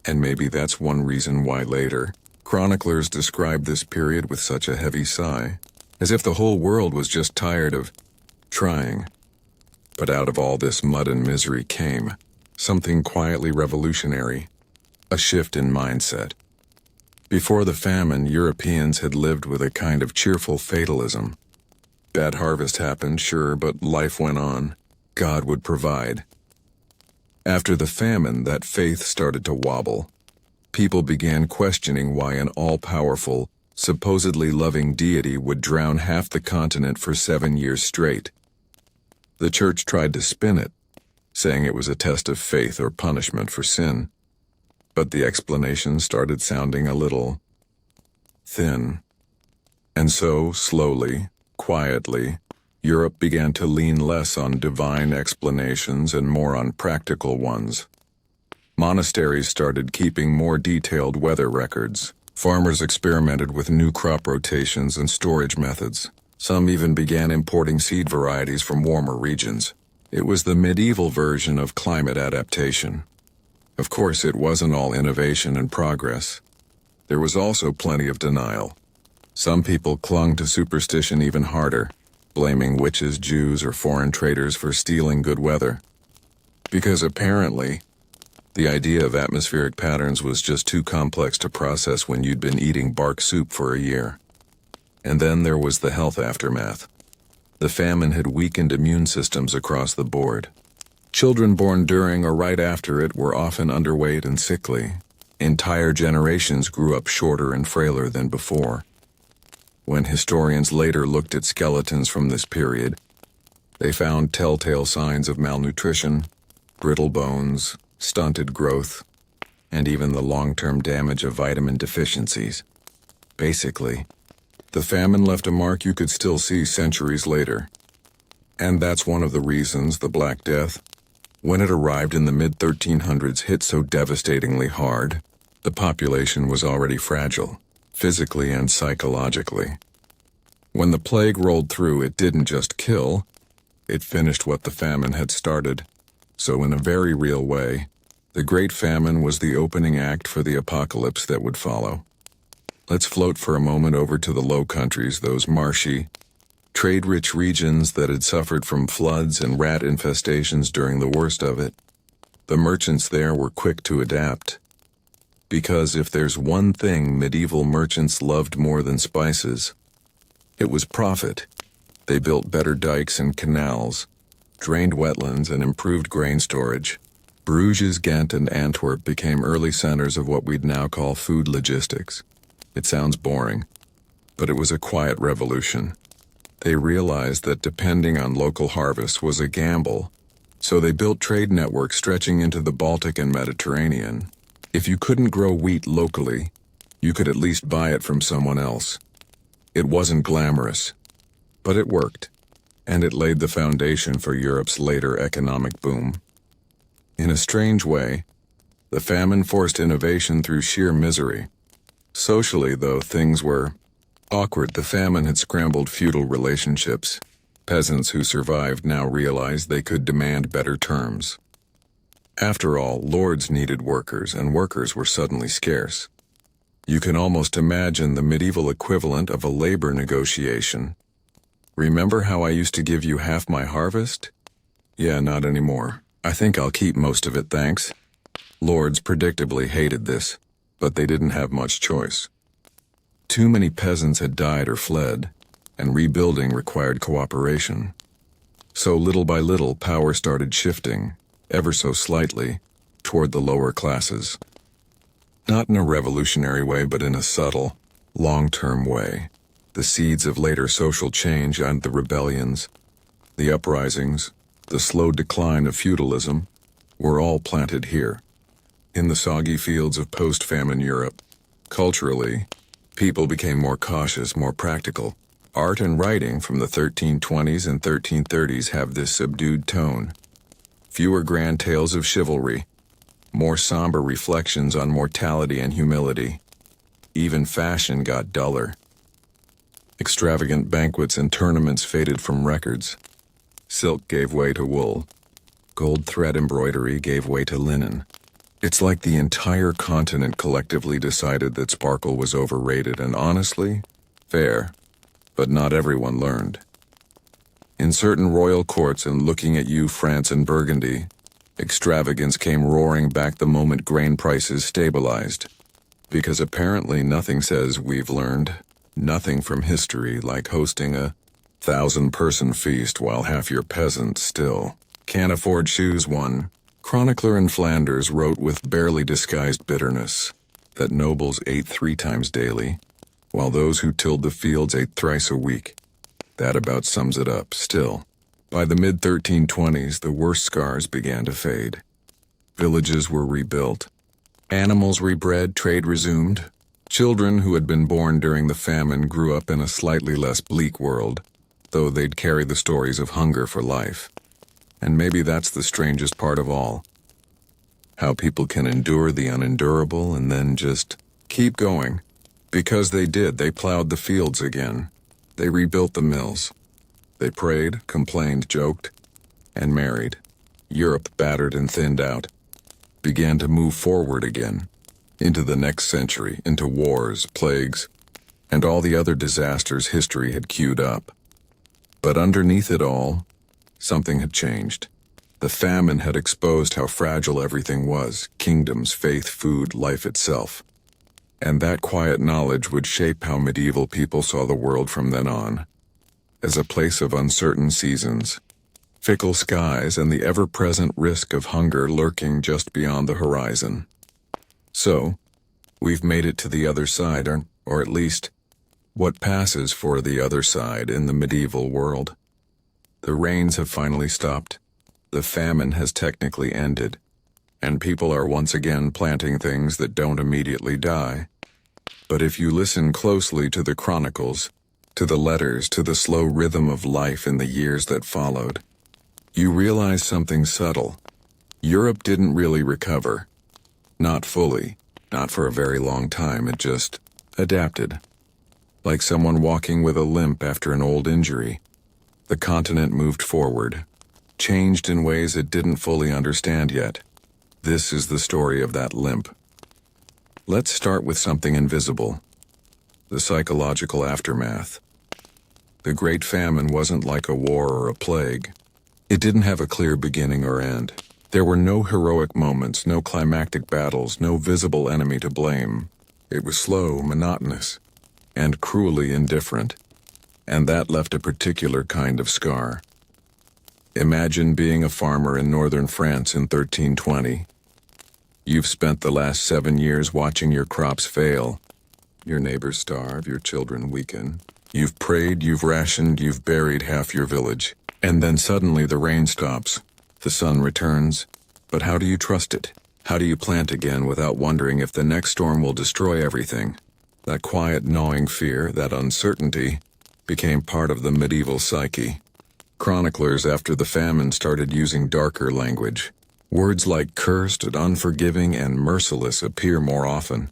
and maybe that's one reason why later, chroniclers described this period with such a heavy sigh, as if the whole world was just tired of trying. But out of all this mud and misery came something quietly revolutionary, a shift in mindset. Before the famine, Europeans had lived with a kind of cheerful fatalism. Bad harvest happened, sure, but life went on. God would provide. After the famine, that faith started to wobble. People began questioning why an all-powerful, supposedly loving deity would drown half the continent for 7 years straight. The church tried to spin it, saying it was a test of faith or punishment for sin. But the explanation started sounding a little thin. And so, slowly, quietly, Europe began to lean less on divine explanations and more on practical ones. Monasteries started keeping more detailed weather records. Farmers experimented with new crop rotations and storage methods. Some even began importing seed varieties from warmer regions. It was the medieval version of climate adaptation. Of course, it wasn't all innovation and progress. There was also plenty of denial. Some people clung to superstition even harder, blaming witches, Jews, or foreign traders for stealing good weather. Because apparently, the idea of atmospheric patterns was just too complex to process when you'd been eating bark soup for a year. And then there was the health aftermath. The famine had weakened immune systems across the board. Children born during or right after it were often underweight and sickly. Entire generations grew up shorter and frailer than before. When historians later looked at skeletons from this period, they found telltale signs of malnutrition, brittle bones, stunted growth, and even the long-term damage of vitamin deficiencies. Basically, the famine left a mark you could still see centuries later. And that's one of the reasons the Black Death, when it arrived in the mid-1300s, hit so devastatingly hard. The population was already fragile, physically and psychologically. When the plague rolled through, it didn't just kill, it finished what the famine had started. So in a very real way, the Great Famine was the opening act for the apocalypse that would follow. Let's float for a moment over to the Low Countries, those marshy, trade-rich regions that had suffered from floods and rat infestations during the worst of it. The merchants there were quick to adapt. Because if there's one thing medieval merchants loved more than spices, it was profit. They built better dikes and canals, drained wetlands, and improved grain storage. Bruges, Ghent, and Antwerp became early centers of what we'd now call food logistics. It sounds boring, but it was a quiet revolution. They realized that depending on local harvests was a gamble, so they built trade networks stretching into the Baltic and Mediterranean. If you couldn't grow wheat locally, you could at least buy it from someone else. It wasn't glamorous, but it worked, and it laid the foundation for Europe's later economic boom. In a strange way, the famine forced innovation through sheer misery. Socially, though, things were awkward. The famine had scrambled feudal relationships. Peasants who survived now realized they could demand better terms. After all, lords needed workers, and workers were suddenly scarce. You can almost imagine the medieval equivalent of a labor negotiation. Remember how I used to give you half my harvest? Yeah, not anymore. I think I'll keep most of it, thanks. Lords predictably hated this, but they didn't have much choice. Too many peasants had died or fled, and rebuilding required cooperation. So little by little, power started shifting, ever so slightly, toward the lower classes. Not in a revolutionary way, but in a subtle, long-term way. The seeds of later social change and the rebellions, the uprisings, the slow decline of feudalism, were all planted here, in the soggy fields of post-famine Europe. Culturally, people became more cautious, more practical. Art and writing from the 1320s and 1330s have this subdued tone. Fewer grand tales of chivalry, more somber reflections on mortality and humility. Even fashion got duller. Extravagant banquets and tournaments faded from records. Silk gave way to wool. Gold thread embroidery gave way to linen. It's like the entire continent collectively decided that sparkle was overrated and honestly, fair, but not everyone learned. In certain royal courts, and looking at you, France and Burgundy, extravagance came roaring back the moment grain prices stabilized. Because apparently nothing says we've learned, nothing from history like hosting a 1,000-person feast while half your peasants still can't afford shoes. One chronicler in Flanders wrote with barely disguised bitterness that nobles ate 3 times daily, while those who tilled the fields ate thrice a week. That about sums it up. Still, by the mid-1320s, the worst scars began to fade. Villages were rebuilt. Animals rebred, trade resumed. Children who had been born during the famine grew up in a slightly less bleak world, though they'd carry the stories of hunger for life. And maybe that's the strangest part of all. How people can endure the unendurable and then just keep going. Because they did, they plowed the fields again. They rebuilt the mills. They prayed, complained, joked, and married. Europe, battered and thinned out, began to move forward again, into the next century, into wars, plagues, and all the other disasters history had queued up. But underneath it all, something had changed. The famine had exposed how fragile everything was: kingdoms, faith, food, life itself. And that quiet knowledge would shape how medieval people saw the world from then on, as a place of uncertain seasons, fickle skies, and the ever-present risk of hunger lurking just beyond the horizon. So, we've made it to the other side, or at least, what passes for the other side in the medieval world. The rains have finally stopped. The famine has technically ended, and people are once again planting things that don't immediately die. But if you listen closely to the chronicles, to the letters, to the slow rhythm of life in the years that followed, you realize something subtle. Europe didn't really recover. Not fully, not for a very long time. It just adapted. Like someone walking with a limp after an old injury. The continent moved forward, changed in ways it didn't fully understand yet. This is the story of that limp. Let's start with something invisible. The psychological aftermath. The Great Famine wasn't like a war or a plague. It didn't have a clear beginning or end. There were no heroic moments, no climactic battles, no visible enemy to blame. It was slow, monotonous, and cruelly indifferent. And that left a particular kind of scar. Imagine being a farmer in northern France in 1320. You've spent the last 7 years watching your crops fail. Your neighbors starve, your children weaken. You've prayed, you've rationed, you've buried half your village. And then suddenly the rain stops. The sun returns. But how do you trust it? How do you plant again without wondering if the next storm will destroy everything? That quiet, gnawing fear, that uncertainty, became part of the medieval psyche. Chroniclers after the famine started using darker language. Words like cursed, unforgiving, and merciless appear more often.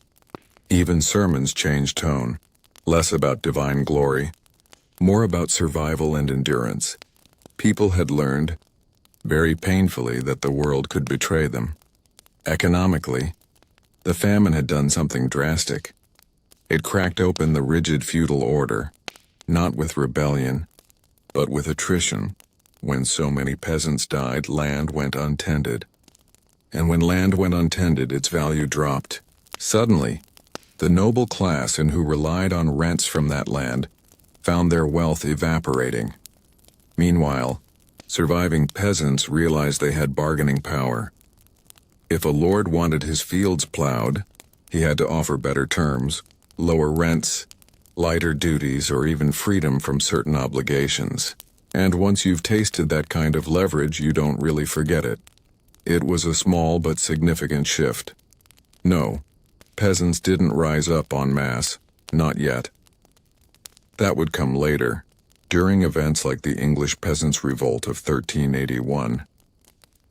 Even sermons change tone. Less about divine glory, more about survival and endurance. People had learned, very painfully, that the world could betray them. Economically, the famine had done something drastic. It cracked open the rigid feudal order, not with rebellion, but with attrition. When so many peasants died, land went untended. And when land went untended, its value dropped. Suddenly, the noble class and who relied on rents from that land found their wealth evaporating. Meanwhile, surviving peasants realized they had bargaining power. If a lord wanted his fields plowed, he had to offer better terms, lower rents, lighter duties, or even freedom from certain obligations. And once you've tasted that kind of leverage, you don't really forget it. It was a small but significant shift. No, peasants didn't rise up en masse, not yet. That would come later, during events like the English Peasants' Revolt of 1381.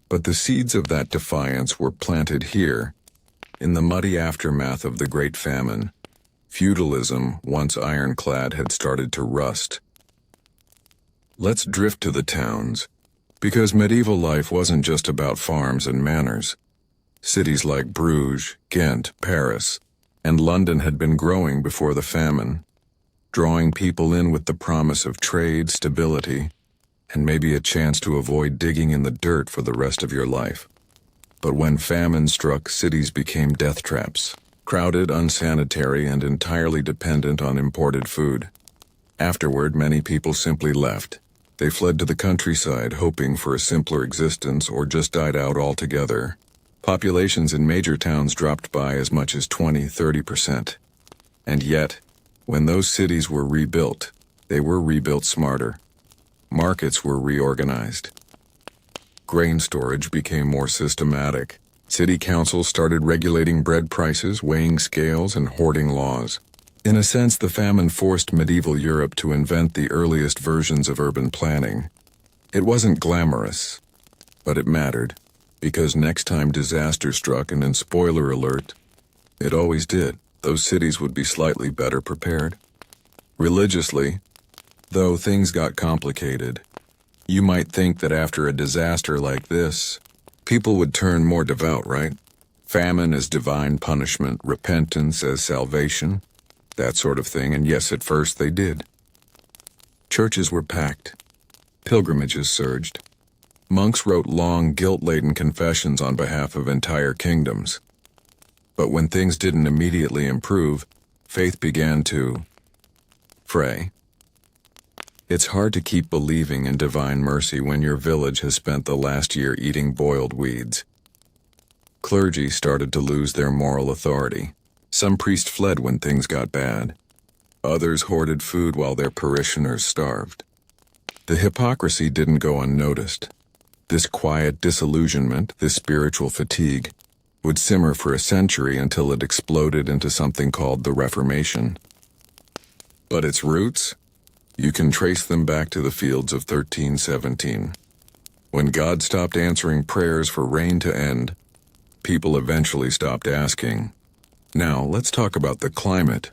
But the seeds of that defiance were planted here, in the muddy aftermath of the Great Famine. Feudalism, once ironclad, had started to rust. Let's drift to the towns, because medieval life wasn't just about farms and manors. Cities like Bruges, Ghent, Paris, and London had been growing before the famine, drawing people in with the promise of trade, stability, and maybe a chance to avoid digging in the dirt for the rest of your life. But when famine struck, cities became death traps, crowded, unsanitary, and entirely dependent on imported food. Afterward, many people simply left. They fled to the countryside, hoping for a simpler existence, or just died out altogether. Populations in major towns dropped by as much as 20–30%. And yet, when those cities were rebuilt, they were rebuilt smarter. Markets were reorganized. Grain storage became more systematic. City councils started regulating bread prices, weighing scales, and hoarding laws. In a sense, the famine forced medieval Europe to invent the earliest versions of urban planning. It wasn't glamorous, but it mattered, because next time disaster struck, and in spoiler alert, it always did, those cities would be slightly better prepared. Religiously, though things got complicated, you might think that after a disaster like this, people would turn more devout, right? Famine as divine punishment, repentance as salvation, that sort of thing, and yes, at first they did. Churches were packed. Pilgrimages surged. Monks wrote long, guilt-laden confessions on behalf of entire kingdoms. But when things didn't immediately improve, faith began to fray. It's hard to keep believing in divine mercy when your village has spent the last year eating boiled weeds. Clergy started to lose their moral authority. Some priests fled when things got bad. Others hoarded food while their parishioners starved. The hypocrisy didn't go unnoticed. This quiet disillusionment, this spiritual fatigue, would simmer for a century until it exploded into something called the Reformation. But its roots? You can trace them back to the fields of 1317. When God stopped answering prayers for rain to end, people eventually stopped asking. Now, let's talk about the climate,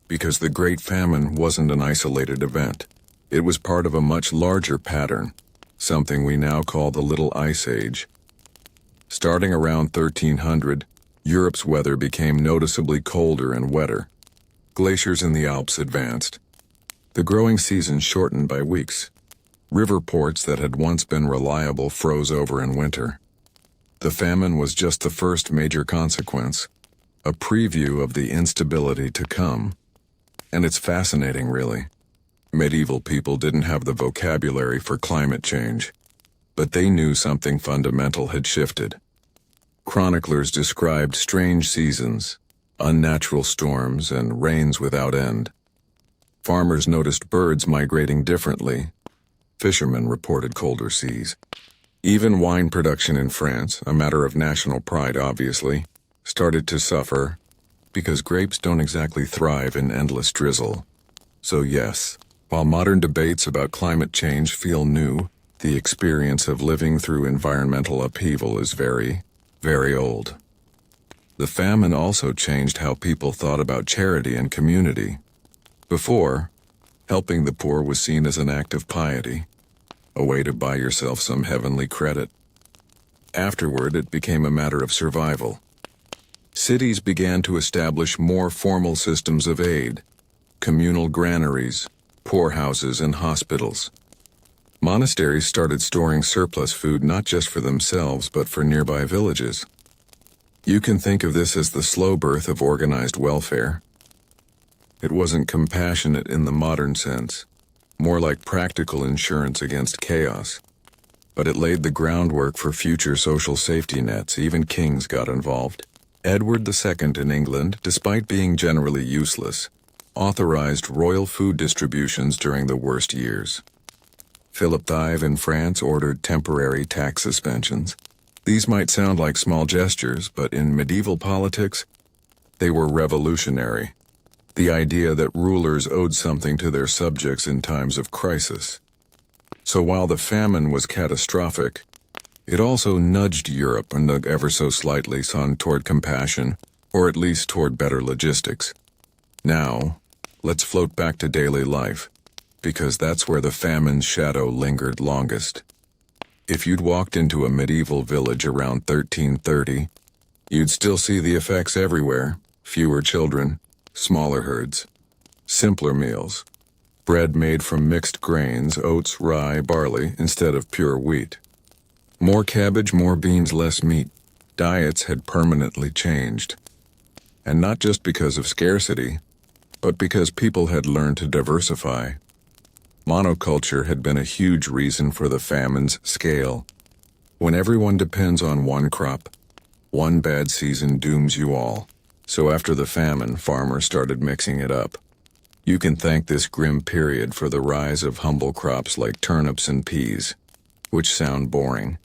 because the Great Famine wasn't an isolated event. It was part of a much larger pattern, something we now call the Little Ice Age. Starting around 1300, Europe's weather became noticeably colder and wetter. Glaciers in the Alps advanced. The growing season shortened by weeks. River ports that had once been reliable froze over in winter. The famine was just the first major consequence, a preview of the instability to come. And it's fascinating, really. Medieval people didn't have the vocabulary for climate change, but they knew something fundamental had shifted. Chroniclers described strange seasons, unnatural storms, and rains without end. Farmers noticed birds migrating differently. Fishermen reported colder seas. Even wine production in France, a matter of national pride obviously, started to suffer because grapes don't exactly thrive in endless drizzle. So yes, while modern debates about climate change feel new, the experience of living through environmental upheaval is very, very old. The famine also changed how people thought about charity and community. Before, helping the poor was seen as an act of piety, a way to buy yourself some heavenly credit. Afterward, it became a matter of survival. Cities began to establish more formal systems of aid, communal granaries, poorhouses, and hospitals. Monasteries started storing surplus food not just for themselves but for nearby villages. You can think of this as the slow birth of organized welfare. It wasn't compassionate in the modern sense, more like practical insurance against chaos. But it laid the groundwork for future social safety nets. Even kings got involved. Edward II in England, despite being generally useless, authorized royal food distributions during the worst years. Philip V in France ordered temporary tax suspensions. These might sound like small gestures, but in medieval politics, they were revolutionary. The idea that rulers owed something to their subjects in times of crisis. So while the famine was catastrophic, it also nudged Europe and ever so slightly toward compassion, or at least toward better logistics. Now, let's float back to daily life, because that's where the famine's shadow lingered longest. If you'd walked into a medieval village around 1330, you'd still see the effects everywhere: fewer children, smaller herds, simpler meals, bread made from mixed grains, oats, rye, barley, instead of pure wheat. More cabbage, more beans, less meat. Diets had permanently changed. And not just because of scarcity, but because people had learned to diversify. Monoculture had been a huge reason for the famine's scale. When everyone depends on one crop, one bad season dooms you all. So after the famine, farmers started mixing it up. You can thank this grim period for the rise of humble crops like turnips and peas, which sound boring,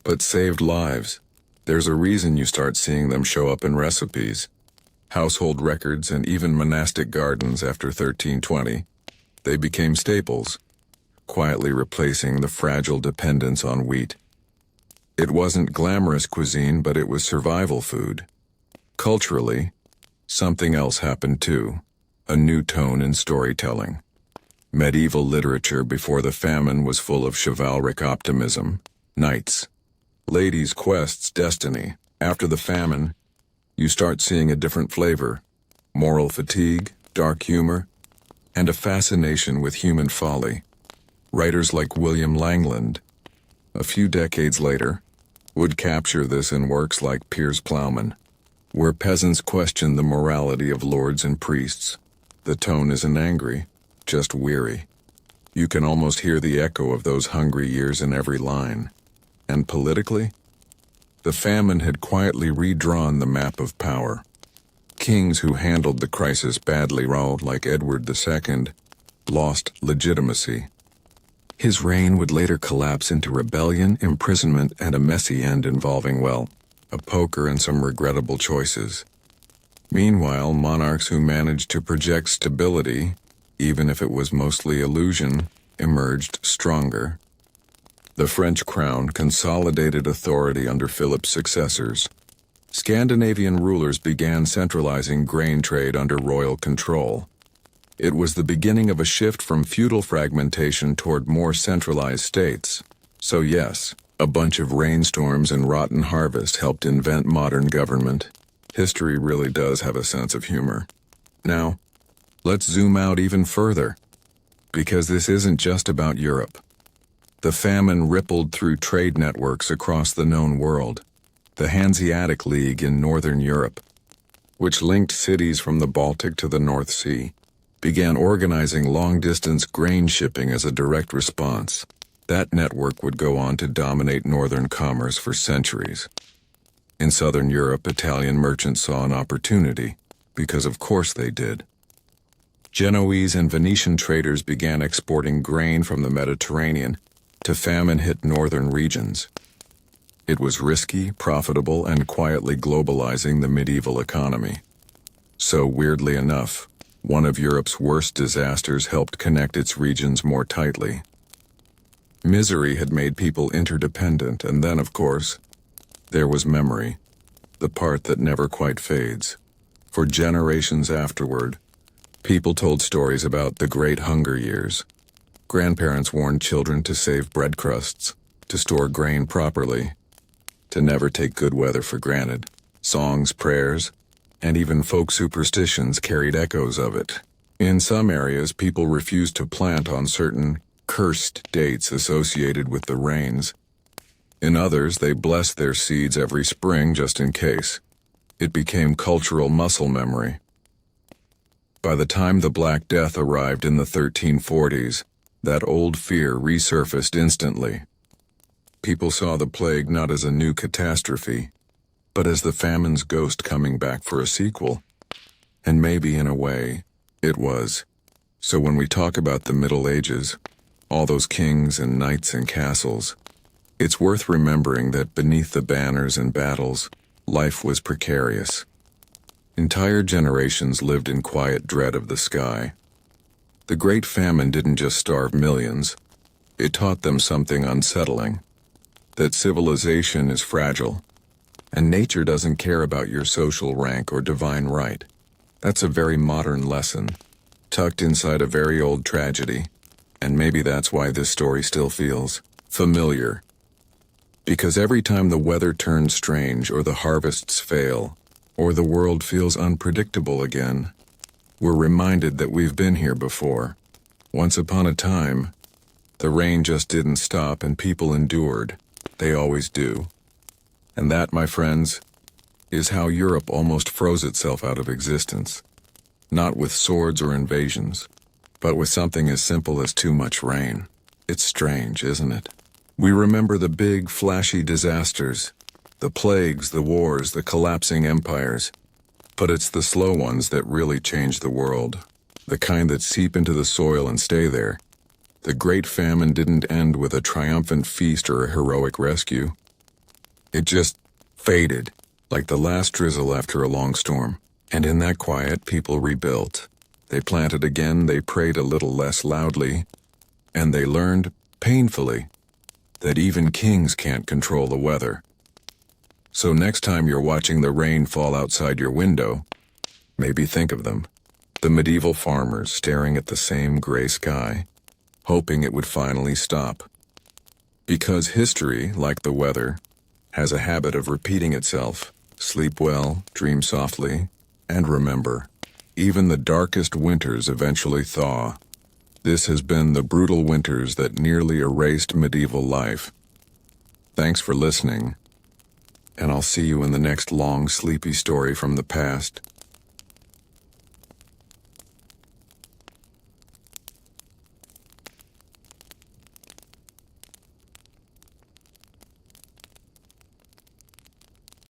but saved lives. There's a reason you start seeing them show up in recipes, household records, and even monastic gardens after 1320. They became staples, quietly replacing the fragile dependence on wheat. It wasn't glamorous cuisine, but it was survival food. Culturally, something else happened too, a new tone in storytelling. Medieval literature before the famine was full of chivalric optimism, knights, ladies' quests, destiny. After the famine, you start seeing a different flavor: moral fatigue, dark humor, and a fascination with human folly. Writers like William Langland, a few decades later, would capture this in works like Piers Plowman, where peasants question the morality of lords and priests. The tone isn't angry, just weary. You can almost hear the echo of those hungry years in every line. And politically, the famine had quietly redrawn the map of power. Kings who handled the crisis badly, like Edward II, lost legitimacy. His reign would later collapse into rebellion, imprisonment, and a messy end involving, a poker and some regrettable choices. Meanwhile, monarchs who managed to project stability, even if it was mostly illusion, emerged stronger. The French crown consolidated authority under Philip's successors. Scandinavian rulers began centralizing grain trade under royal control. It was the beginning of a shift from feudal fragmentation toward more centralized states. So yes, a bunch of rainstorms and rotten harvest helped invent modern government. History really does have a sense of humor. Now, Let's zoom out even further, because this isn't just about Europe. The famine rippled through trade networks across the known world. The Hanseatic League in Northern Europe, which linked cities from the Baltic to the North Sea, began organizing long-distance grain shipping as a direct response. That network would go on to dominate northern commerce for centuries. In southern Europe, Italian merchants saw an opportunity, because of course they did. Genoese and Venetian traders began exporting grain from the Mediterranean to famine-hit northern regions. It was risky, profitable, and quietly globalizing the medieval economy. So, weirdly enough, one of Europe's worst disasters helped connect its regions more tightly. Misery had made people interdependent, and then, of course, there was memory, the part that never quite fades. For generations afterward, people told stories about the Great Hunger Years. Grandparents warned children to save bread crusts, to store grain properly, to never take good weather for granted. Songs, prayers, and even folk superstitions carried echoes of it. In some areas, people refused to plant on certain cursed dates associated with the rains. In others, they blessed their seeds every spring just in case. It became cultural muscle memory. By the time the Black Death arrived in the 1340s, that old fear resurfaced instantly. People saw the plague not as a new catastrophe, but as the famine's ghost coming back for a sequel. And maybe, in a way, it was. So when we talk about the Middle Ages, all those kings and knights and castles, it's worth remembering that beneath the banners and battles, life was precarious. Entire generations lived in quiet dread of the sky. The Great Famine didn't just starve millions, it taught them something unsettling. That civilization is fragile, and nature doesn't care about your social rank or divine right. That's a very modern lesson, tucked inside a very old tragedy, and maybe that's why this story still feels familiar. Because every time the weather turns strange or the harvests fail, or the world feels unpredictable again, we're reminded that we've been here before. Once upon a time, the rain just didn't stop and people endured. They always do. And that, my friends, is how Europe almost froze itself out of existence. Not with swords or invasions, but with something as simple as too much rain. It's strange, isn't it? We remember the big, flashy disasters, the plagues, the wars, the collapsing empires. But it's the slow ones that really change the world, the kind that seep into the soil and stay there. The Great Famine didn't end with a triumphant feast or a heroic rescue. It just faded, like the last drizzle after a long storm. And in that quiet, people rebuilt. They planted again, they prayed a little less loudly, and they learned, painfully, that even kings can't control the weather. So next time you're watching the rain fall outside your window, maybe think of them, the medieval farmers staring at the same gray sky, hoping it would finally stop. Because history, like the weather, has a habit of repeating itself. Sleep well, dream softly, and remember, even the darkest winters eventually thaw. This has been the brutal winters that nearly erased medieval life. Thanks for listening, and I'll see you in the next long, sleepy story from the past.